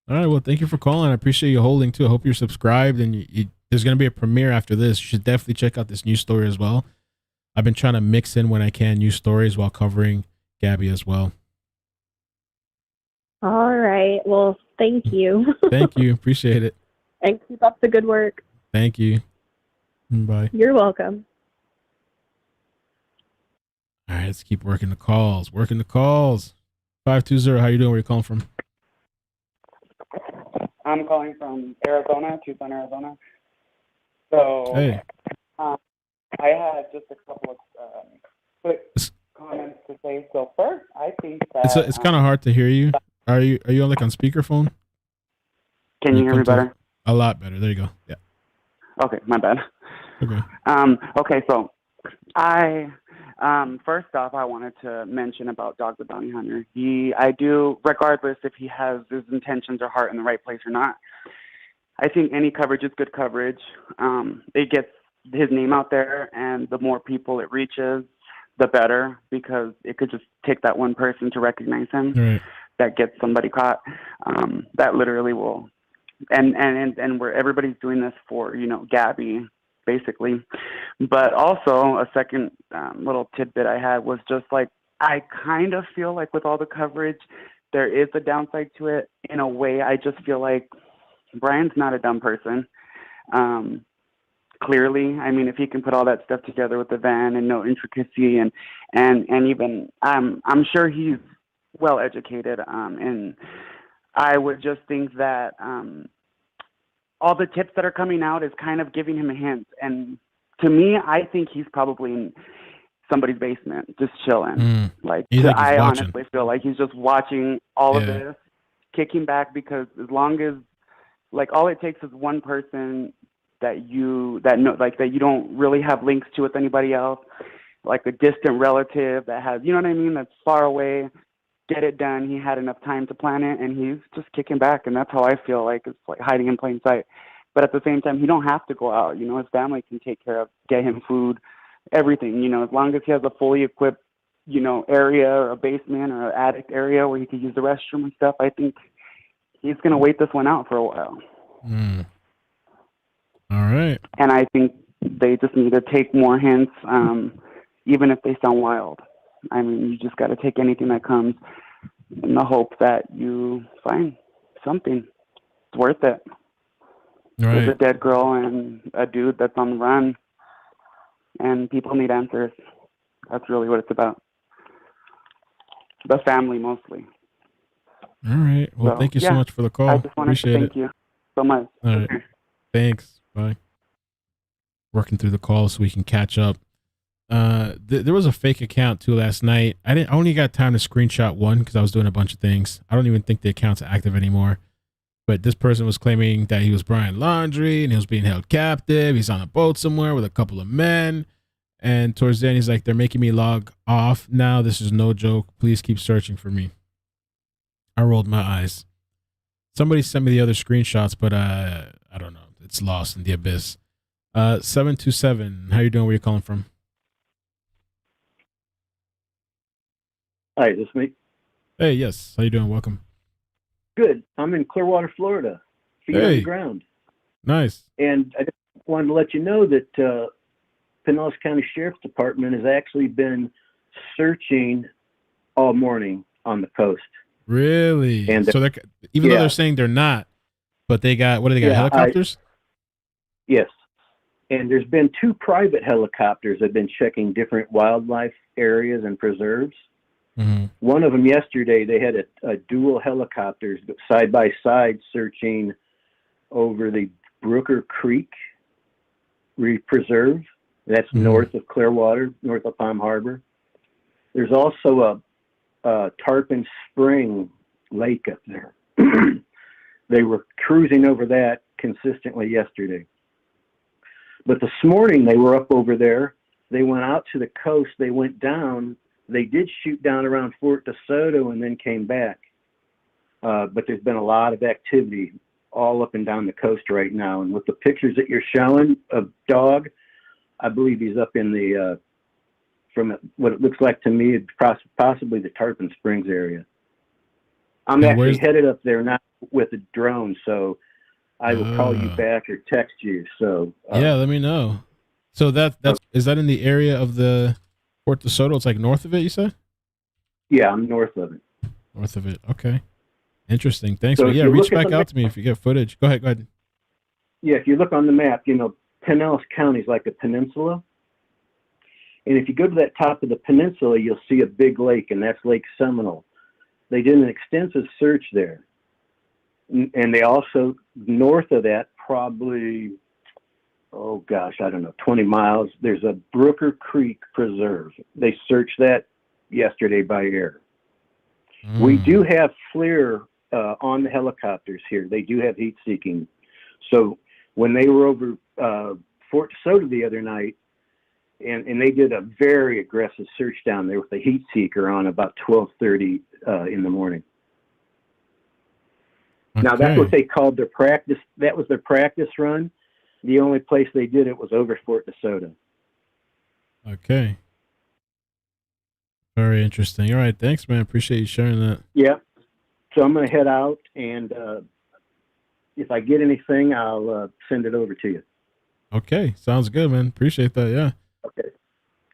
All right. Well, thank you for calling. I appreciate you holding too. I hope you're subscribed, and there's going to be a premiere after this. You should definitely check out this news story as well. I've been trying to mix in when I can news stories while covering Gabby as well. All right. Well, thank you. Thank you. Appreciate it. And keep up the good work. Thank you. Bye. You're welcome. All right. Let's keep working the calls. 520. How you doing? Where you calling from? I'm calling from Arizona, Tucson, Arizona. So hey. I had just a couple of quick comments to say. So first, I think that It's kind of hard to hear you. Are you on like on speakerphone? Can you hear me better? A lot better. There you go. Yeah. Okay, my bad. Okay. Okay, so I first off, I wanted to mention about Dog the Bounty Hunter. I do, regardless if he has his intentions or heart in the right place or not, I think any coverage is good coverage. It gets his name out there, and the more people it reaches, the better, because it could just take that one person to recognize him. Right. That gets somebody caught. That literally will, and where everybody's doing this for, Gabby, basically. But also a second little tidbit I had was just like, I kind of feel like with all the coverage, there is a downside to it. In a way, I just feel like Brian's not a dumb person. Clearly, I mean, if he can put all that stuff together with the van and no intricacy and even, I'm sure he's well educated. And I would just think that all the tips that are coming out is kind of giving him a hint. And to me, I think he's probably in somebody's basement, just chilling. I honestly feel like he's just watching all of this, kicking back, because as long as, like, all it takes is one person that you don't really have links to with anybody else, like a distant relative that has, you know what I mean, that's far away, get it done. He had enough time to plan it, and he's just kicking back, and that's how I feel like it's like hiding in plain sight. But at the same time, he don't have to go out. His family can take care of, get him food, everything. As long as he has a fully equipped, area or a basement or an attic area where he can use the restroom and stuff, I think he's going to wait this one out for a while. All right. And I think they just need to take more hints, even if they sound wild. I mean, you just got to take anything that comes in the hope that you find something. It's worth it. Right. There's a dead girl and a dude that's on the run, and people need answers. That's really what it's about. The family, mostly. All right. Well, So, thank you so yeah, much for the call. I just wanted Appreciate to thank it. you so much. All right. Thanks. Bye. Working through the calls so we can catch up. There was a fake account too last night. I only got time to screenshot one because I was doing a bunch of things. I don't even think the account's active anymore. But this person was claiming that he was Brian Laundrie and he was being held captive. He's on a boat somewhere with a couple of men. And towards the end, he's like, they're making me log off now. This is no joke. Please keep searching for me. I rolled my eyes. Somebody sent me the other screenshots, but I don't know. It's lost in the abyss. 727. How you doing? Where you calling from? Hi, this is me. Hey, yes. How you doing? Welcome. Good. I'm in Clearwater, Florida. Feet on the ground. Nice. And I just wanted to let you know that Pinellas County Sheriff's Department has actually been searching all morning on the coast. Really? And so they're even though they're saying they're not, but they got what do they got? Helicopters? Yes. And there's been 2 private helicopters that have been checking different wildlife areas and preserves. Mm-hmm. One of them yesterday, they had a dual helicopters side by side searching over the Brooker Creek Preserve. That's north of Clearwater, north of Palm Harbor. There's also a Tarpon Spring Lake up there. They were cruising over that consistently yesterday. But this morning they were up over there. They went out to the coast. They went down. They did shoot down around Fort De Soto and then came back. But there's been a lot of activity all up and down the coast right now. And with the pictures that you're showing of Dog, I believe he's up in the, from what it looks like to me, possibly the Tarpon Springs area. I'm actually headed up there now with a drone, so I will call you back or text you. So yeah, let me know. So is that in the area of the Fort De Soto? It's like north of it, you said? Yeah, I'm north of it. North of it. Okay. Interesting. Thanks. So But yeah, reach back out to me if you get footage. Go ahead. Yeah, if you look on the map, Pinellas County is like a peninsula. And if you go to that top of the peninsula, you'll see a big lake, and that's Lake Seminole. They did an extensive search there. And they also, north of that, probably, 20 miles, there's a Brooker Creek Preserve. They searched that yesterday by air. We do have FLIR on the helicopters here. They do have heat seeking. So when they were over Fort De Soto the other night, and they did a very aggressive search down there with a heat seeker on about 12:30 in the morning. Okay. Now that's what they called their practice. That was their practice run. The only place they did it was over Fort De Soto. Okay. Very interesting. All right. Thanks, man. Appreciate you sharing that. Yeah. So I'm going to head out, and if I get anything, I'll send it over to you. Okay. Sounds good, man. Appreciate that. Yeah. Okay.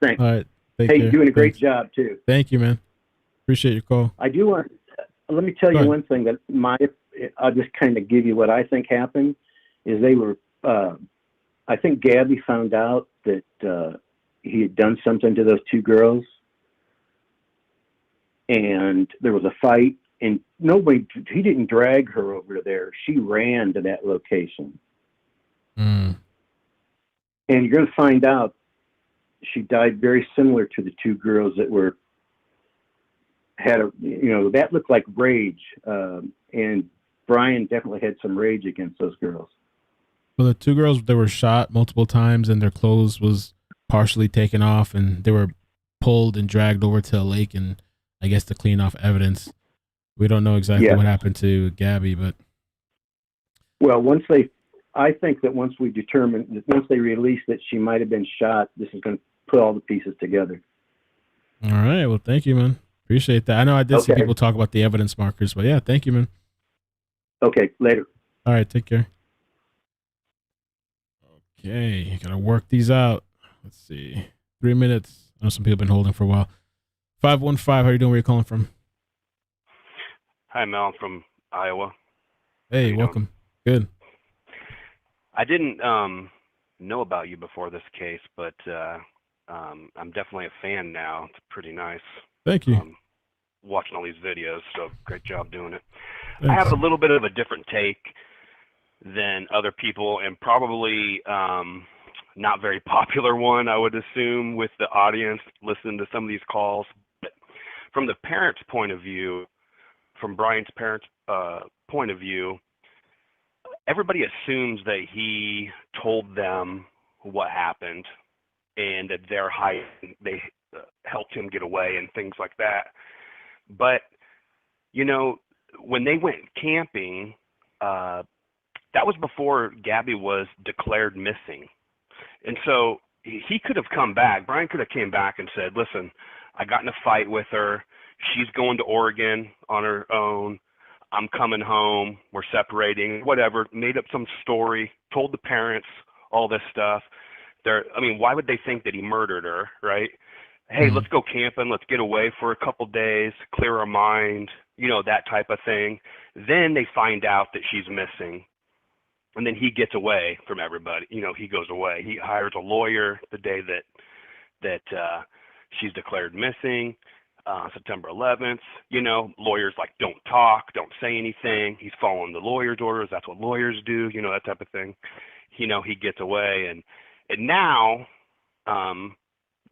Thanks. All right. Take hey, care. You're doing a great Thanks. job, too. Thank you, man. Appreciate your call. I do want let me tell you one thing that I'll just kind of give you what I think happened is they were, I think Gabby found out that he had done something to those 2 girls, and there was a fight, and he didn't drag her over there. She ran to that location. And you're going to find out she died very similar to the 2 girls that that looked like rage. And Brian definitely had some rage against those girls. Well, the 2 girls, they were shot multiple times and their clothes was partially taken off and they were pulled and dragged over to a lake and I guess to clean off evidence. We don't know exactly what happened to Gabby, but. Well, I think that once they release that she might have been shot, this is going to put all the pieces together. All right. Well, thank you, man. Appreciate that. I know I did see people talk about the evidence markers, but yeah, thank you, man. Okay, later. All right, take care. Okay, gotta work these out. Let's see. 3 minutes. I know some people have been holding for a while. 515, how are you doing? Where are you calling from? Hi, Mel. I'm from Iowa. Hey, welcome. Good. I didn't know about you before this case, but I'm definitely a fan now. It's pretty nice. Thank you. watching all these videos. So great job doing it. Thanks. I have a little bit of a different take than other people, and probably not very popular one, I would assume, with the audience listening to some of these calls. But from the parents' point of view, from Brian's parents' point of view, everybody assumes that he told them what happened and that they helped him get away and things like that. But, you know, when they went camping, that was before Gabby was declared missing. And so he could have come back. Brian could have came back and said, listen, I got in a fight with her. She's going to Oregon on her own. I'm coming home. We're separating, whatever. Made up some story, told the parents all this stuff. I mean, why would they think that he murdered her, right? Hey, let's go camping. Let's get away for a couple days, clear our mind, you know, that type of thing. Then they find out that she's missing. And then he gets away from everybody. You know, he goes away. He hires a lawyer the day that she's declared missing, September 11th. You know, lawyers like, don't talk, don't say anything. He's following the lawyer's orders. That's what lawyers do, you know, that type of thing. You know, he gets away. And now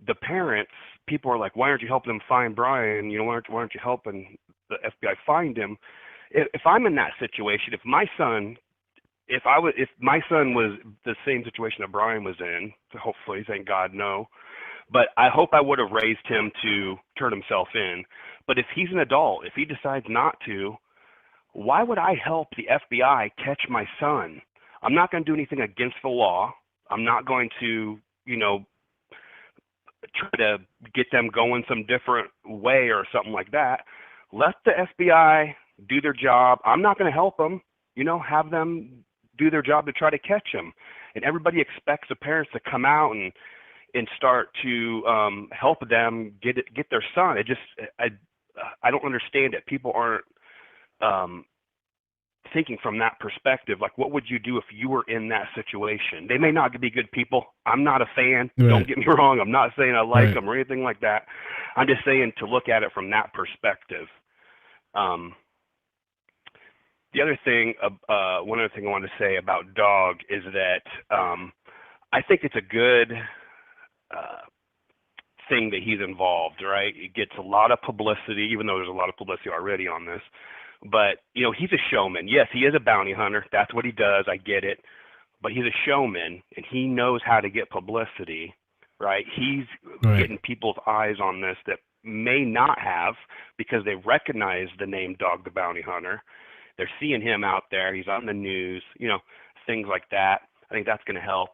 the parents, people are like, why aren't you helping them find Brian? You know, why aren't you helping the FBI find him? If I'm in that situation, if my son was the same situation that Brian was in, hopefully, thank God, no. But I hope I would have raised him to turn himself in. But if he's an adult, if he decides not to, why would I help the FBI catch my son? I'm not going to do anything against the law. I'm not going to, you know, try to get them going some different way or something like that. Let the FBI do their job. I'm not going to help them, you know, have them do their job to try to catch him. And everybody expects the parents to come out and start to help them get their son. I don't understand it. People aren't thinking from that perspective. Like, what would you do if you were in that situation? They may not be good people. I'm not a fan. Right. Don't get me wrong. I'm not saying I like Right. them or anything like that. I'm just saying to look at it from that perspective. The other thing, one other thing I want to say about Dog is that I think it's a good thing that he's involved, right? It gets a lot of publicity, even though there's a lot of publicity already on this. But, you know, he's a showman. Yes, he is a bounty hunter. That's what he does. I get it. But he's a showman, and he knows how to get publicity, right? He's getting people's eyes on this that may not have, because they recognize the name Dog the Bounty Hunter. They're seeing him out there. He's on the news, you know, things like that. I think that's going to help.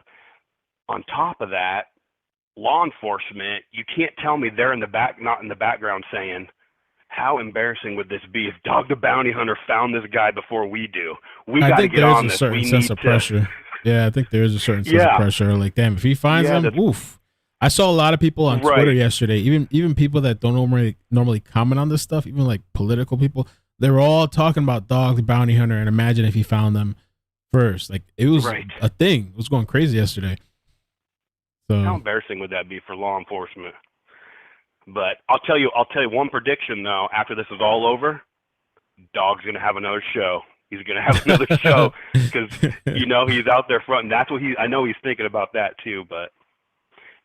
On top of that, law enforcement, you can't tell me they're not in the background saying, how embarrassing would this be if Dog the Bounty Hunter found this guy before we do? We got to get on this. I think there's a certain sense of pressure. Yeah, I think there is a certain sense of pressure. Like, damn, if he finds them, oof. I saw a lot of people on Twitter yesterday, even people that don't normally comment on this stuff, even like political people, they were all talking about Dog the Bounty Hunter and imagine if he found them first. Like, it was a thing. It was going crazy yesterday. So how embarrassing would that be for law enforcement? But I'll tell you one prediction though. After this is all over, Dog's gonna have another show. He's gonna have another show because you know he's out there front, and that's what I know he's thinking about that too. But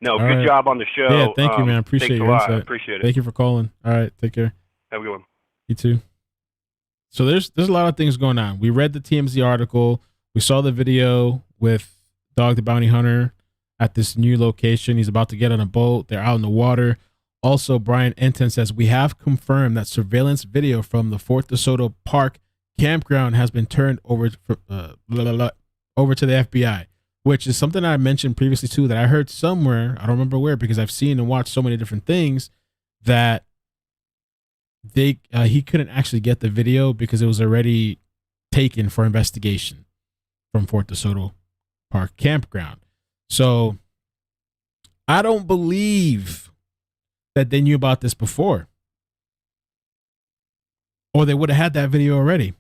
no, all good right. job on the show. Yeah, thank you, man. Appreciate your insight. I appreciate it. Thank you for calling. All right, take care. Have a good one. You too. So there's a lot of things going on. We read the TMZ article. We saw the video with Dog the Bounty Hunter at this new location. He's about to get on a boat. They're out in the water. Also, Brian Enton says, we have confirmed that surveillance video from the Fort De Soto Park campground has been turned over to the FBI, which is something I mentioned previously too, that I heard somewhere, I don't remember where, because I've seen and watched so many different things, that he couldn't actually get the video because it was already taken for investigation from Fort De Soto Park campground. So I don't believe that they knew about this before, or they would have had that video already.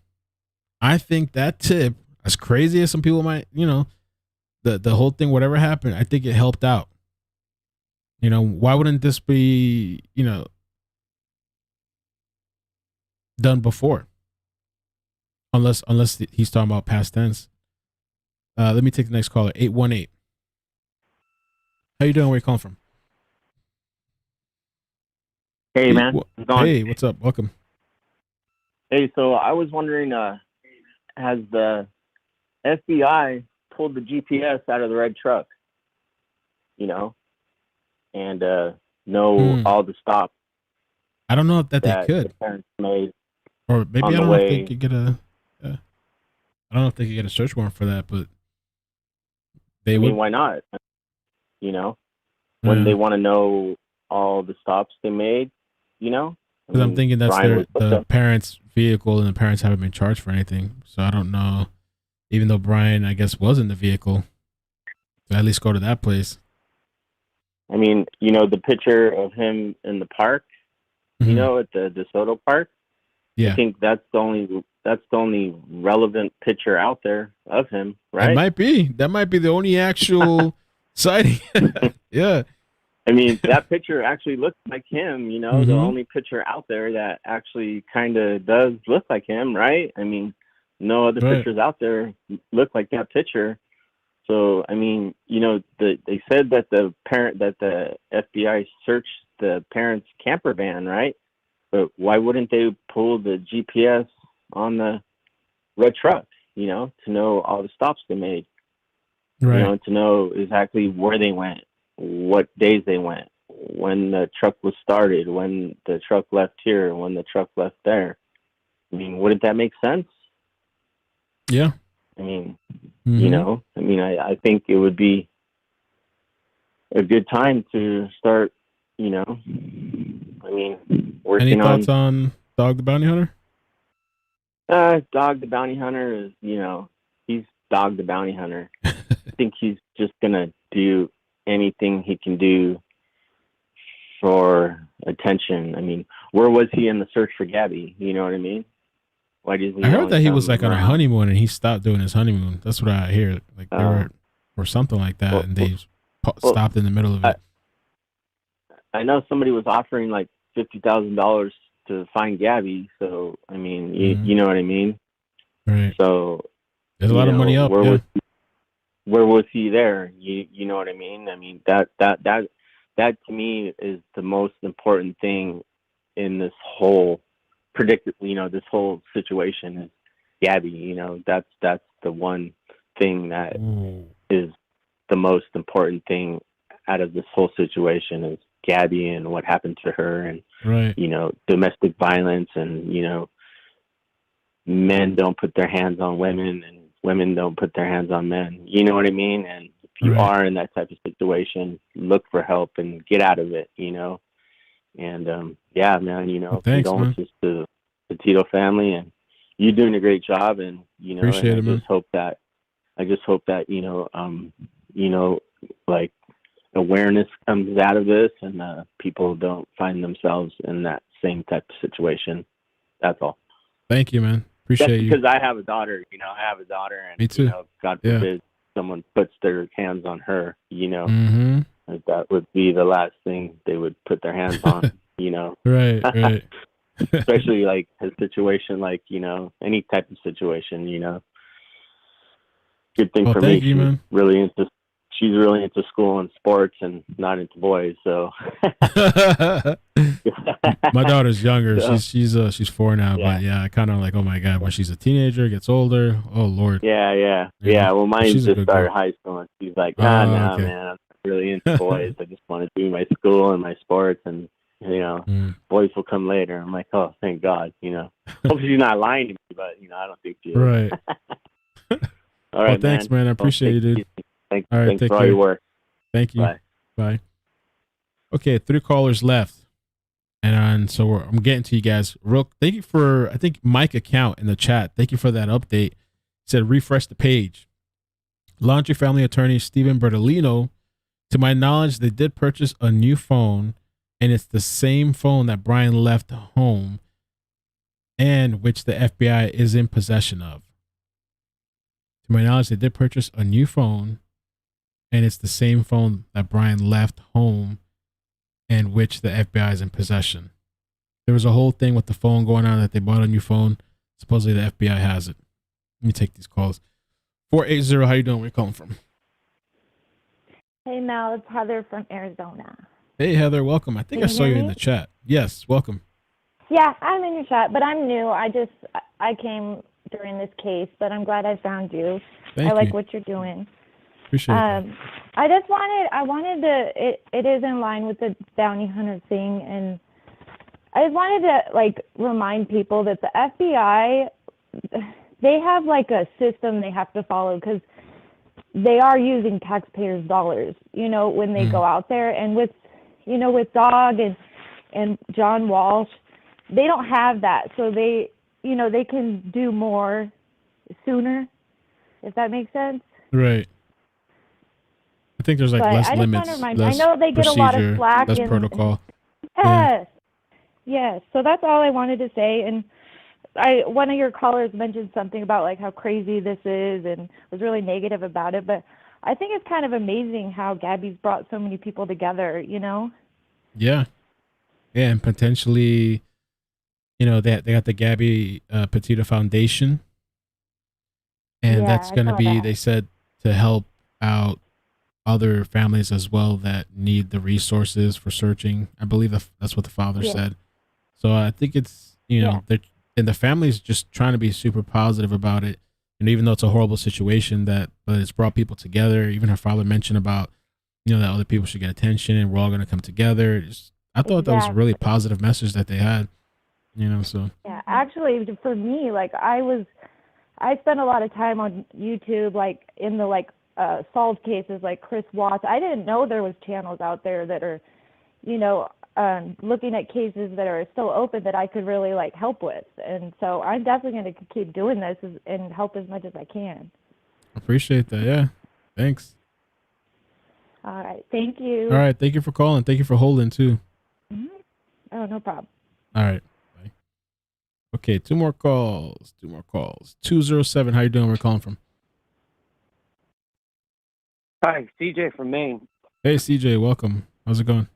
I think that tip, as crazy as some people might, you know, the whole thing, whatever happened, I think it helped out. You know, why wouldn't this be, you know, done before. Unless he's talking about past tense. Let me take the next caller. 818. How you doing? Where you calling from? Hey, man. Hey, what's up? Welcome. Hey, so I was wondering, has the FBI pulled the GPS out of the red truck? You know, and know all the stops. I don't know if that they could. The parents made, or maybe I don't know if they could get a. I don't know if they could get a search warrant for that, but they would. I mean, why not? You know, when they want to know all the stops they made, you know. Because I'm thinking that's the parents' vehicle, and the parents haven't been charged for anything. So I don't know. Even though Brian, I guess, was in the vehicle, to at least go to that place. I mean, you know, the picture of him in the park, you know, at the De Soto Park. Yeah. I think that's the only relevant picture out there of him, right? It might be. That might be the only actual sighting. Yeah. I mean, that picture actually looks like him, you know, the only picture out there that actually kind of does look like him, right? I mean, no other pictures out there look like that picture. So, I mean, you know, they said that the FBI searched the parents' camper van, right? But why wouldn't they pull the GPS on the red truck, you know, to know all the stops they made, right? You know, to know exactly where they went, what days they went, when the truck was started, when the truck left here, when the truck left there. I mean, wouldn't that make sense? Yeah. I mean, you know, I mean, I think it would be a good time to start, you know, I mean, working Any thoughts on Dog the Bounty Hunter? Dog the Bounty Hunter is, you know, he's Dog the Bounty Hunter. I think he's just going to do anything he can do for attention. I mean, where was he in the search for Gabby? You know what I mean? Why did he I heard that he was like on a around? honeymoon and he stopped doing his honeymoon. That's what I hear. Like they were, or something like that, and they stopped in the middle of it. I know somebody was offering like $50,000 to find Gabby. So I mean, you know what I mean? Right. So there's a lot of money up. Where was he there? You know what I mean? I mean that to me is the most important thing in this whole this whole situation is Gabby. You know, that's the one thing that is the most important thing out of this whole situation is Gabby and what happened to her, and you know, domestic violence, and you know, men don't put their hands on women and women don't put their hands on men. You know what I mean? And if you are in that type of situation, look for help and get out of it, you know? And, yeah, man, you know, condolences to the Tito family, and you're doing a great job. And, you know, Appreciate and it, I just hope that, you know, like awareness comes out of this and people don't find themselves in that same type of situation. That's all. Thank you, man. Appreciate you. Because I have a daughter, you know, and me too. You know, God forbid someone puts their hands on her, you know, like that would be the last thing they would put their hands on, you know. Right. Especially like a situation, like, you know, any type of situation, you know. Good thing for me, she's really into school and sports and not into boys, so. My daughter's younger. She's 4 now, but yeah, I kind of like, oh my God, when she's a teenager, gets older, oh Lord. Yeah. Well, mine just started high school, and she's like, no, man, I'm not really into boys. I just want to do my school and my sports, and you know, boys will come later. I'm like, oh, thank God, you know. Hopefully she's not lying to me, but you know, I don't think she is. Right. All right, well, thanks, man. I appreciate you, dude. Thanks take for care. all your work. Thank you. Bye. Okay, 3 callers left. And so I'm getting to you guys. Thank you for, I think, Mike account in the chat. Thank you for that update. It said refresh the page. Laundrie family attorney Stephen Bertolino, to my knowledge, they did purchase a new phone, and it's the same phone that Brian left home and which the FBI is in possession of. To my knowledge, they did purchase a new phone, and it's the same phone that Brian left home and which the FBI is in possession. There was a whole thing with the phone going on that they bought a new phone. Supposedly the FBI has it. Let me take these calls. 480, how you doing? Where you calling from? Hey Mel, it's Heather from Arizona. Hey Heather, welcome. I think I saw you in the chat. Yes, welcome. Yeah, I'm in your chat, but I'm new. I came during this case, but I'm glad I found you. Thank I like you. what you're doing. Appreciate it. I wanted to, it is in line with the bounty hunter thing, and I just wanted to like remind people that the FBI, they have like a system they have to follow because they are using taxpayers' dollars, when they go out there. And with Dog and John Walsh, they don't have that. So they can do more sooner, if that makes sense. Right. I think there's like But less I just limits, want to remind, less I know they get a lot of procedure, slack less and protocol. yes, yes. So that's all I wanted to say. And one of your callers mentioned something about like how crazy this is and was really negative about it. But I think it's kind of amazing how Gabby's brought so many people together, Yeah. Yeah, and potentially, they got the Gabby Petito Foundation. And Yeah, that's I going to saw be, that. they said, to help out other families as well that need the resources for searching. I believe that's what the father Yeah. said. So I think it's, Yeah. and the family's just trying to be super positive about it. And even though it's a horrible situation, but it's brought people together. Even her father mentioned about, that other people should get attention and we're all going to come together. I thought that was a really Exactly. positive message that they had, so. Yeah, actually, for me, like I spent a lot of time on YouTube, like in the solved cases, like Chris Watts. I didn't know there was channels out there that are, looking at cases that are still open that I could really like help with. And so I'm definitely going to keep doing this and help as much as I can. Appreciate that. Yeah. Thanks. All right. Thank you. All right. Thank you for calling. Thank you for holding too. Mhm. Oh, no problem. All right. Bye. Okay. Two more calls. 207. How you doing? Where you calling from? Hi, CJ from Maine. Hey, CJ. Welcome. How's it going?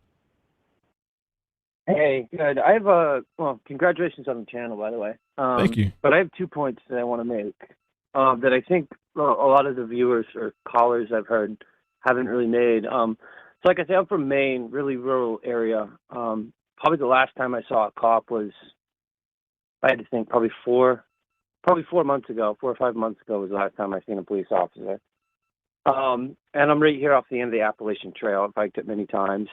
Hey, good. I have congratulations on the channel, by the way. Thank you. But I have 2 points that I want to make that I think a lot of the viewers or callers I've heard haven't really made. So like I say, I'm from Maine, really rural area. Probably the last time I saw a cop was, I had to think, probably 4 months ago, 4 or 5 months ago was the last time I seen a police officer. And I'm right here off the end of the Appalachian Trail. I've hiked it many times.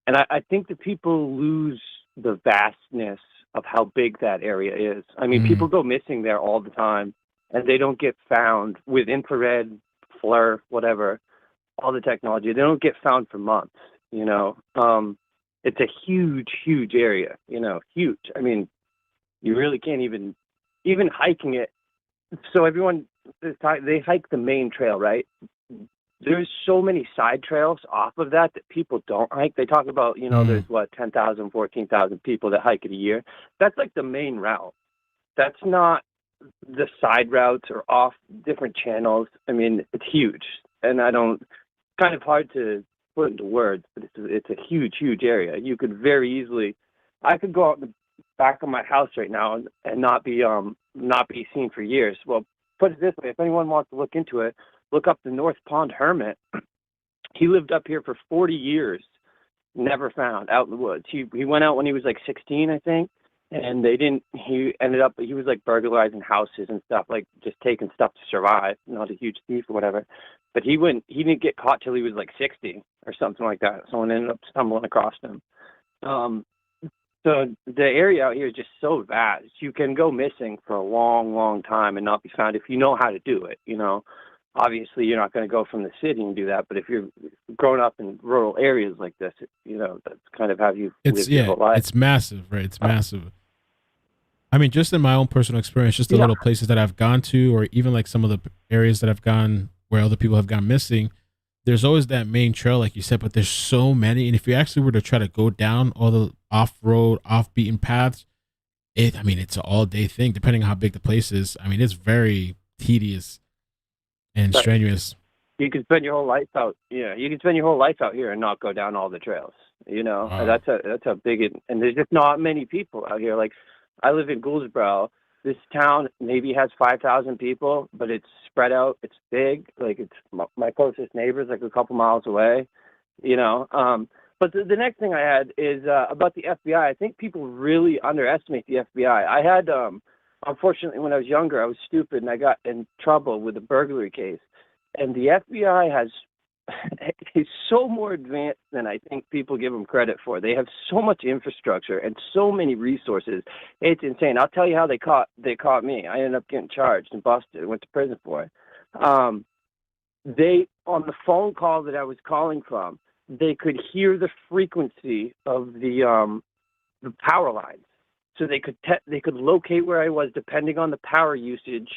And I think that people lose the vastness of how big that area is. I mean, people go missing there all the time, and they don't get found with infrared, FLIR, whatever, all the technology. They don't get found for months, It's a huge, huge area, huge. I mean, you really can't even hiking it. So everyone, they hike the main trail, right? There's so many side trails off of that people don't hike. They talk about, there's 10,000, 14,000 people that hike it a year. That's like the main route. That's not the side routes or off different channels. I mean, it's huge. And kind of hard to put into words, but it's a huge, huge area. You could very easily, I could go out in the back of my house right now and not be seen for years. Well, put it this way, if anyone wants to look into it, look up the North Pond Hermit. He lived up here for 40 years, never found, out in the woods. He went out when he was like 16, I think, and he was like burglarizing houses and stuff, like just taking stuff to survive, not a huge thief or whatever. But he didn't get caught till he was like 60 or something like that. Someone ended up stumbling across him. So the area out here is just so vast. You can go missing for a long, long time and not be found if you know how to do it, Obviously, you're not going to go from the city and do that, but if you're growing up in rural areas like this, that's kind of how you live your whole life. It's massive, right? It's massive. I mean, just in my own personal experience, just the little places that I've gone to, or even like some of the areas that I've gone where other people have gone missing, there's always that main trail, like you said, but there's so many. And if you actually were to try to go down all the off-road, off-beaten paths, it's an all-day thing, depending on how big the place is. I mean, it's very tedious and strenuous. You can spend your whole life out. Yeah, you can spend your whole life out here and not go down all the trails. Wow. That's a big, and there's just not many people out here. Like, I live in Gouldsboro. This town maybe has 5,000 people, but it's spread out. It's big. Like, it's my closest neighbor's like a couple miles away, But the next thing I had is about the FBI. I think people really underestimate the FBI. I had, unfortunately, when I was younger, I was stupid and I got in trouble with a burglary case. And the FBI is so more advanced than I think people give them credit for. They have so much infrastructure and so many resources. It's insane. I'll tell you how they caught me. I ended up getting charged and busted. I went to prison for it. They, on the phone call that I was calling from, they could hear the frequency of the power lines, so they could locate where I was depending on the power usage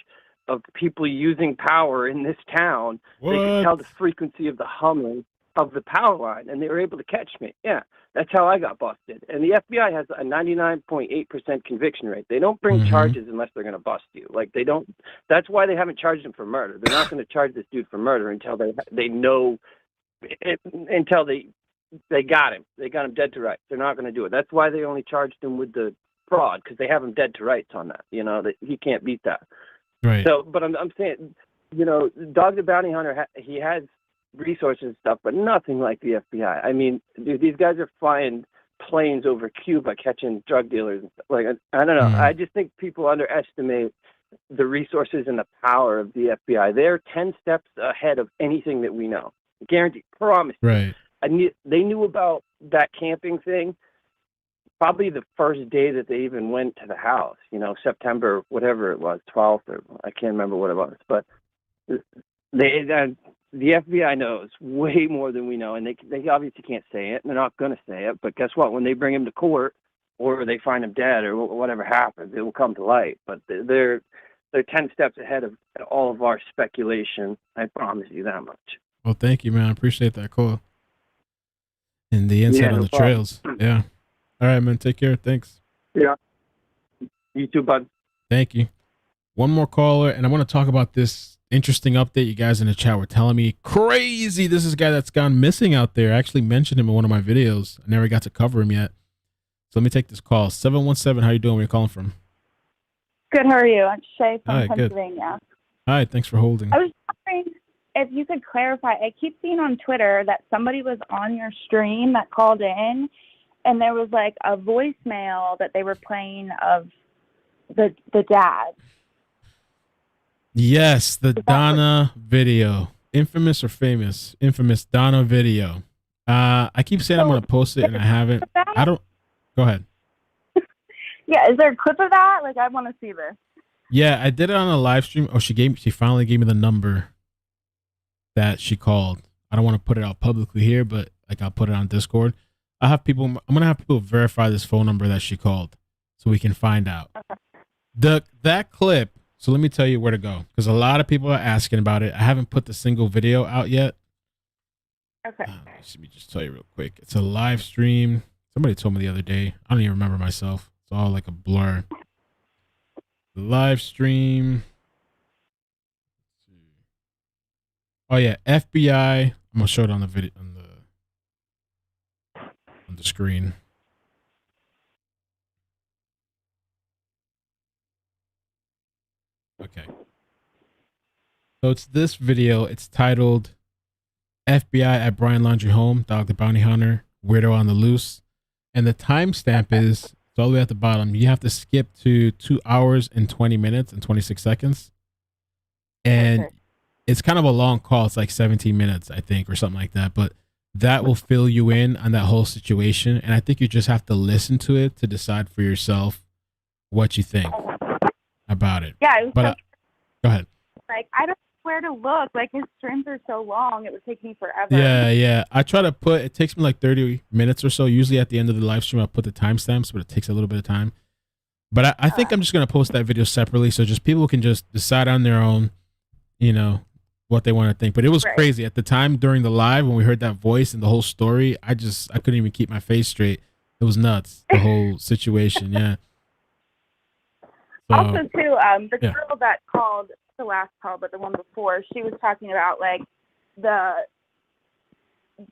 of people using power in this town. What? They could tell the frequency of the humming of the power line, and they were able to catch me. Yeah, that's how I got busted. And the FBI has a 99.8% conviction rate. They don't bring charges unless they're going to bust you. Like, they don't. That's why they haven't charged him for murder. They're not going to charge this dude for murder until they know. Until they got him. They got him dead to rights. They're not going to do it. That's why they only charged him with the fraud, because they have him dead to rights on that. That he can't beat that. Right. So, but I'm saying, Dog the Bounty Hunter, he has resources and stuff, but nothing like the FBI. I mean, dude, these guys are flying planes over Cuba catching drug dealers. Like, I don't know. I just think people underestimate the resources and the power of the FBI. They're 10 steps ahead of anything that we know. Guaranteed. Promise. Right. They knew about that camping thing probably the first day that they even went to the house, September, whatever it was, 12th, or I can't remember what it was. But the FBI knows way more than we know, and they obviously can't say it, and they're not going to say it. But guess what? When they bring him to court or they find him dead or whatever happens, it will come to light. But they're 10 steps ahead of all of our speculation. I promise you that much. Well, thank you, man. I appreciate that call and the insight on the trails. Yeah. All right, man. Take care. Thanks. Yeah. You too, bud. Thank you. One more caller, and I want to talk about this interesting update. You guys in the chat were telling me crazy. This is a guy that's gone missing out there. I actually mentioned him in one of my videos. I never got to cover him yet. So let me take this call. 717. How you doing? Where you calling from? Good. How are you? I'm Shay from Hi, Pennsylvania. Good. Hi. Thanks for holding. I was wondering if you could clarify. I keep seeing on Twitter that somebody was on your stream that called in, and there was like a voicemail that they were playing of the dad. Yes, the Donna video. Infamous or famous? Infamous Donna video. I keep saying I'm going to post it, and I haven't. I don't. Go ahead. Yeah, is there a clip of that? Like, I want to see this. Yeah, I did it on a live stream. Oh, she finally gave me the number that she called. I don't want to put it out publicly here, but like I'll put it on Discord. I'm going to have people verify this phone number that she called so we can find out. Okay. That clip, so let me tell you where to go, because a lot of people are asking about it. I haven't put the single video out yet. Okay. Let me just tell you real quick. It's a live stream. Somebody told me the other day. I don't even remember myself. It's all like a blur. The live stream. Oh yeah, FBI. I'm gonna show it on the video on the screen. Okay. So it's this video. It's titled FBI at Brian Laundrie Home, Dog the Bounty Hunter, Weirdo on the Loose. And the timestamp is, it's all the way at the bottom. You have to skip to 2 hours and 20 minutes and 26 seconds. And it's kind of a long call. It's like 17 minutes, I think, or something like that. But that will fill you in on that whole situation. And I think you just have to listen to it to decide for yourself what you think about it. Yeah, it was but go ahead. Like, I don't know where to look. Like, his streams are so long, it would take me forever. Yeah. I try to put, it takes me like 30 minutes or so. Usually at the end of the live stream, I'll put the timestamps, but it takes a little bit of time. But I think I'm just going to post that video separately so just people can just decide on their own, what they want to think. But it was crazy at the time during the live when we heard that voice and the whole story. I couldn't even keep my face straight. It was nuts, the whole situation. Yeah. So, also, too, the girl that called, the last call, but the one before, she was talking about like the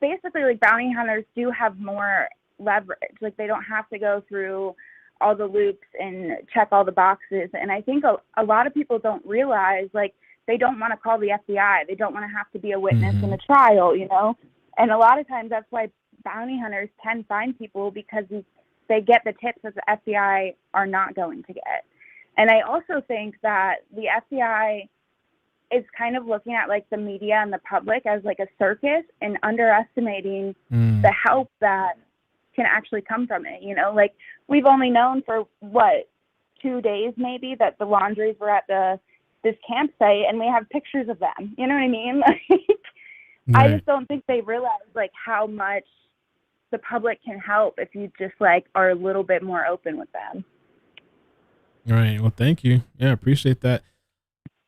basically, like, bounty hunters do have more leverage. Like, they don't have to go through all the loops and check all the boxes. And I think a lot of people don't realize, like, they don't want to call the FBI. They don't want to have to be a witness in a trial, you know? And a lot of times that's why bounty hunters tend to find people, because they get the tips that the FBI are not going to get. And I also think that the FBI is kind of looking at, like, the media and the public as, like, a circus and underestimating the help that can actually come from it. You know, like, we've only known for, 2 days maybe that the Laundries were at this campsite, and we have pictures of them. You know what I mean? I just don't think they realize, like, how much the public can help if you just, like, are a little bit more open with them. All right. Well, thank you. Yeah, appreciate that.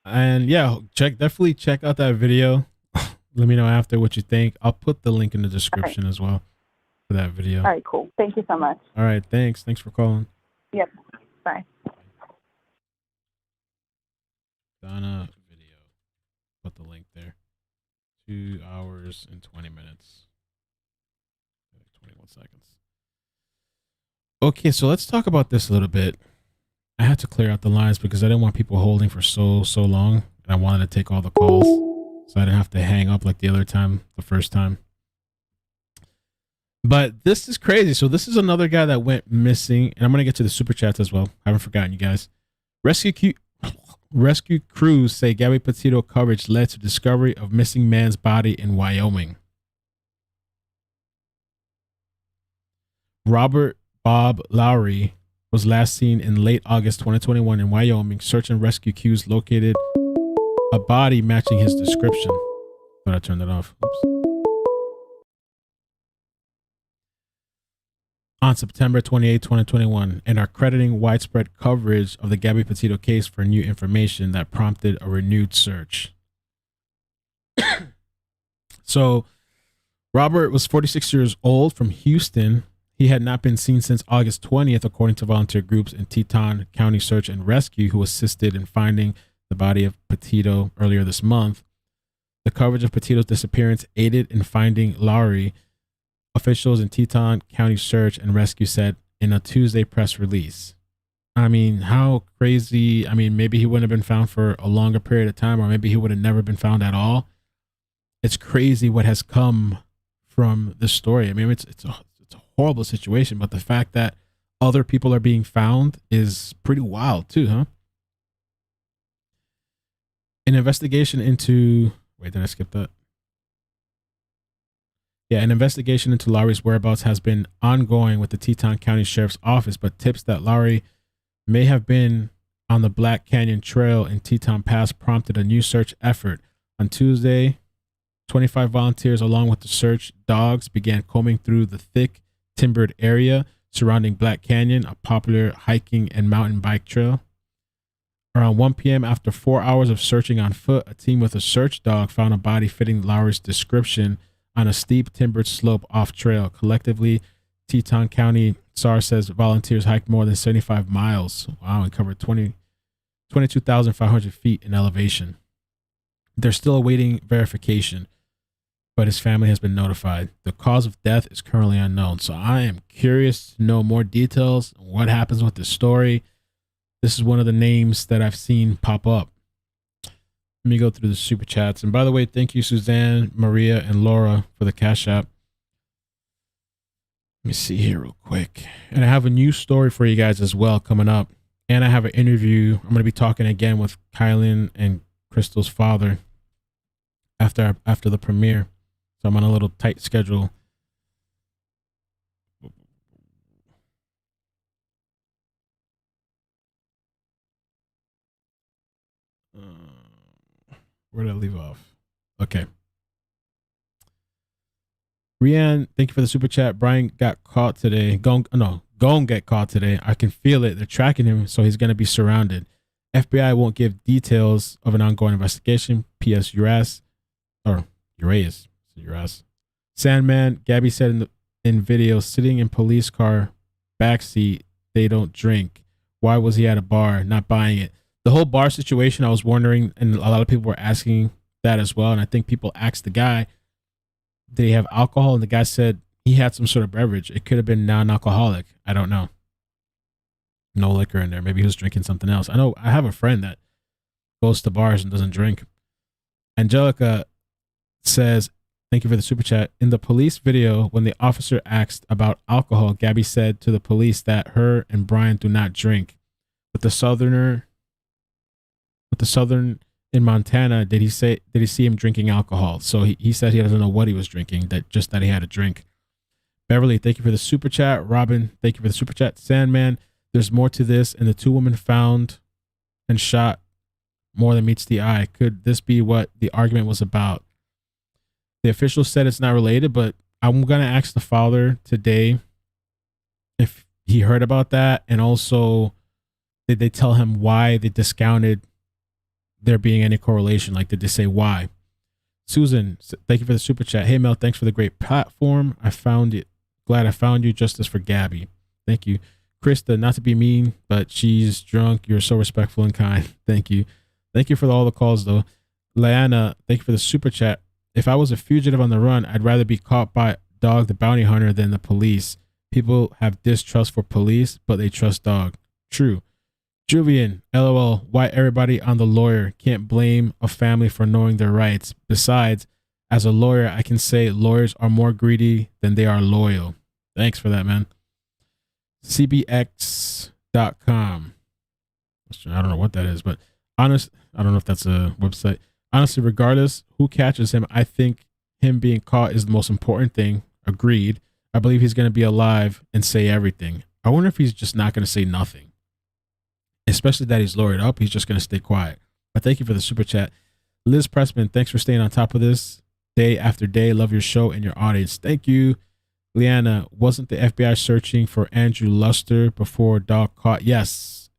And yeah, definitely check out that video. Let me know after what you think. I'll put the link in the description as well for that video. All right, cool. Thank you so much. All right. Thanks for calling. Yep. Bye. Donna video. Put the link there. 2 hours and 20 minutes. 21 seconds. Okay, so let's talk about this a little bit. I had to clear out the lines because I didn't want people holding for so long, and I wanted to take all the calls so I didn't have to hang up like the first time. But this is crazy. So this is another guy that went missing, and I'm going to get to the super chats as well. I haven't forgotten you guys. Rescue crews say Gabby Petito coverage led to discovery of missing man's body in Wyoming. Robert Bob Lowry was last seen in late August 2021 in Wyoming. Search and rescue crews located a body matching his description. Thought I turned it off. Oops. On September 28, 2021, and are crediting widespread coverage of the Gabby Petito case for new information that prompted a renewed search. So, Robert was 46 years old from Houston. He had not been seen since August 20th, according to volunteer groups in Teton County Search and Rescue, who assisted in finding the body of Petito earlier this month. The coverage of Petito's disappearance aided in finding Lowry, officials in Teton County Search and Rescue said in a Tuesday press release. I mean, how crazy. I mean, maybe he wouldn't have been found for a longer period of time, or maybe he would have never been found at all. It's crazy what has come from this story. I mean, it's a horrible situation, but the fact that other people are being found is pretty wild too, huh? An investigation into... Wait, did I skip that? Yeah, an investigation into Lowry's whereabouts has been ongoing with the Teton County Sheriff's Office, but tips that Lowry may have been on the Black Canyon Trail in Teton Pass prompted a new search effort. On Tuesday, 25 volunteers along with the search dogs began combing through the thick timbered area surrounding Black Canyon, a popular hiking and mountain bike trail. Around 1 p.m., after 4 hours of searching on foot, a team with a search dog found a body fitting Lowry's description on a steep timbered slope off trail. Collectively, Teton County SAR says volunteers hiked more than 75 miles. Wow, and covered 22,500 feet in elevation. They're still awaiting verification, but his family has been notified. The cause of death is currently unknown. So I am curious to know more details on what happens with this story. This is one of the names that I've seen pop up. Let me go through the super chats. And by the way, thank you, Suzanne, Maria, and Laura for the Cash App. Let me see here real quick. And I have a new story for you guys as well coming up. And I have an interview. I'm going to be talking again with Kylan and Crystal's father after the premiere. So I'm on a little tight schedule. Where did I leave off? Okay. Rianne, thank you for the super chat. Brian got caught today. Going get caught today. I can feel it. They're tracking him, so he's going to be surrounded. FBI won't give details of an ongoing investigation. P.S. Uraeus. Sandman, Gabby said in video, sitting in police car backseat, they don't drink. Why was he at a bar, not buying it? The whole bar situation, I was wondering, and a lot of people were asking that as well. And I think people asked the guy, did he have alcohol? And the guy said he had some sort of beverage. It could have been non-alcoholic. I don't know. No liquor in there. Maybe he was drinking something else. I know I have a friend that goes to bars and doesn't drink. Angelica says, thank you for the super chat. In the police video, when the officer asked about alcohol, Gabby said to the police that her and Brian do not drink. With the southern in Montana, did he see him drinking alcohol? So he said he doesn't know what he was drinking, that he had a drink. Beverly, thank you for the super chat. Robin, thank you for the super chat. Sandman, there's more to this, and the two women found and shot more than meets the eye. Could this be what the argument was about? The official said it's not related, but I'm going to ask the father today if he heard about that, and also did they tell him why they discounted there being any correlation? Like, did they say why? Susan, thank you for the super chat. Hey, Mel, thanks for the great platform. I found it. Glad I found you. Justice for Gabby. Thank you. Krista, not to be mean, but she's drunk. You're so respectful and kind. Thank you. Thank you for all the calls, though. Leanna, thank you for the super chat. If I was a fugitive on the run, I'd rather be caught by Dog the bounty hunter than the police. People have distrust for police, but they trust Dog. True. Julian, LOL, why everybody on the lawyer can't blame a family for knowing their rights. Besides, as a lawyer, I can say lawyers are more greedy than they are loyal. Thanks for that, man. CBX.com. I don't know what that is, but I don't know if that's a website. Honestly, regardless who catches him, I think him being caught is the most important thing. Agreed. I believe he's going to be alive and say everything. I wonder if he's just not going to say nothing. Especially that he's lawyered up. He's just going to stay quiet. But thank you for the super chat. Liz Pressman, thanks for staying on top of this day after day. Love your show and your audience. Thank you. Leanna, wasn't the FBI searching for Andrew Luster before Dog caught? Yes.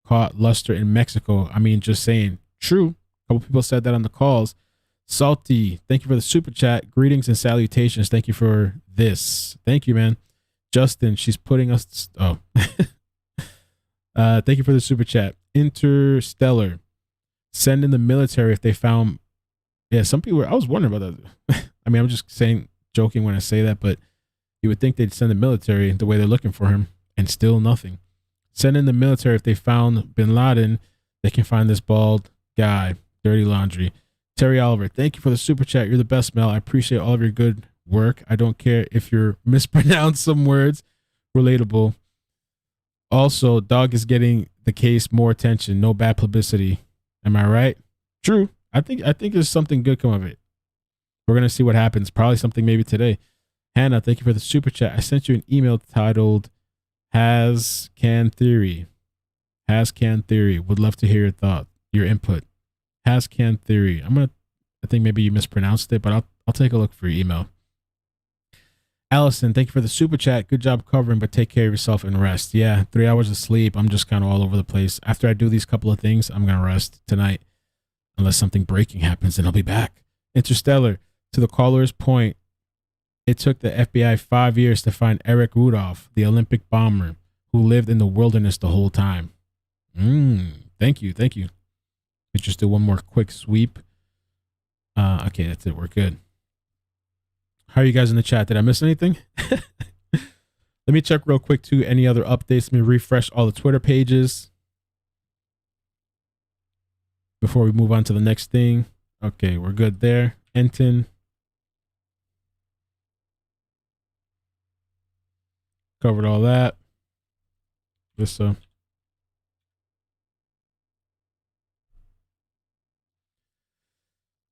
Caught Luster in Mexico. I mean, just saying. True. A couple people said that on the calls. Salty, thank you for the super chat. Greetings and salutations. Thank you for this. Thank you, man. Justin, she's putting us. Oh. Thank you for the super chat. Interstellar, send in the military if they found. Yeah, some people I was wondering about that. I mean, I'm just joking when I say that, but you would think they'd send the military the way they're looking for him, and still nothing. Send in the military if they found Bin Laden. They can find this bald guy. Dirty laundry. Terry Oliver, thank you for the super chat. You're the best, Mel. I appreciate all of your good work. I don't care if you're mispronounced some words. Relatable. Also, Dog is getting the case more attention. No bad publicity. Am I right? True. I think there's something good come of it. We're gonna see what happens. Probably something maybe today. Hannah, thank you for the super chat. I sent you an email titled "Has Can Theory." Has Can Theory. Would love to hear your thought, your input. Has Can Theory. I think maybe you mispronounced it, but I'll take a look for your email. Allison, thank you for the super chat. Good job covering, but take care of yourself and rest. Yeah, 3 hours of sleep. I'm just kind of all over the place. After I do these couple of things, I'm going to rest tonight. Unless something breaking happens, then I'll be back. Interstellar, to the caller's point, it took the FBI 5 years to find Eric Rudolph, the Olympic bomber, who lived in the wilderness the whole time. Thank you. Let's just do one more quick sweep. Okay, that's it. We're good. How are you guys in the chat? Did I miss anything? Let me check real quick too. Any other updates? Let me refresh all the Twitter pages before we move on to the next thing. Okay, we're good there. Enton. Covered all that. Yes, so.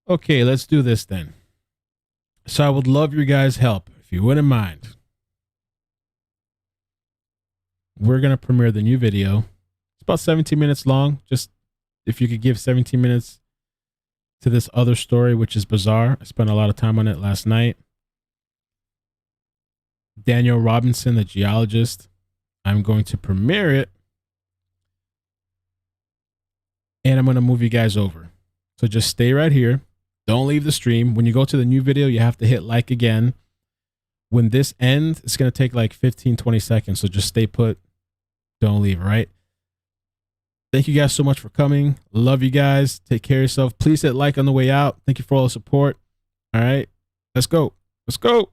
Okay, let's do this then. So I would love your guys' help, if you wouldn't mind. We're going to premiere the new video. It's about 17 minutes long. Just if you could give 17 minutes to this other story, which is bizarre. I spent a lot of time on it last night. Daniel Robinson, the geologist. I'm going to premiere it. And I'm going to move you guys over. So just stay right here. Don't leave the stream. When you go to the new video, you have to hit like again. When this ends, it's going to take like 15, 20 seconds. So just stay put. Don't leave, right? Thank you guys so much for coming. Love you guys. Take care of yourself. Please hit like on the way out. Thank you for all the support. All right, let's go. Let's go.